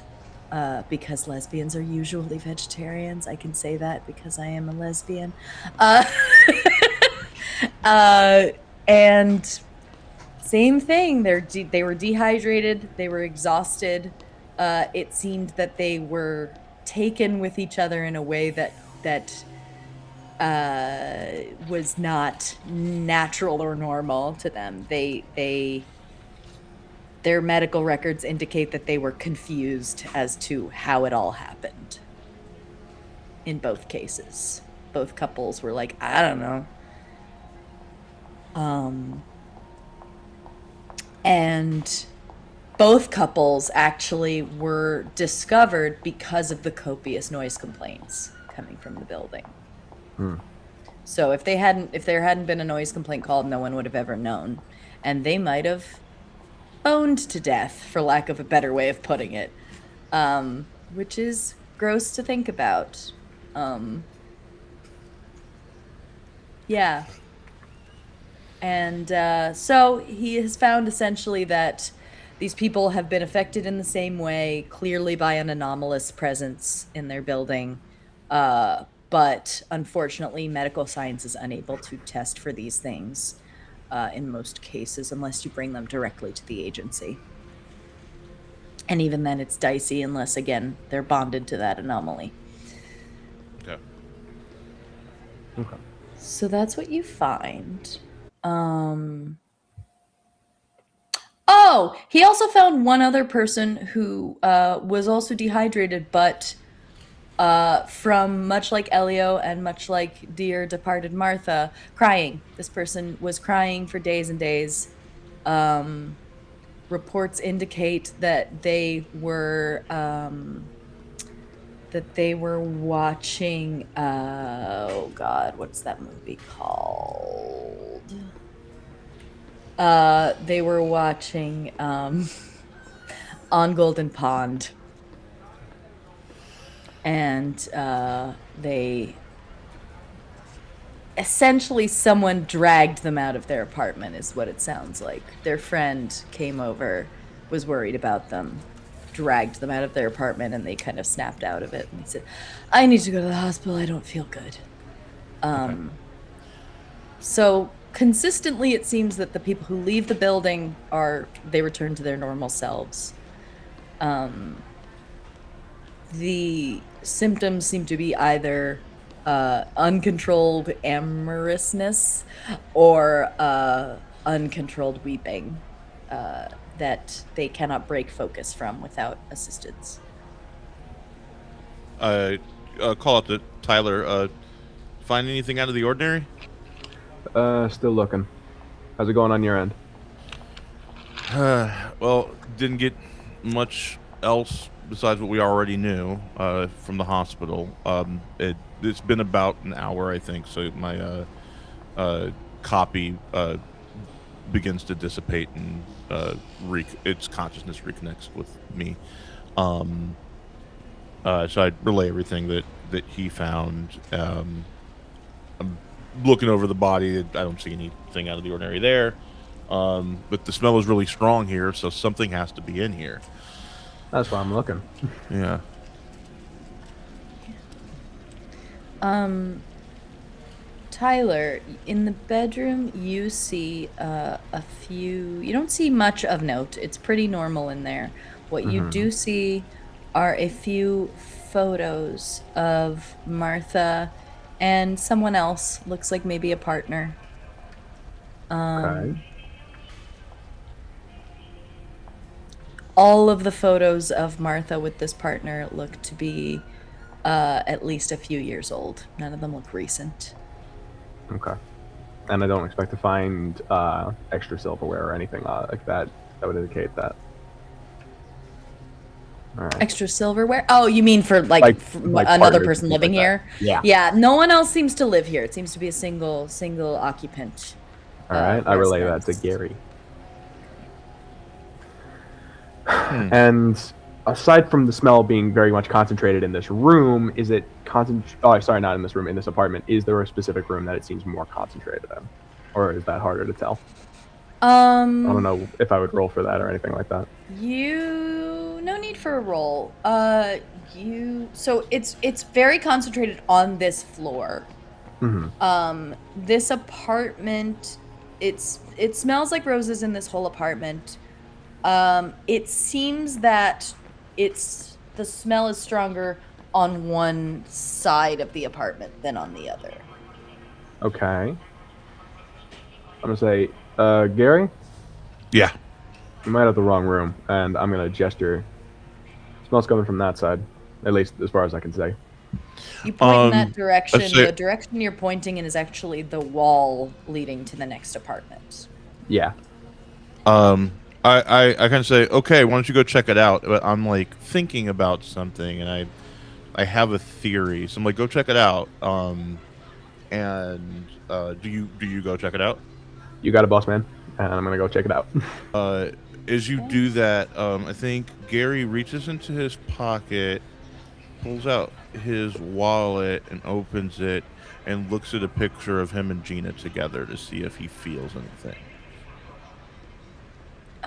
because lesbians are usually vegetarians. I can say that because I am a lesbian. And same thing. They were dehydrated. They were exhausted. It seemed that they were taken with each other in a way that was not natural or normal to them. Their medical records indicate that they were confused as to how it all happened. In both cases, both couples were like, I don't know. And both couples actually were discovered because of the copious noise complaints coming from the building. So if there hadn't been a noise complaint called, no one would have ever known. And they might have boned to death, for lack of a better way of putting it, which is gross to think about. Yeah. And so he has found essentially that These people have been affected in the same way, clearly by an anomalous presence in their building. But unfortunately, medical science is unable to test for these things in most cases unless you bring them directly to the agency. And even then, it's dicey unless, again, they're bonded to that anomaly. Okay. Okay. So that's what you find. Oh, he also found one other person who was also dehydrated, but from much like Elio and much like dear departed Martha, crying. This person was crying for days and days. Reports indicate that they were watching. Oh God, what's that movie called? They were watching On Golden Pond, and they essentially someone dragged them out of their apartment, is what it sounds like. Their friend came over, was worried about them, dragged them out of their apartment, and they kind of snapped out of it. And they said, "I need to go to the hospital. I don't feel good." So consistently, it seems that the people who leave the building they return to their normal selves. The symptoms seem to be either uncontrolled amorousness or uncontrolled weeping that they cannot break focus from without assistance. Call out to Tyler. Find anything out of the ordinary? Still looking. How's it going on your end? Well, didn't get much else besides what we already knew from the hospital. It's been about an hour, I think, so my copy begins to dissipate and its consciousness reconnects with me. So I relay everything that he found. I'm looking over the body. I don't see anything out of the ordinary there. But the smell is really strong here, so something has to be in here. That's why I'm looking. Yeah. Tyler, in the bedroom, you see a few. You don't see much of note. It's pretty normal in there. What you do see are a few photos of Martha and someone else. Looks like maybe a partner. Okay. All of the photos of Martha with this partner look to be at least a few years old. None of them look recent. Okay. And I don't expect to find extra silverware or anything like that that would indicate that. All right. Extra silverware? Oh, you mean for Like another partners person and living things like here? Yeah. Yeah, no one else seems to live here. It seems to be a single occupant. All right. I relay that to residence. Gary. And aside from the smell being very much concentrated in this room, is it Oh, sorry, not in this room. In this apartment, is there a specific room that it seems more concentrated in, or is that harder to tell? I don't know if I would roll for that or anything like that. No need for a roll. So it's very concentrated on this floor. This apartment, it smells like roses in this whole apartment. It seems that the smell is stronger on one side of the apartment than on the other. Okay. I'm gonna say, Gary, Yeah. you might have the wrong room, and I'm gonna gesture. Smells coming from that side, at least as far as I can say. You point in that I'd direction. say- The direction you're pointing in is actually the wall leading to the next apartment. Yeah. I kind of say, okay, why don't you go check it out? But I'm like thinking about something, and I have a theory. So I'm like, go check it out. And do you go check it out? You got it, boss man, and I'm gonna go check it out. As you do that, I think Gary reaches into his pocket, pulls out his wallet, and opens it, and looks at a picture of him and Gina together to see if he feels anything.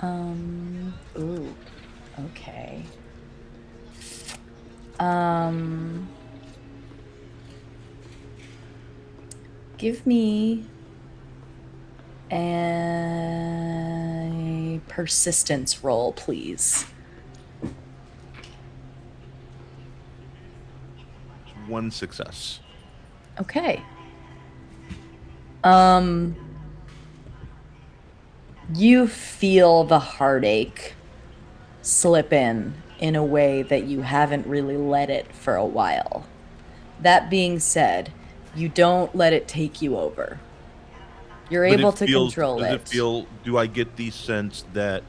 Ooh. Okay. Give me a persistence roll, please. 1 success. Okay. You feel the heartache slip in a way that you haven't really let it for a while. That being said, you don't let it take you over. You're But able to control does it it. feel, do I get the sense that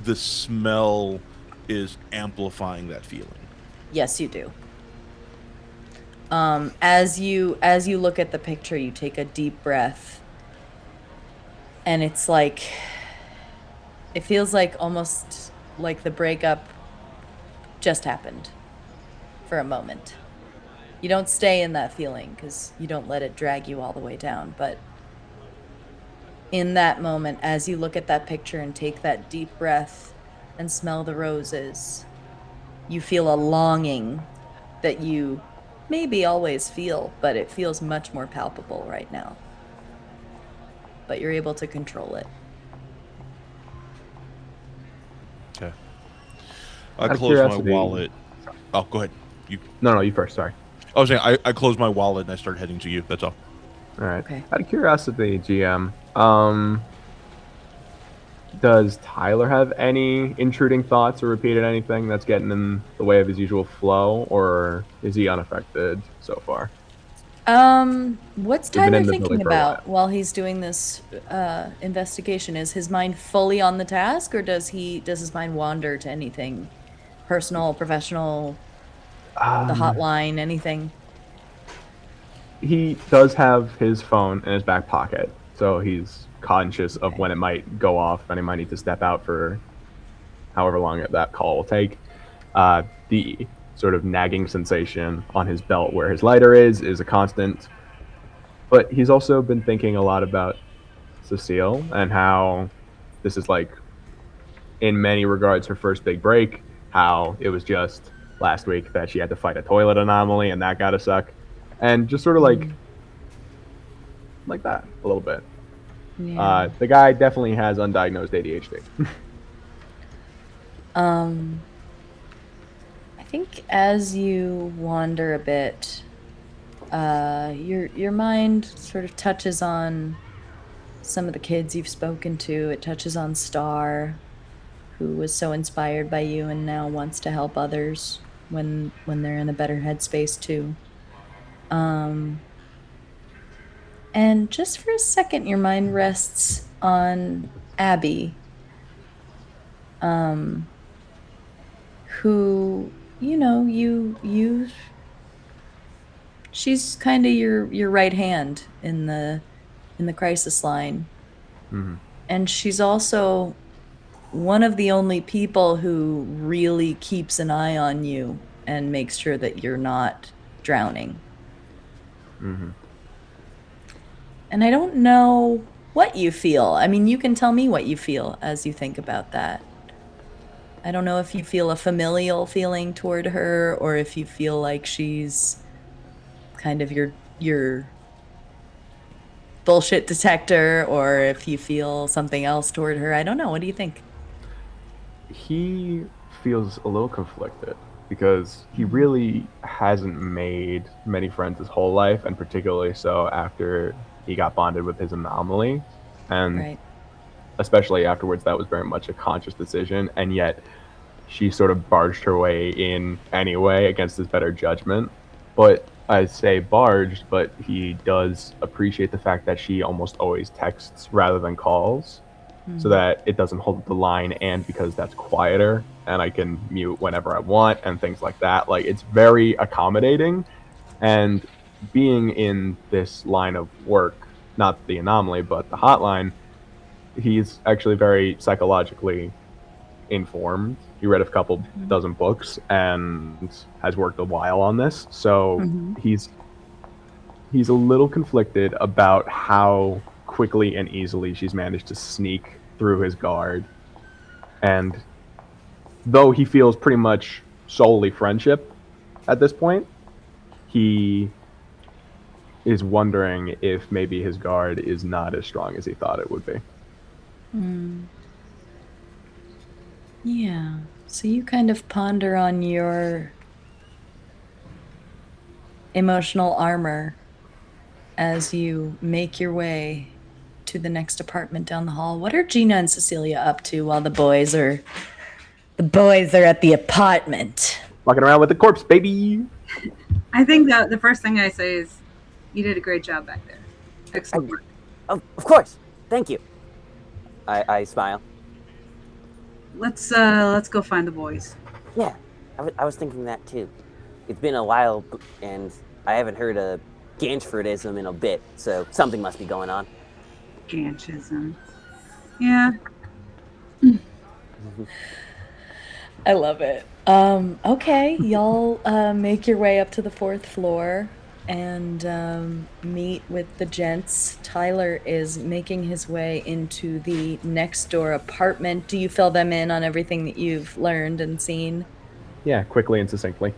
the smell is amplifying that feeling? Yes, you do. As you look at the picture, you take a deep breath, and it's like, it feels like almost like the breakup just happened for a moment. You don't stay in that feeling because you don't let it drag you all the way down, but in that moment, as you look at that picture and take that deep breath and smell the roses, you feel a longing that you maybe always feel, but it feels much more palpable right now. But you're able to control it. Okay. I Out of close my curiosity- wallet. Oh, go ahead. No, you first. Sorry. I was saying I closed my wallet and I started heading to you. That's all. All right. Okay. Out of curiosity, GM, does Tyler have any intruding thoughts or repeated anything that's getting in the way of his usual flow, or is he unaffected so far? What's We've been Tyler in the thinking building for a about while he's doing this investigation? Is his mind fully on the task, or does his mind wander to anything personal, professional, the hotline, anything? He does have his phone in his back pocket, so he's conscious of when it might go off and he might need to step out for however long that call will take. The sort of nagging sensation on his belt where his lighter is a constant. But he's also been thinking a lot about Cecile and how this is like, in many regards, her first big break. How it was just last week that she had to fight a toilet anomaly and that got to suck. And just sort of like that a little bit. Yeah. The guy definitely has undiagnosed ADHD. I think as you wander a bit, your mind sort of touches on some of the kids you've spoken to. It touches on Star, who was so inspired by you and now wants to help others when they're in a better headspace too. And just for a second, your mind rests on Abby, who, she's kind of your right hand in the crisis line. Mm-hmm. And she's also one of the only people who really keeps an eye on you and makes sure that you're not drowning. Mm-hmm. And I don't know what you feel. I mean, you can tell me what you feel as you think about that. I don't know if you feel a familial feeling toward her or if you feel like she's kind of your bullshit detector, or if you feel something else toward her. I don't know. What do you think? He feels a little conflicted because he really hasn't made many friends his whole life, and particularly so after he got bonded with his anomaly. And Right. especially afterwards, that was very much a conscious decision, and yet she sort of barged her way in anyway against his better judgment. But I say barged, but he does appreciate the fact that she almost always texts rather than calls, so that it doesn't hold the line, and because that's quieter and I can mute whenever I want and things like that. Like, it's very accommodating. And being in this line of work, not the anomaly, but the hotline, he's actually very psychologically informed. He read a couple dozen books and has worked a while on this. So he's a little conflicted about how quickly and easily she's managed to sneak through his guard And though he feels pretty much solely friendship at this point, he is wondering if maybe his guard is not as strong as he thought it would be. Yeah. So you kind of ponder on your emotional armor as you make your way to the next apartment down the hall. What are Gina and Cecilia up to while the boys are at the apartment? Walking around with the corpse, baby. I think that the first thing I say is, "You did a great job back there. Excellent work." Of course. Thank you. I smile. Let's go find the boys. Yeah, I was thinking that too. It's been a while, and I haven't heard of Ganchfordism in a bit, so something must be going on. Ganchism. Yeah. I love it. Okay, y'all make your way up to the 4th floor and meet with the gents. Tyler is making his way into the next door apartment. Do you fill them in on everything that you've learned and seen? Yeah, quickly and succinctly.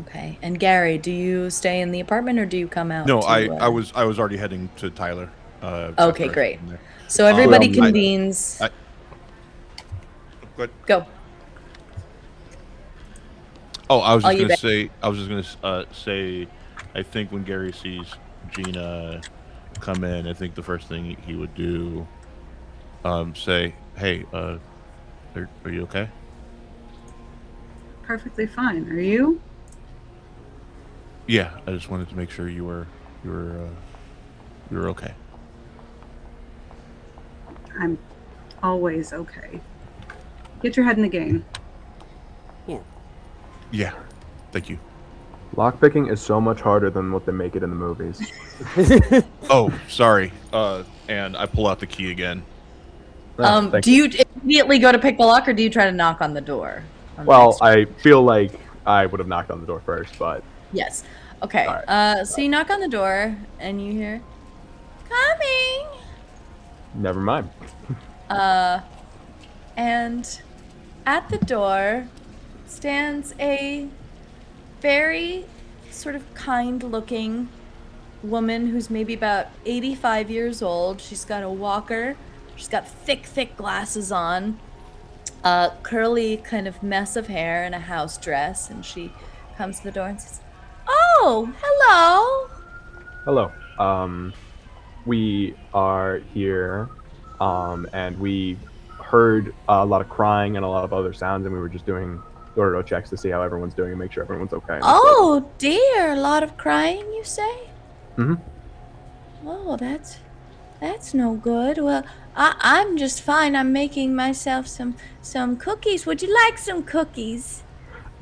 Okay. And Gary, do you stay in the apartment or do you come out? No, to, I was already heading to Tyler. Okay, after great. from there. So everybody I- convenes. Good. Go. Oh, I was All just you gonna bet. say. I was just gonna say. I think when Gary sees Gina come in, I think the first thing he would do, say, "Hey, are you okay?" Perfectly fine. Are you? Yeah, I just wanted to make sure you were okay. I'm always okay. Get your head in the game. Yeah, thank you. Lockpicking is so much harder than what they make it in the movies. Oh, sorry. And I pull out the key again. Thank Do you immediately go to pick the lock or do you try to knock on the door? on the Well, next- I feel like I would have knocked on the door first, but Yes. Okay. All So you knock on the door and you hear, "Coming." never mind. And at the door stands a very sort of kind-looking woman who's maybe about 85 years old. She's got a walker. She's got thick glasses on, a curly kind of mess of hair and a house dress. And she comes to the door and says, "Oh, hello." Hello. We are here, and we heard a lot of crying and a lot of other sounds, and we were just doing door-to-door checks to see how everyone's doing and make sure everyone's okay. Oh dear, a lot of crying, you say? Mhm. Oh, that's no good. Well, I'm just fine. I'm making myself some cookies. Would you like some cookies?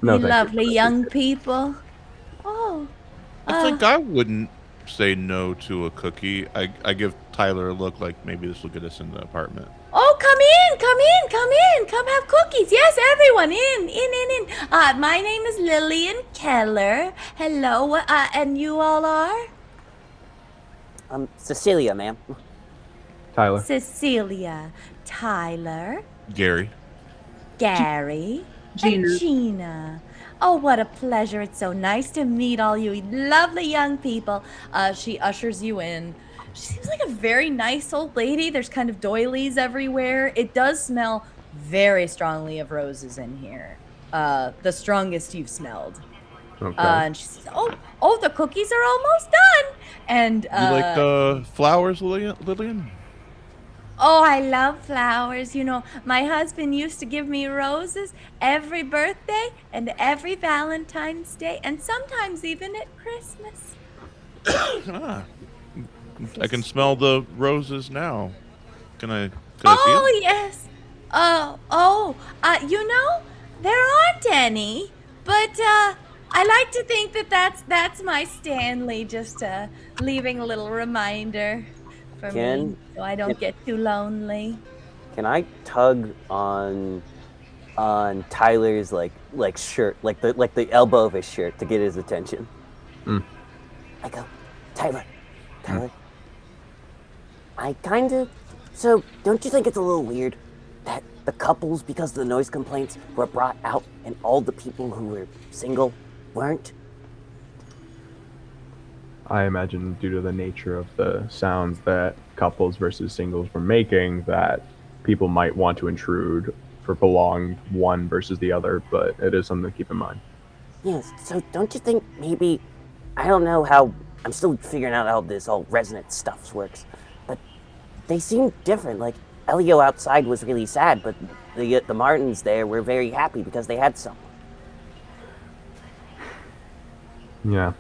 No, you thank you. lovely young people. Oh, I think I wouldn't say no to a cookie. I give Tyler a look like maybe this will get us in the apartment. oh, come in. Come have cookies. Yes, everyone, in. My name is Lillian Keller. Hello. And you all are? Cecilia, ma'am. Tyler. Cecilia, Tyler, Gary. Gary, Gina. and Gina. Oh, what a pleasure. It's so nice to meet all you lovely young people. She ushers you in. She seems like a very nice old lady. There's kind of doilies everywhere. It does smell very strongly of roses in here. The strongest you've smelled. Okay. And she says, oh, the cookies are almost done. And You like flowers, Lillian? oh, I love flowers. You know, my husband used to give me roses every birthday and every Valentine's Day, and sometimes even at Christmas. Ah, I can smell the roses now. Can I see Oh, them? yes. You know, there aren't any, but I like to think that that's my Stanley, just leaving a little reminder for me, so I don't get too lonely. Can I tug on Tyler's like shirt, like the elbow of his shirt to get his attention? I go, Tyler. I kind of. So, don't you think it's a little weird that the couples because of the noise complaints were brought out, and all the people who were single weren't? I imagine due to the nature of the sounds that couples versus singles were making, that people might want to intrude for belong one versus the other, but it is something to keep in mind. Yes, so don't you think maybe, I don't know how, I'm still figuring out how this all resonant stuff works, but they seem different. Like, Elio outside was really sad, but the Martins there were very happy because they had some. Yeah.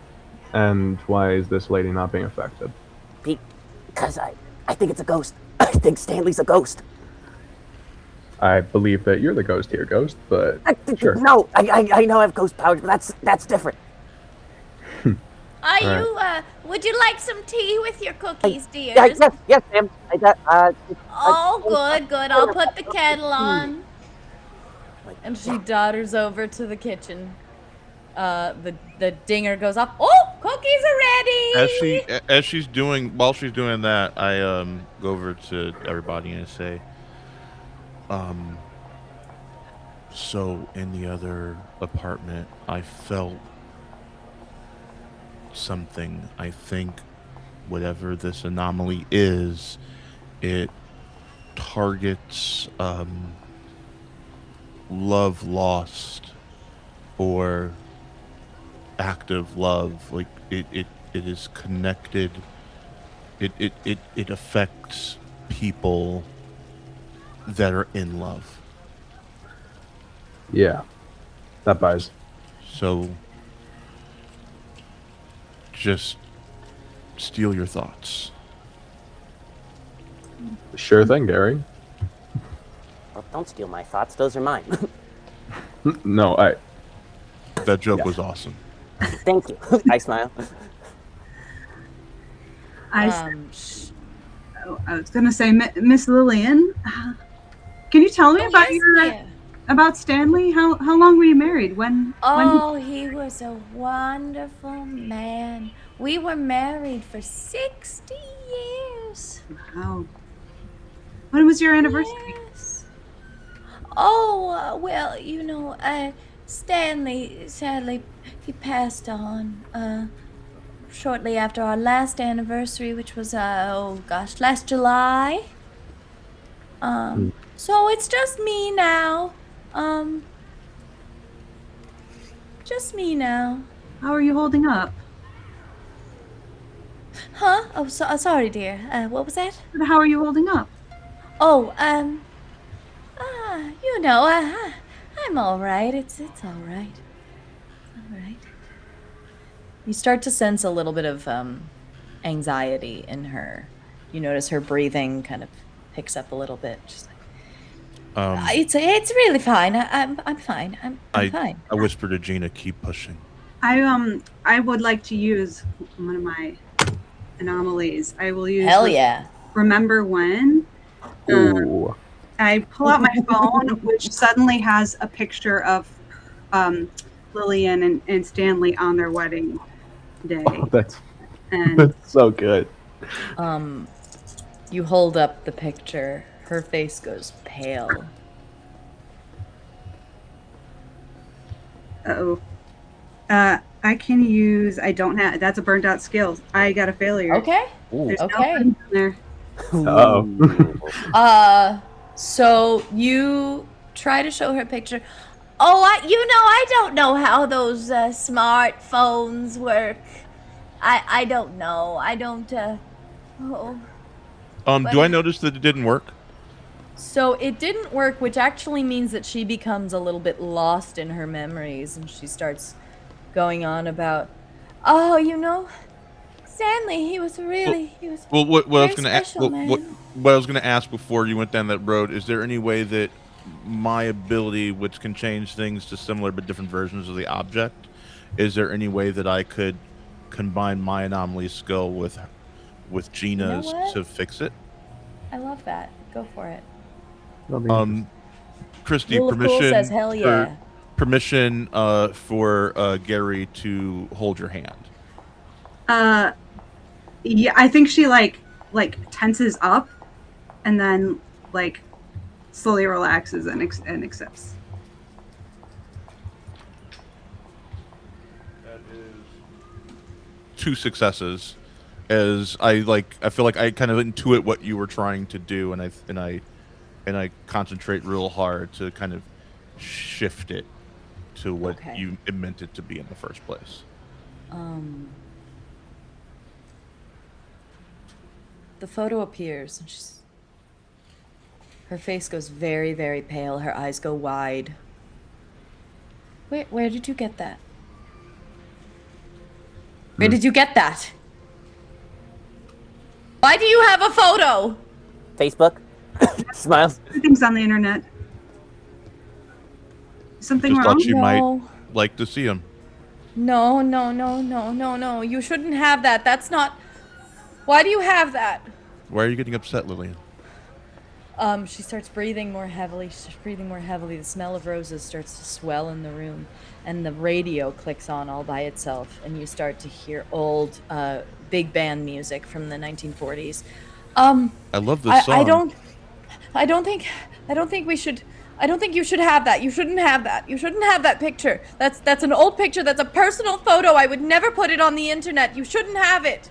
And why is this lady not being affected? Because I think it's a ghost. I think Stanley's a ghost. I believe that you're the ghost here, Ghost, but sure. No, I know I have ghost powers, but that's different. Are All you, would you like some tea with your cookies, dear? Yes, ma'am. I got, Oh, good. I'll put the kettle on. And she daughters over to the kitchen. The dinger goes off. Oh, cookies are ready. While she's doing that, I go over to everybody and say, so in the other apartment, I felt something. I think whatever this anomaly is, it targets love lost or active love. Like it is connected. It affects people that are in love. Yeah. That buys. So just steal your thoughts. Sure thing, Gary. Well, don't steal my thoughts. Those are mine. No, That joke Yeah. was awesome. Thank you. I smile. I was gonna say, Miss Lillian, can you tell me about dear. about Stanley? How long were you married? When? Oh, he was a wonderful man. We were married for 60 years. Wow. When was your anniversary? Yes. Oh, well, you know, Stanley, sadly, he passed on shortly after our last anniversary, which was, last July. So it's just me now. Just me now. How are you holding up? Huh? Oh, sorry, dear. What was that? How are you holding up? Oh, you know, I'm all right. It's all right. All right. You start to sense a little bit of anxiety in her. You notice her breathing kind of picks up a little bit. She's like, it's really fine. I'm fine. I'm fine. I whisper to Gina, keep pushing. I would like to use one of my anomalies. I will use. Hell yeah. Remember when? Ooh. I pull out my phone, which suddenly has a picture of Lillian and Stanley on their wedding day. Oh, that's And so good. You hold up the picture. Her face goes pale. uh-oh. I can use. I don't have. That's a burned out skill. I got a failure. Okay. There's Okay. nothing in there. Uh-oh. So you try to show her a picture. Oh, I don't know how those smartphones work. I don't know. I don't. Oh. Do I notice that it didn't work? So it didn't work, which actually means that she becomes a little bit lost in her memories, and she starts going on about, oh, you know, Stanley, he was Well, what I was very going to ask, special, what I was going to ask before you went down that road, is there any way that my ability, which can change things to similar but different versions of the object, is there any way that I could combine my anomaly skill with Gina's what? to fix it? I love that. Go for it. Christy, Lil Cool permission says, hell yeah. permission for Gary to hold your hand. Yeah, I think she like tenses up, and then like slowly relaxes and accepts. That is 2 successes. As I feel like I kind of intuit what you were trying to do, and I concentrate real hard to kind of shift it to what Okay. you meant it to be in the first place. The photo appears, and her face goes very, very pale. Her eyes go wide. Where did you get that? Where did you get that? Why do you have a photo? Facebook. Smiles. Everything's on the internet. Something Just wrong? thought you might No. like to see him. No. You shouldn't have that. That's not. Why do you have that? Why are you getting upset, Lillian? She starts breathing more heavily. The smell of roses starts to swell in the room, and the radio clicks on all by itself, and you start to hear old big band music from the 1940s. I love this song. I don't think we should. I don't think you should have that. You shouldn't have that. You shouldn't have that picture. That's an old picture. That's a personal photo. I would never put it on the internet. You shouldn't have it.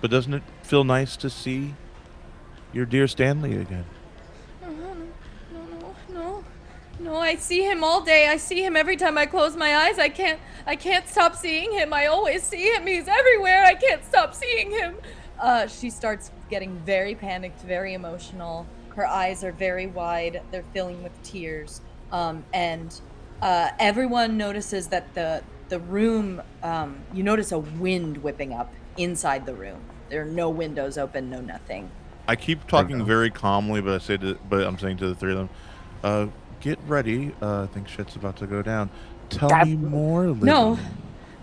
But doesn't it feel nice to see your dear Stanley again? No, I see him all day. I see him every time I close my eyes. I can't stop seeing him. I always see him. He's everywhere. I can't stop seeing him. She starts getting very panicked, very emotional. Her eyes are very wide. They're filling with tears. And everyone notices that the room, you notice a wind whipping up inside the room. There are no windows open, no nothing. I keep talking very calmly, but I'm saying to the three of them, get ready. I think shit's about to go down. Tell me more, Lillian.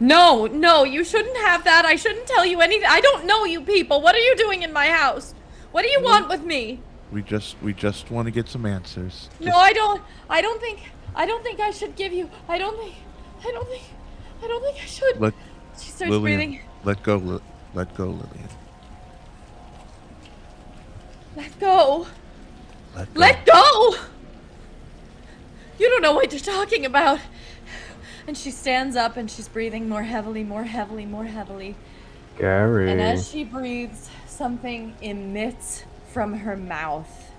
No, you shouldn't have that. I shouldn't tell you anything. I don't know you people. What are you doing in my house? What do you want with me? We just want to get some answers. No, I don't think I should give you. I don't think I should. She starts Lillian, breathing. Let go, Lillian. Let go. Let go. Let go! You don't know what you're talking about. And she stands up and she's breathing more heavily. Gary. And as she breathes, something emits from her mouth.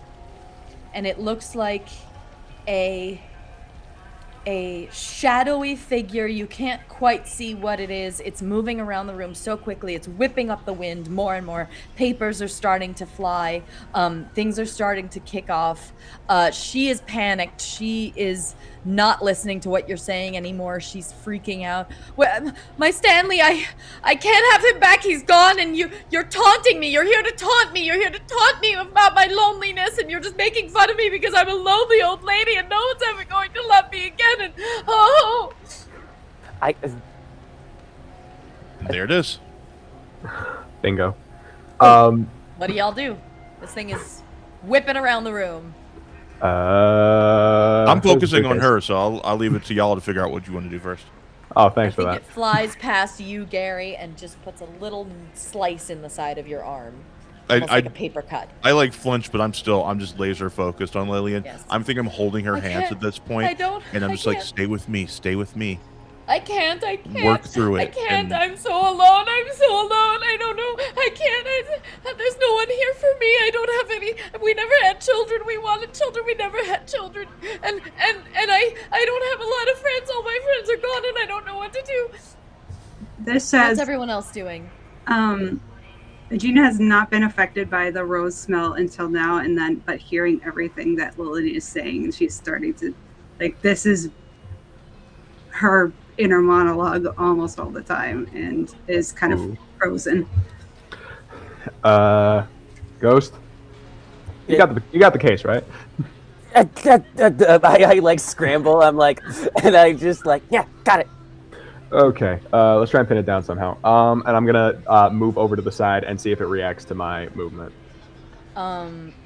And it looks like a shadowy figure. You can't quite see what it is. It's moving around the room so quickly. It's whipping up the wind more and more. Papers are starting to fly. Things are starting to kick off. She is panicked. She is not listening to what you're saying anymore. She's freaking out. My Stanley, I can't have him back. He's gone, and you're taunting me. You're here to taunt me. You're here to taunt me about my loneliness, and you're just making fun of me because I'm a lonely old lady, and no one's ever going to love me again. And There it is. Bingo. what do y'all do? This thing is whipping around the room. I'm focusing on her, so I'll leave it to y'all to figure out what you want to do first. Oh, thanks I for think that. it flies past you, Gary, and just puts a little slice in the side of your arm. Almost like a paper cut. I flinch, but I'm just laser focused on Lillian. Yes. I'm thinking I'm holding her I hands can't- at this point, I don't. and I'm I just like, can't. stay with me. I can't. Work through it, I can't. and- I'm so alone. I don't know. I can't. There's no one here for me. I don't have any. We never had children. We wanted children. We never had children. And I don't have a lot of friends. All my friends are gone, and I don't know what to do. This What's says everyone else doing? Gina has not been affected by the rose smell until now, but hearing everything that Lillian is saying, and she's starting to, this is her inner monologue almost all the time, and is kind of frozen. Ghost. You got the case, right? I scramble. I'm like, and I just yeah, got it. Okay, let's try and pin it down somehow. And I'm gonna move over to the side and see if it reacts to my movement.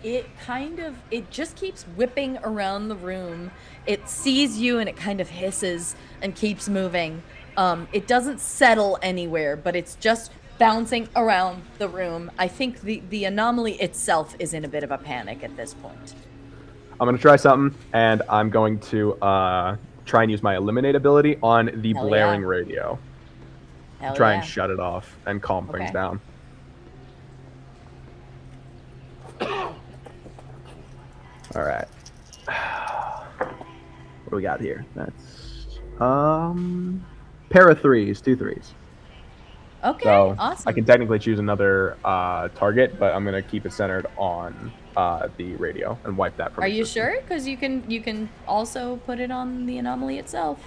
It just keeps whipping around the room. It sees you and it kind of hisses and keeps moving. It doesn't settle anywhere, but it's just bouncing around the room. I think the anomaly itself is in a bit of a panic at this point. I'm gonna try something, and I'm going to try and use my eliminate ability on the Hell blaring yeah. radio. Hell Try yeah. and shut it off and calm things Okay. down. All right. What do we got here? That's pair of threes, 2 threes. Okay, So awesome. I can technically choose another target, but I'm gonna keep it centered on the radio and wipe that from. Are you existence. sure? Because you can also put it on the anomaly itself.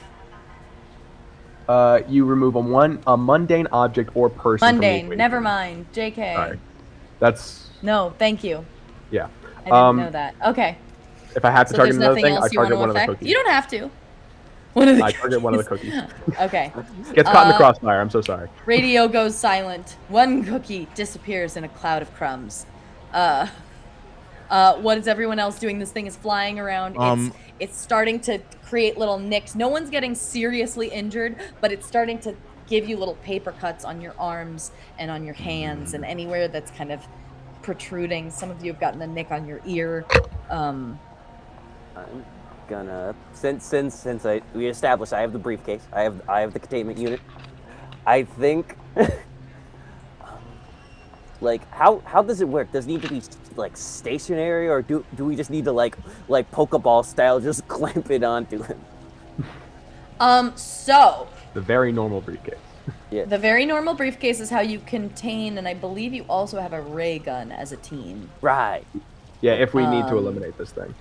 You remove a mundane object or person from the Mundane. equation. Never mind. JK. Sorry. That's No, thank you. yeah. I didn't know that. Okay. If I have to So target there's another nothing thing, I else you want target to one of the affect? cookies. You don't have to. One of the I target one of the cookies. Okay. Gets caught in the crossfire. I'm so sorry. Radio goes silent. One cookie disappears in a cloud of crumbs. What is everyone else doing? This thing is flying around. It's starting to create little nicks. No one's getting seriously injured, but it's starting to give you little paper cuts on your arms and on your hands and anywhere that's kind of protruding. Some of you have gotten a nick on your ear. I'm gonna since we established I have the briefcase. I have the containment unit. I think like how does it work? Does it need to be like stationary, or do we just need to like Pokeball style just clamp it onto him? So The very normal briefcase. the very normal briefcase is how you contain, and I believe you also have a ray gun as a team. Right. Yeah, if we need to eliminate this thing.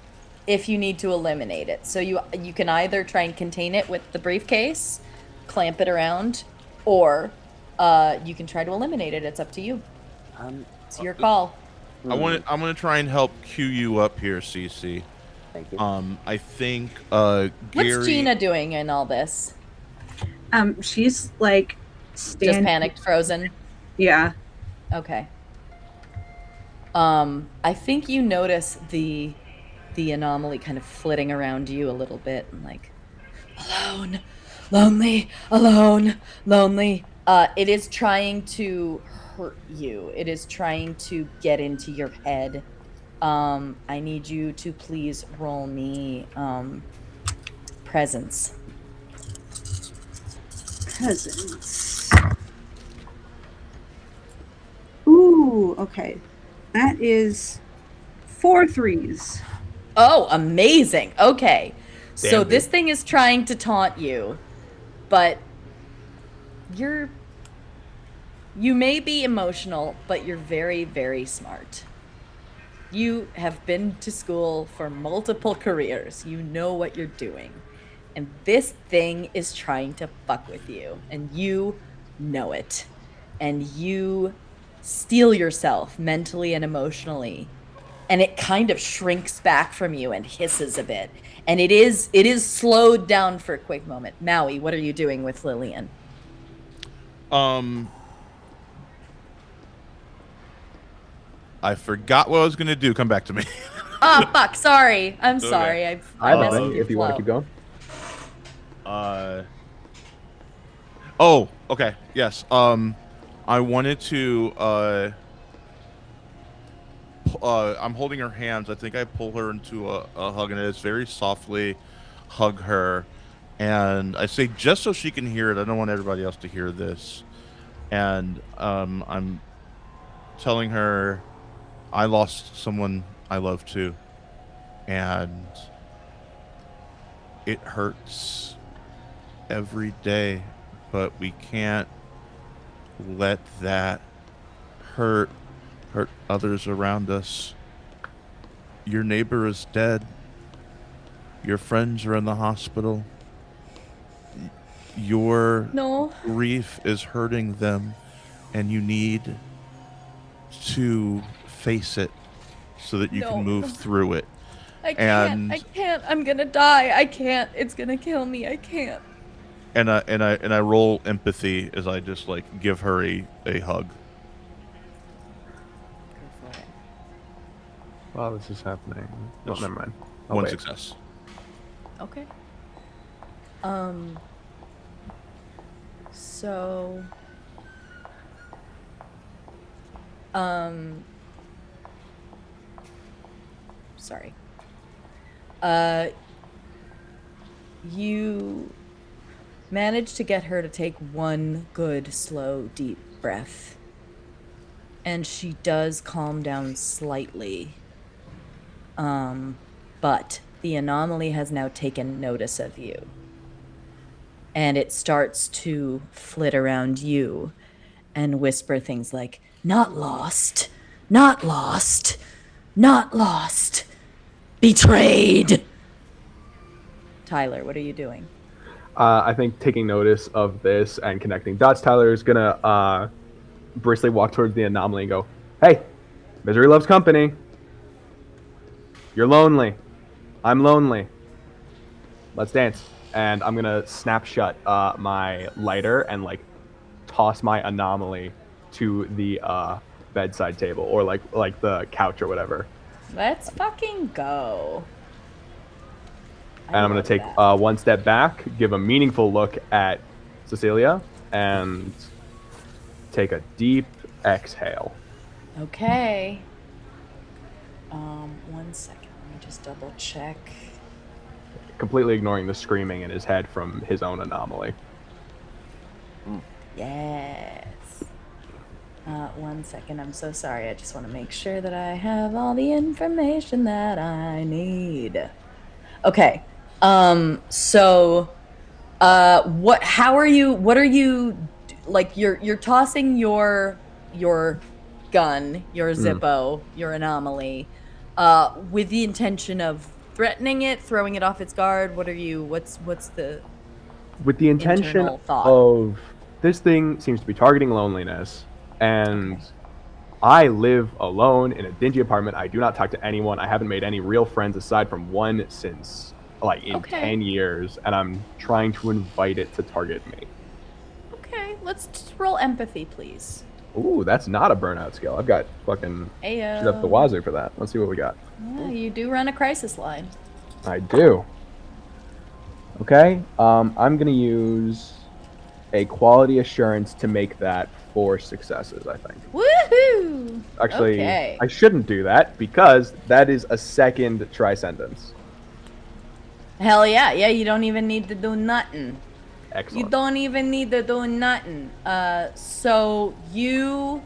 If you need to eliminate it. So you can either try and contain it with the briefcase, clamp it around, or you can try to eliminate it. It's up to you. It's your call. I'm gonna try and help cue you up here, CC. Thank you. I think Gary. What's Gina doing in all this? She's like Just standing. panicked, frozen. Yeah. Okay. I think you notice the anomaly kind of flitting around you a little bit, and like, alone, lonely, alone, lonely. It is trying to hurt you. It is trying to get into your head. I need you to please roll me presence. Presence. Ooh, okay. That is 4 threes. Oh, amazing. Okay. So Damn, this dude. thing is trying to taunt you, but you may be emotional, but you're very, very smart. You have been to school for multiple careers. You know what you're doing. And this thing is trying to fuck with you, and you know it. And you steel yourself mentally and emotionally, and it kind of shrinks back from you and hisses a bit. And it is slowed down for a quick moment. Maui, what are you doing with Lillian? I forgot what I was gonna do. Come back to me. Oh, fuck. Sorry. I'm Okay. sorry. I have messed a thing with your if you want to keep flow. going. Oh, okay. Yes. I wanted to. I'm holding her hands. I think I pull her into a hug, and it's very softly hug her, and I say just so she can hear it. I don't want everybody else to hear this, and I'm telling her I lost someone I love too, and it hurts every day, but we can't let that hurt others around us. Your neighbor is dead. Your friends are in the hospital. Your No. grief is hurting them, and you need to face it so that you No. can move through it. I can't. And- I can't. I'm gonna die. I can't. It's gonna kill me. I can't. And I roll empathy as I just like give her a hug. Go for it. While this is happening. Oh, Yes. never mind. Oh, One wait. success. Okay. So sorry. You manage to get her to take one good, slow, deep breath. And she does calm down slightly. But the anomaly has now taken notice of you. And it starts to flit around you and whisper things like, not lost, not lost, not lost, betrayed. Tyler, what are you doing? I think taking notice of this and connecting dots, Tyler is gonna briskly walk towards the anomaly and go, "Hey, misery loves company. You're lonely. I'm lonely. Let's dance." And I'm gonna snap shut my lighter and like toss my anomaly to the bedside table or like the couch or whatever. Let's fucking go. And I'm going to take one step back, give a meaningful look at Cecilia, and take a deep exhale. Okay. 1 second. Let me just double check. Completely ignoring the screaming in his head from his own anomaly. Yes. 1 second. I'm so sorry. I just want to make sure that I have all the information that I need. Okay. So, how are you, what are you, like, you're tossing your gun, your Zippo, your anomaly, with the intention of threatening it, throwing it off its guard. What are you, what's the with the intention internal thought? of this thing seems to be targeting loneliness, and I live alone in a dingy apartment. I do not talk to anyone. I haven't made any real friends aside from one since like in 10 years, and I'm trying to invite it to target me. Okay, let's just roll empathy, please. Ooh, that's not a burnout skill. I've got fucking shit up the wazoo for that. Let's see what we got. Yeah, you do run a crisis line. I do. Okay, I'm gonna use a quality assurance to make that 4 successes, I think. Woohoo! Actually, okay. I shouldn't do that because that is a second tri-sentence. Hell yeah, you don't even need to do nothing. Excellent. You don't even need to do nothing. So you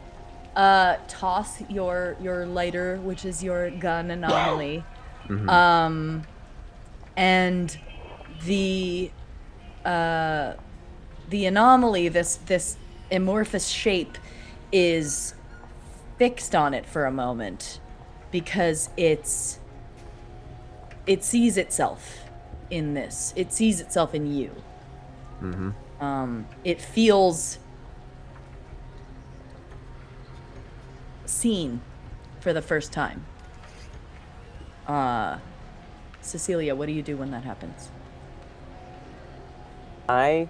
toss your lighter, which is your gun anomaly. And the anomaly, this amorphous shape, is fixed on it for a moment because it sees itself in this. It sees itself in you. It feels seen for the first time. Cecilia, what do you do when that happens? I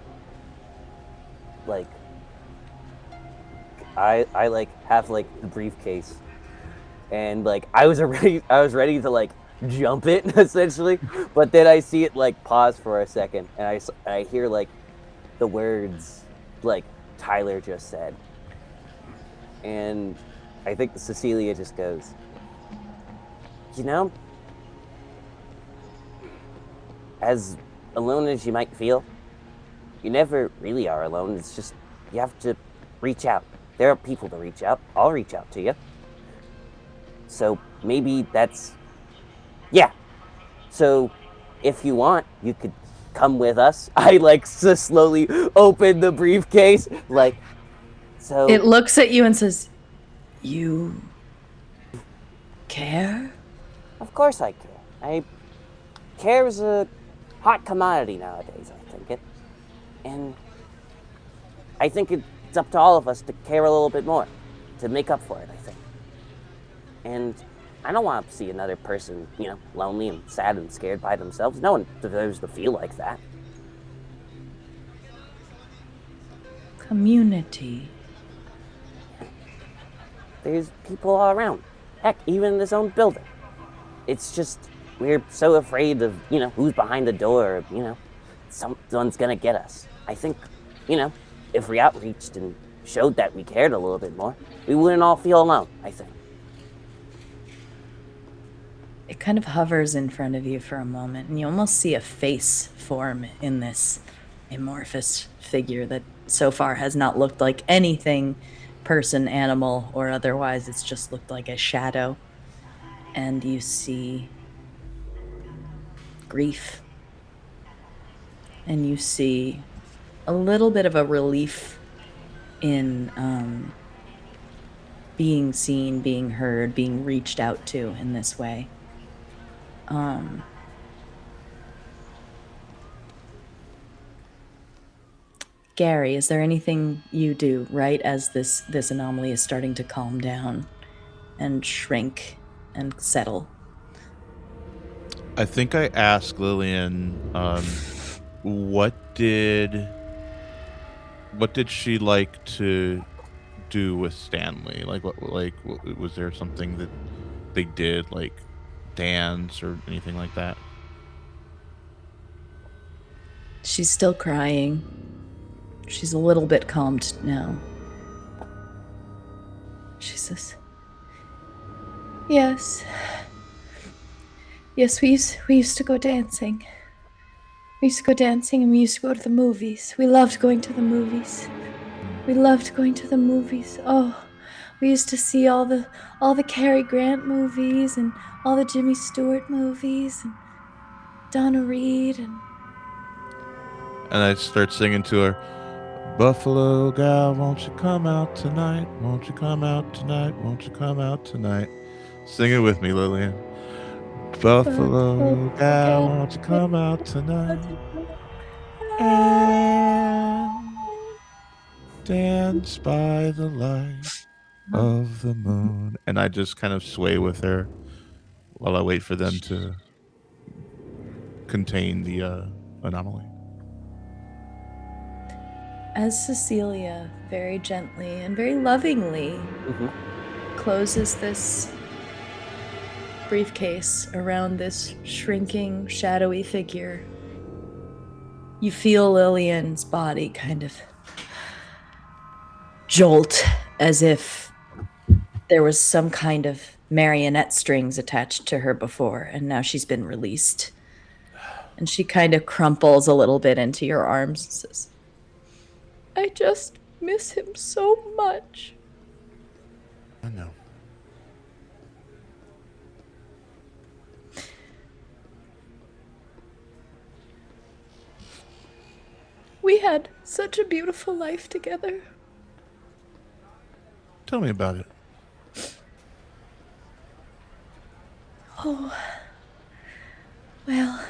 have like the briefcase, and like I was ready to like jump it essentially, but then I see it like pause for a second, and I hear like the words like Tyler just said, and I think Cecilia just goes, you know, as alone as you might feel, you never really are alone. It's just you have to reach out. There are people to reach out. I'll reach out to you. So maybe that's, yeah. So if you want, you could come with us. I like slowly open the briefcase, like, so. It looks at you and says, you care? Of course I care. Care is a hot commodity nowadays, I think it. And I think it's up to all of us to care a little bit more, to make up for it, I think. And I don't want to see another person, you know, lonely and sad and scared by themselves. No one deserves to feel like that. Community. There's people all around. Heck, even in this own building. It's just, we're so afraid of, you know, who's behind the door, you know, someone's gonna get us. I think, you know, if we outreached and showed that we cared a little bit more, we wouldn't all feel alone, I think. it kind of hovers in front of you for a moment, and you almost see a face form in this amorphous figure that so far has not looked like anything person, animal, or otherwise. It's just looked like a shadow. And you see grief. And you see a little bit of a relief in being seen, being heard, being reached out to in this way. Gary, is there anything you do right as this anomaly is starting to calm down and shrink and settle? I think I asked Lillian, what did she like to do with Stanley? Like, was there something that they did, like dance or anything like that? She's still crying. She's a little bit calmed now. She says, "Yes. Yes, we used to go dancing. We used to go dancing and we used to go to the movies. We loved going to the movies. We loved going to the movies. Oh, we used to see all the Cary Grant movies and all the Jimmy Stewart movies and Donna Reed and I start singing to her, "Buffalo gal, won't you come out tonight? Won't you come out tonight? Won't you come out tonight?" Sing it with me, Lillian. "Buffalo gal, won't you come out tonight and dance by the light of the moon?" And I just kind of sway with her while I wait for them to contain the anomaly. As Cecilia very gently and very lovingly closes this briefcase around this shrinking, shadowy figure, you feel Lillian's body kind of jolt as if there was some kind of marionette strings attached to her before, and now she's been released. And she kind of crumples a little bit into your arms and says, "I just miss him so much." I know. We had such a beautiful life together. Tell me about it. Oh, well,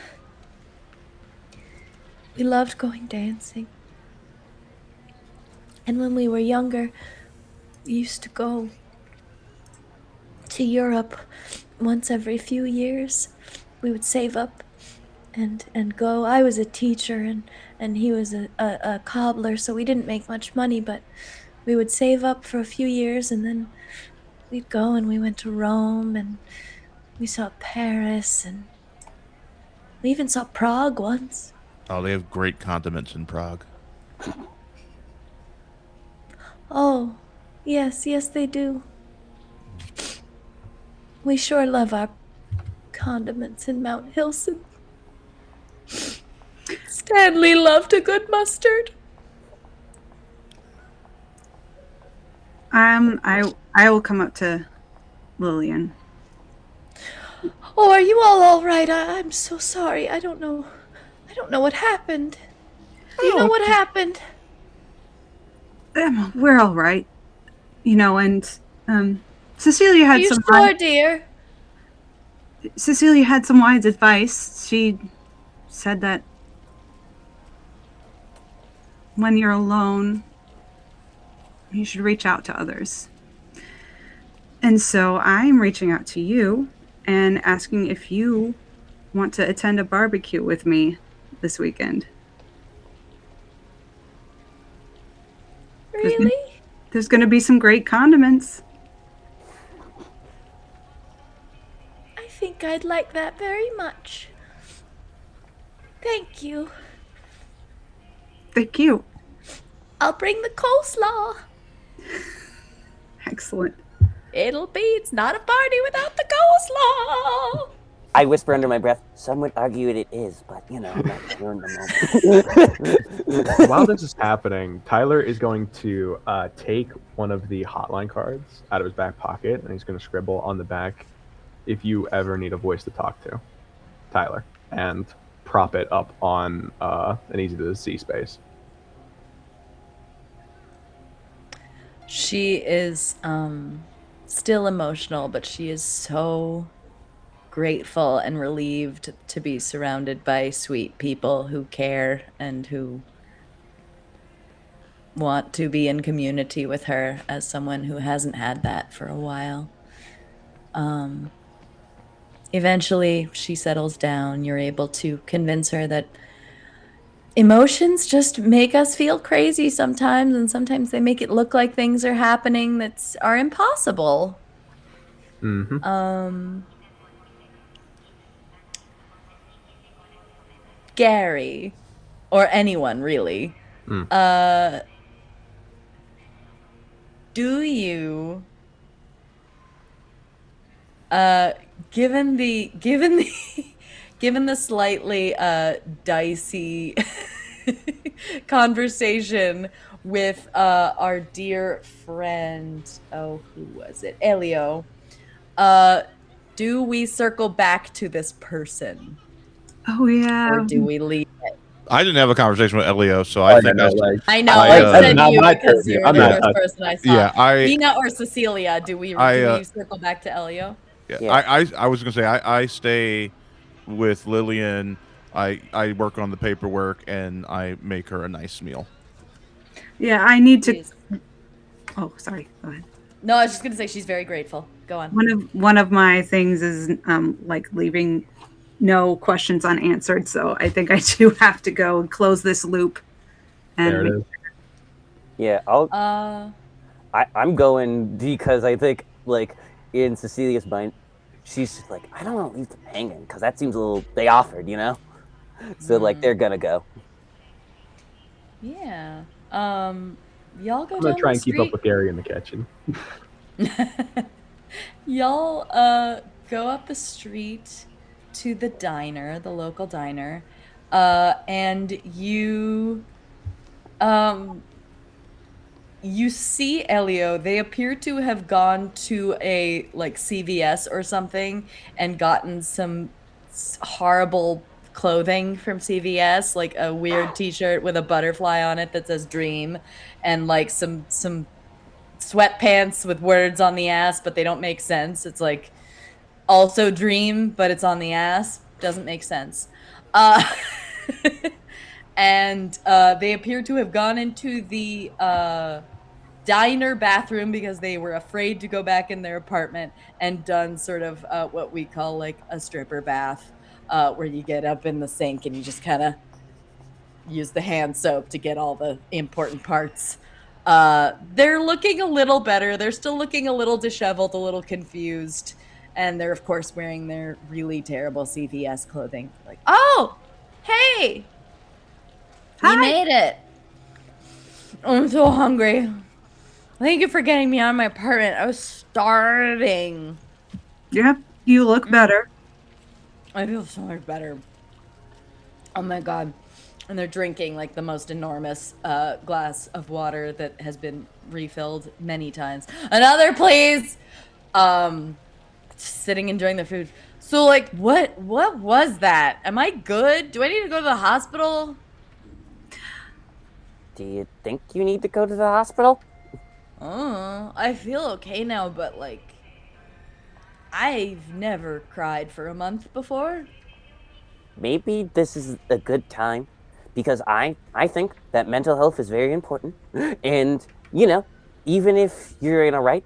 we loved going dancing. And when we were younger, we used to go to Europe once every few years. We would save up and go. I was a teacher and he was a cobbler, so we didn't make much money, but we would save up for a few years and then we'd go, and we went to Rome and we saw Paris and we even saw Prague once. Oh, they have great condiments in Prague. Oh, yes, they do. We sure love our condiments in Mount Hilson. Stanley loved a good mustard. I will come up to Lillian. Oh, are you all right? I'm so sorry. I don't know what happened. Do you know what happened? We're all right, and Cecilia Are had you some. sure, dear? Cecilia had some wise advice. She said that when you're alone, you should reach out to others. And so I'm reaching out to you and asking if you want to attend a barbecue with me this weekend. Really? There's going to be some great condiments. I think I'd like that very much. Thank you. Thank you. I'll bring the coleslaw. Excellent. It's not a party without the coleslaw. I whisper under my breath, some would argue it is, but I'm not sure in the moment. While this is happening, Tyler is going to take one of the hotline cards out of his back pocket, and he's going to scribble on the back, "If you ever need a voice to talk to, Tyler," and prop it up on an easy-to-see space. She is still emotional, but she is so grateful and relieved to be surrounded by sweet people who care and who want to be in community with her as someone who hasn't had that for a while. Eventually, she settles down. You're able to convince her that emotions just make us feel crazy sometimes, and sometimes they make it look like things are happening that are impossible. Mm-hmm. Gary, or anyone really, do you, given the given the slightly dicey conversation with our dear friend, who was it, Elio, do we circle back to this person, Oh yeah. or do we leave it? I didn't have a conversation with Elio, so I think that's I know, I, I said not you my because purview. you're I'm the not first person I saw. yeah. Vina or Cecilia, do we circle back to Elio? Yeah. I was gonna say I stay with Lillian. I work on the paperwork and I make her a nice meal. Yeah, I need to. Please. Oh, sorry. Go ahead. No, I was just gonna say she's very grateful. Go on. One of my things is like leaving no questions unanswered. So I think I do have to go and close this loop. And There it is. Yeah, I'm going because I think, like, in Cecilia's mind, she's just like, I don't want to leave them hanging because that seems a little. They offered, so like they're gonna go. Yeah. Y'all go I'm down gonna try the and keep street. up with Gary in the kitchen. Y'all go up the street to the diner, the local diner, and you see Elio. They appear to have gone to a like CVS or something and gotten some horrible clothing from CVS, like a weird t-shirt with a butterfly on it that says dream, and like some sweatpants with words on the ass, but they don't make sense. It's like also dream, but it's on the ass. Doesn't make sense. And they appear to have gone into the diner bathroom because they were afraid to go back in their apartment, and done sort of what we call like a stripper bath, where you get up in the sink and you just kind of use the hand soap to get all the important parts. They're looking a little better. They're still looking a little disheveled, a little confused. And they're, of course, wearing their really terrible CVS clothing. Like, oh, hey, Hi. you made it. I'm so hungry. Thank you for getting me out of my apartment. I was starving. yeah, you look better. I feel so much better. Oh my God. And they're drinking like the most enormous glass of water that has been refilled many times. Another, please. Sitting enjoying their food. So like, what was that? Am I good? Do I need to go to the hospital? Do you think you need to go to the hospital? Oh, I feel okay now, but like, I've never cried for a month before. Maybe this is a good time, because I think that mental health is very important, and even if you're in a right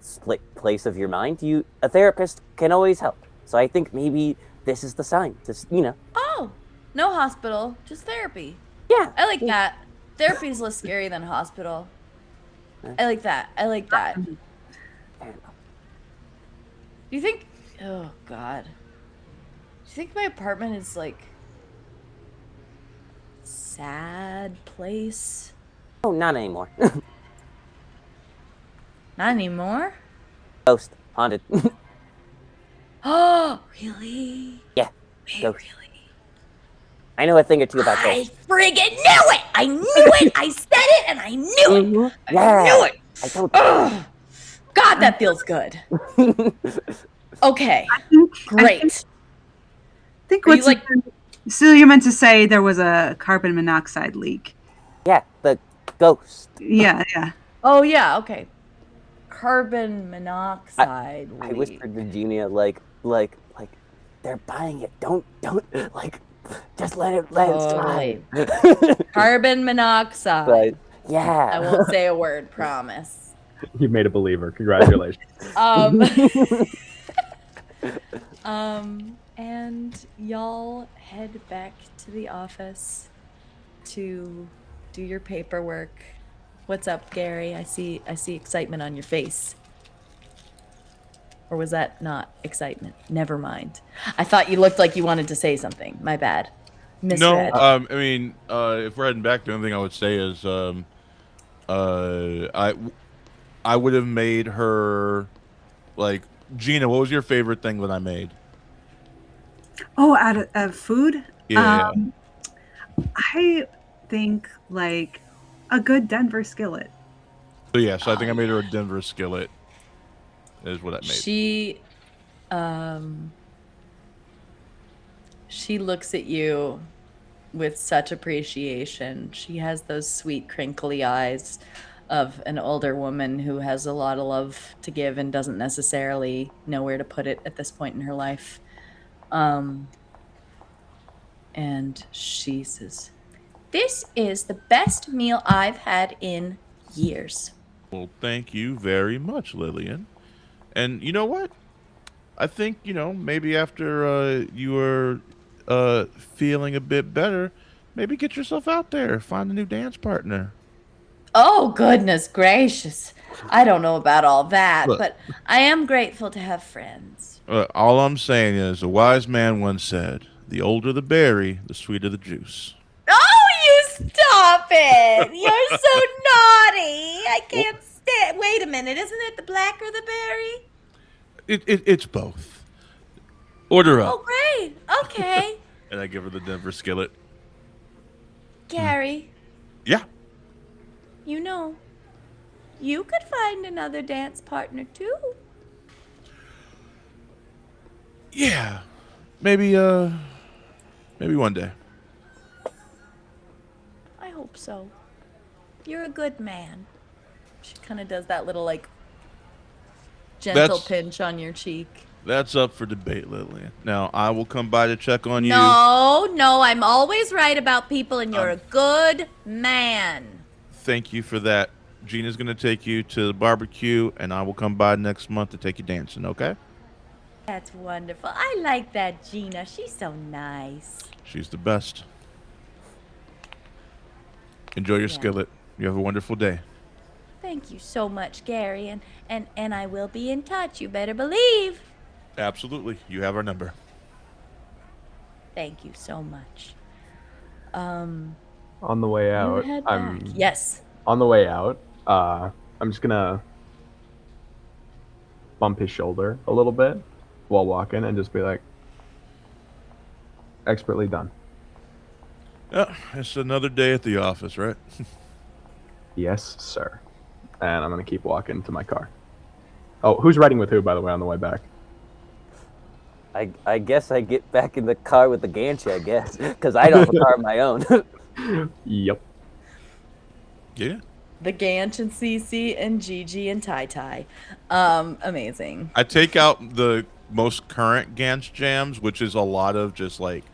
place of your mind, a therapist can always help. So I think maybe this is the sign. Just Oh, no hospital, just therapy. Yeah, I like that. Therapy is less scary than hospital. I like that. I like that. Do you think? Oh God. Do you think my apartment is like sad place? Oh, not anymore. Not anymore. Ghost, haunted. Oh, really? Yeah. Ghost. I know a thing or two about I ghosts. friggin' knew it! I knew it! I said it and I knew it! Mhm. I Yeah. knew it! I told Ugh. God, that feels good. you. Okay, I think great. think Are you what's like Celia meant to say there was a carbon monoxide leak. Yeah, the ghost. Yeah. Oh yeah, okay. Carbon monoxide I leak. whispered to Genia like they're buying it. Don't like just let it Totally. slide. Carbon monoxide. But yeah. I won't say a word, promise. You made a believer. Congratulations. And y'all head back to the office to do your paperwork. What's up, Gary? I see excitement on your face. Or was that not excitement? Never mind. I thought you looked like you wanted to say something. My bad. Misread. No, I mean, if we're heading back, the only thing I would say is, I would have made her, like, Gina. What was your favorite thing that I made? Oh, out of food? Yeah, I think like a good Denver skillet. So yeah, so I think I made her a Denver skillet. Is what I made. She looks at you with such appreciation. She has those sweet crinkly eyes of an older woman who has a lot of love to give and doesn't necessarily know where to put it at this point in her life. And she says, "This is the best meal I've had in years." Well, thank you very much, Lillian. And you know what? I think, maybe after you are feeling a bit better, maybe get yourself out there, find a new dance partner. Oh, goodness gracious. I don't know about all that, Look. but I am grateful to have friends. All I'm saying is, a wise man once said, "The older the berry, the sweeter the juice." Oh, you stop it! You're so naughty. I can't stand. Wait a minute. Isn't it the black or the berry? It's both. Order up. Oh, great. Okay. And I give her the Denver skillet. Gary, Yeah. You could find another dance partner too. Yeah. Maybe one day. I hope so. You're a good man. She kind of does that little gentle That's- pinch on your cheek. That's up for debate, Lillian. Now, I will come by to check on you. No, I'm always right about people, and you're a good man. Thank you for that. Gina's going to take you to the barbecue, and I will come by next month to take you dancing, okay? That's wonderful. I like that Gina. She's so nice. She's the best. Enjoy your skillet. You have a wonderful day. Thank you so much, Gary, and I will be in touch. You better believe. Absolutely. You have our number. Thank you so much. On the way You out, head back. Yes. on the way out, I'm just gonna bump his shoulder a little bit while walking and just be like, expertly done. Yeah, it's another day at the office, right? Yes, sir. And I'm gonna keep walking to my car. Oh, who's riding with who, by the way, on the way back? I guess I get back in the car with the Ganchi, I guess, because I don't have a car of my own. Yep. Yeah. The Ganch and Cece and Gigi and Tai Tai. Amazing. I take out the most current Gantz jams, which is a lot of just like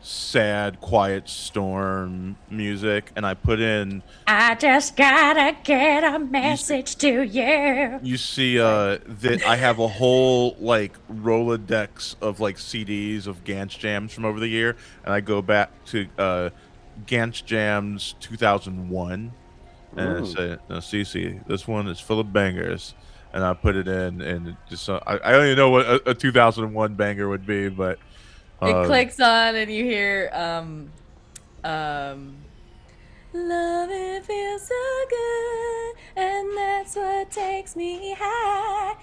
sad, quiet storm music, and I put in. I just gotta get a message to you. You see that I have a whole like Rolodex of like CDs of Gantz jams from over the year, and I go back to Gantz jams 2001, and I say, "No, Cece, this one is full of bangers," and I put it in, and it just I don't even know what a 2001 banger would be, but It clicks on and you hear love, it feels so good, and that's what takes me high.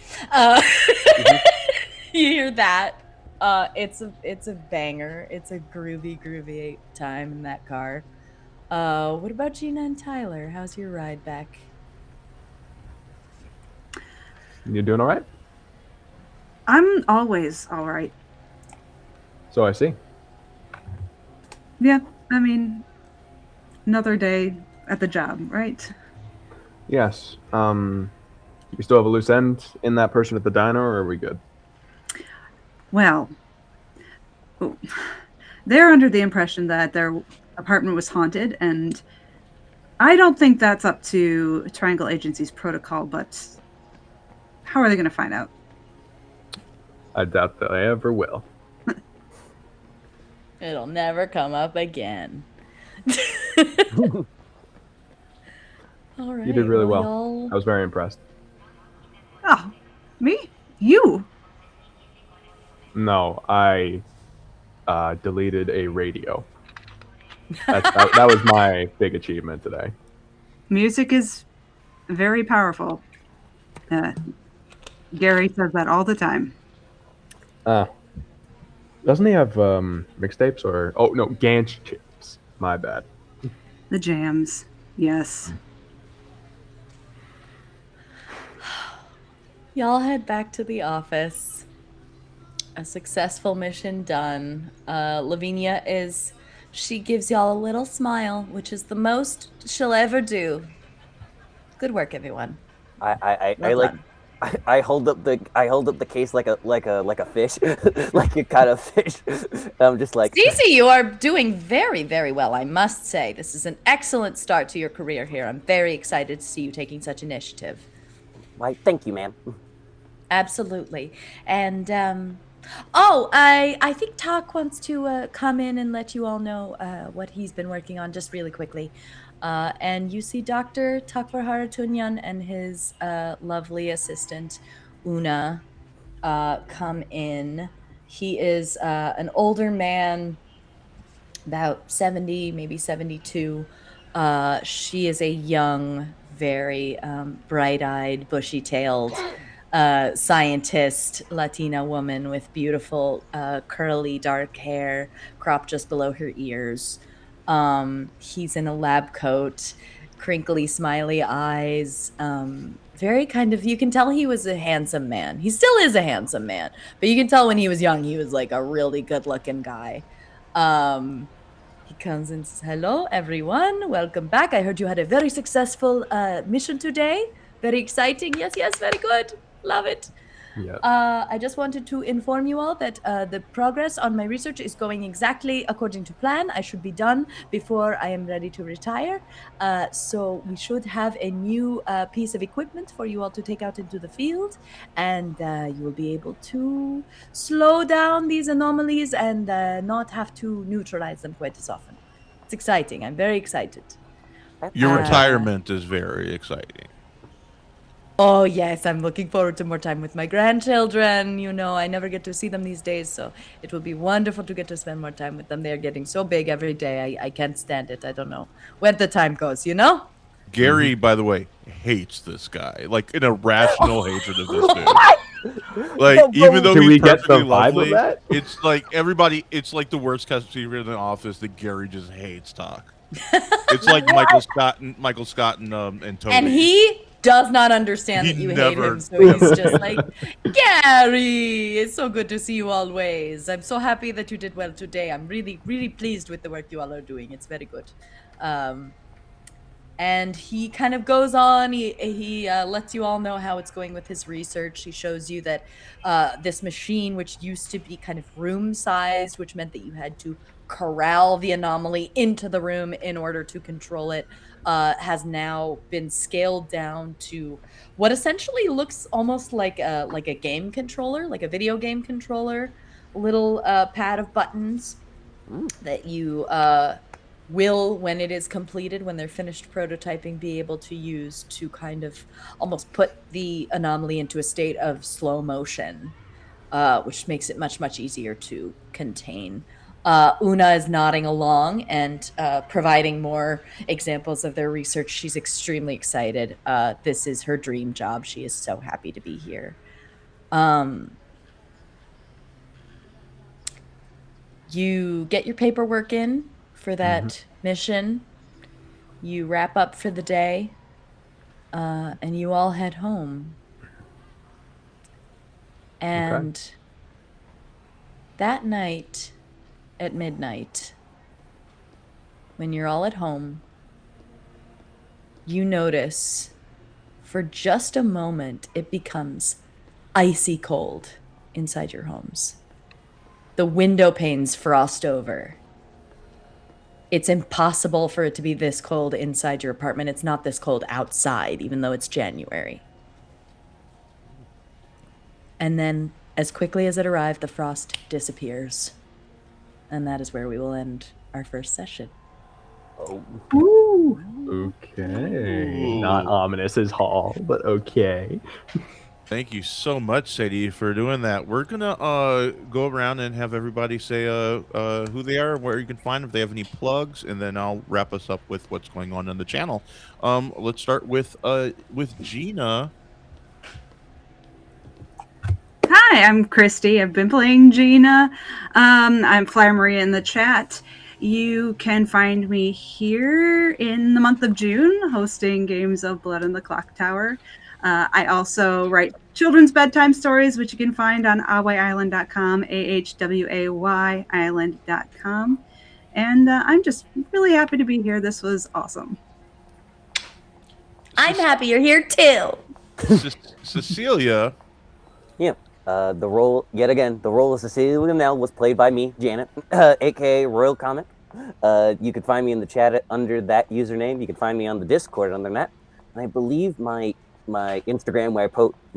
You hear that, It's a banger. It's a groovy time in that car. What about Gina and Tyler? How's your ride back? You doing all right? I'm always all right. So I see. Yeah, I mean, another day at the job, right? Yes. You still have a loose end in that person at the diner, or are we good? Well, they're under the impression that their apartment was haunted, and I don't think that's up to Triangle Agency's protocol, but how are they going to find out? I doubt that I ever will. It'll never come up again. All right. You did really well. y'all- I was very impressed. Oh, me? You? No, I deleted a radio. That was my big achievement today. Music is very powerful. Gary says that all the time. Doesn't he have mixtapes or? Oh no, Ganch chips. My bad. The jams. Yes. Y'all head back to the office. A successful mission done. Lavinia she gives y'all a little smile, which is the most she'll ever do. Good work, everyone. I Well like done. I hold up the case like a fish, like a kind of fish. I'm just like, Cece, you are doing very, very well, I must say. This is an excellent start to your career here. I'm very excited to see you taking such initiative. why? Thank you, ma'am. Absolutely. And I think Tak wants to come in and let you all know what he's been working on just really quickly. And you see Dr. Takvar Haratunyan and his lovely assistant Una come in. He is an older man, about 70, maybe 72. She is a young, very bright-eyed, bushy-tailed scientist, Latina woman with beautiful curly dark hair cropped just below her ears. He's in a lab coat, crinkly smiley eyes, very kind of, you can tell he was a handsome man. He still is a handsome man, but you can tell when he was young he was like a really good looking guy. He comes and says, "Hello, everyone. Welcome back. I heard you had a very successful mission today. Very exciting. Yes, very good. Love it. Yeah. I just wanted to inform you all that the progress on my research is going exactly according to plan. I should be done before I am ready to retire. So we should have a new piece of equipment for you all to take out into the field, and you will be able to slow down these anomalies and not have to neutralize them quite as often. It's exciting. I'm very excited. Your Uh, retirement is very exciting. Oh, yes, I'm looking forward to more time with my grandchildren. You know, I never get to see them these days, so it will be wonderful to get to spend more time with them. They're getting so big every day. I can't stand it. I don't know where the time goes, you know? Gary, by the way, hates this guy. Like an irrational hatred of this dude. Like, even though Do we he's get the perfectly vibe of lovely, that? it's like everybody. It's like the worst cast secret in the office that Gary just hates talk. It's like Michael Scott and Toby. And he does not understand He that you hate never- him, so he's just like, Gary, it's so good to see you always. I'm so happy that you did well today. I'm really, really pleased with the work you all are doing. It's very good. And he kind of goes on. He lets you all know how it's going with his research. He shows you that this machine, which used to be kind of room-sized, which meant that you had to corral the anomaly into the room in order to control it, has now been scaled down to what essentially looks almost like a game controller, like a video game controller, a little pad of buttons that you will, when it is completed, when they're finished prototyping, be able to use to kind of almost put the anomaly into a state of slow motion, which makes it much, much easier to contain. Una is nodding along and providing more examples of their research. She's extremely excited. This is her dream job. She is so happy to be here. You get your paperwork in for that Mhm. mission. You wrap up for the day, and you all head home. And that night at midnight, when you're all at home, you notice for just a moment it becomes icy cold inside your homes. The window panes frost over. It's impossible for it to be this cold inside your apartment. It's not this cold outside, even though it's January. And then, as quickly as it arrived, the frost disappears. And that is where we will end our first session. Oh, Ooh. Okay. Not Ooh. ominous as Hall, but okay. Thank you so much, Sadie, for doing that. We're gonna go around and have everybody say who they are, where you can find them, if they have any plugs, and then I'll wrap us up with what's going on the channel. Let's start with Gina. Hi, I'm Christy. I've been playing Gina. I'm Flyer Maria in the chat. You can find me here in the month of June hosting Games of Blood in the Clock Tower. I also write children's bedtime stories, which you can find on ahwayisland.com, AHWAY island.com. And I'm just really happy to be here. This was awesome. I'm happy you're here too. Cecilia. yeah. The role of Cecilia Linnell was played by me, Janet, aka Royal Comic. You can find me in the chat under that username. You can find me on the Discord under that. And I believe my Instagram where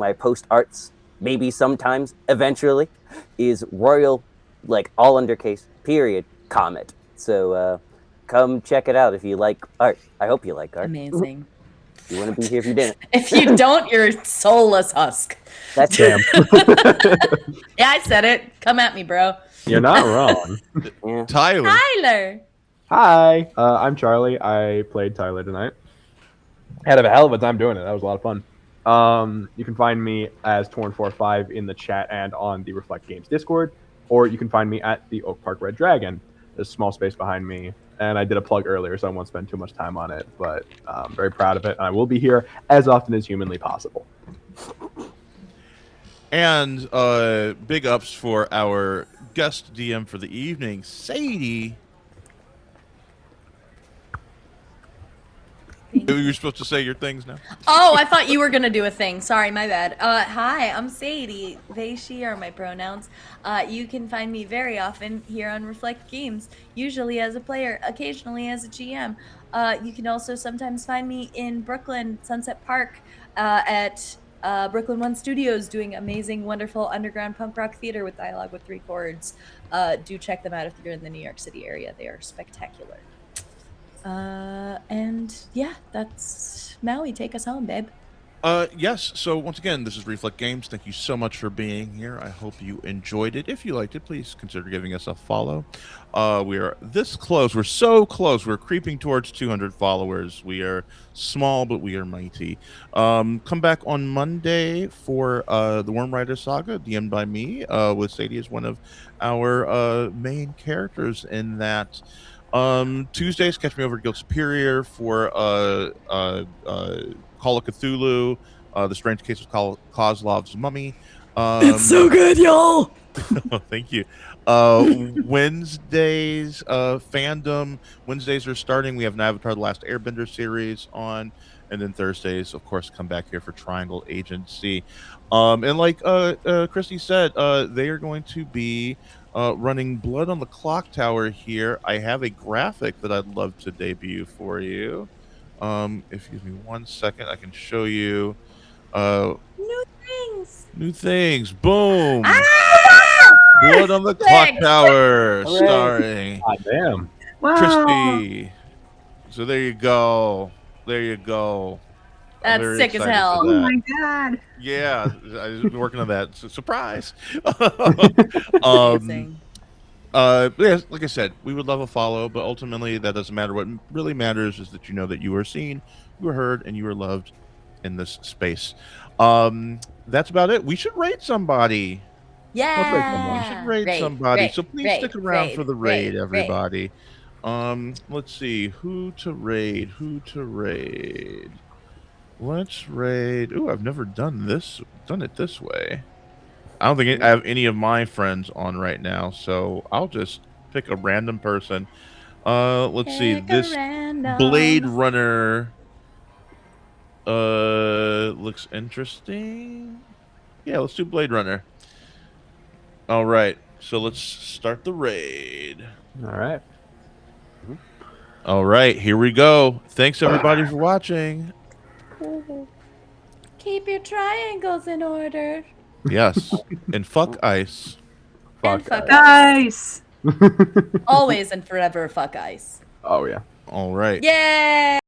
I post arts, maybe sometimes, eventually, is Royal, like all undercase, period, Comet. So come check it out if you like art. I hope you like art. Amazing. You wouldn't be here if you didn't. If you don't, you're a soulless husk. That's Damn. Yeah, I said it. Come at me, bro. You're not wrong. Yeah. Tyler. Tyler. Hi, I'm Charlie. I played Tyler tonight. Had a hell of a time doing it. That was a lot of fun. You can find me as Torn45 in the chat and on the Reflect Games Discord, or you can find me at the Oak Park Red Dragon. There's a small space behind me, and I did a plug earlier, so I won't spend too much time on it, but I'm very proud of it, and I will be here as often as humanly possible. And big ups for our guest DM for the evening, Sadie. You're supposed to say your things now. Oh, I thought you were gonna do a thing. Sorry, my bad. Hi, I'm Sadie. They, she are my pronouns. You can find me very often here on Reflect Games, usually as a player, occasionally as a GM. You can also sometimes find me in Brooklyn, Sunset Park, at Brooklyn One Studios, doing amazing, wonderful underground punk rock theater with dialogue with 3 chords. Do check them out if you're in the New York City area. They are spectacular. And yeah, that's Maui. Take us home, babe. Yes. So once again, this is Reflect Games. Thank you so much for being here. I hope you enjoyed it. If you liked it, please consider giving us a follow. We are this close. We're so close. We're creeping towards 200 followers. We are small, but we are mighty. Come back on Monday for the Worm Rider Saga, DM'd by me, with Sadie as one of our main characters in that. Tuesdays, catch me over at Guild Superior for Call of Cthulhu, The Strange Case of Kozlov's Mummy. It's so good, y'all. Thank you. Wednesdays, fandom. Wednesdays are starting. We have an Avatar: The Last Airbender series on. And then Thursdays, of course, come back here for Triangle Agency. And like Christy said, they are going to be running Blood on the Clock Tower here. I have a graphic that I'd love to debut for you. If you give me 1 second, I can show you New things. new things. Boom! Ah! Blood on the Clock Sick. Tower, Hooray. starring God damn. Wow. Christy. So there you go. There you go. I'm That's very sick as excited for hell. Oh that. my god. Yeah, I've been working on that. Surprise. Amazing. Yeah, like I said, we would love a follow, but ultimately that doesn't matter. What really matters is that you know that you are seen, you are heard, and you are loved in this space. That's about it. We should rate somebody. Yeah. should raid somebody. So please stick around for the raid, raid. everybody. Let's see who to raid. Let's raid. Ooh, I've never done it this way. I don't think I have any of my friends on right now, so I'll just pick a random person. Let's see. Pick a This random. Blade Runner looks interesting. Yeah, let's do Blade Runner. All right. So let's start the raid. All right. All right, here we go. Thanks everybody for watching. Keep your triangles in order. Yes. And fuck ice. And fuck Nice. Always and forever fuck ice. Oh yeah. All right. Yay!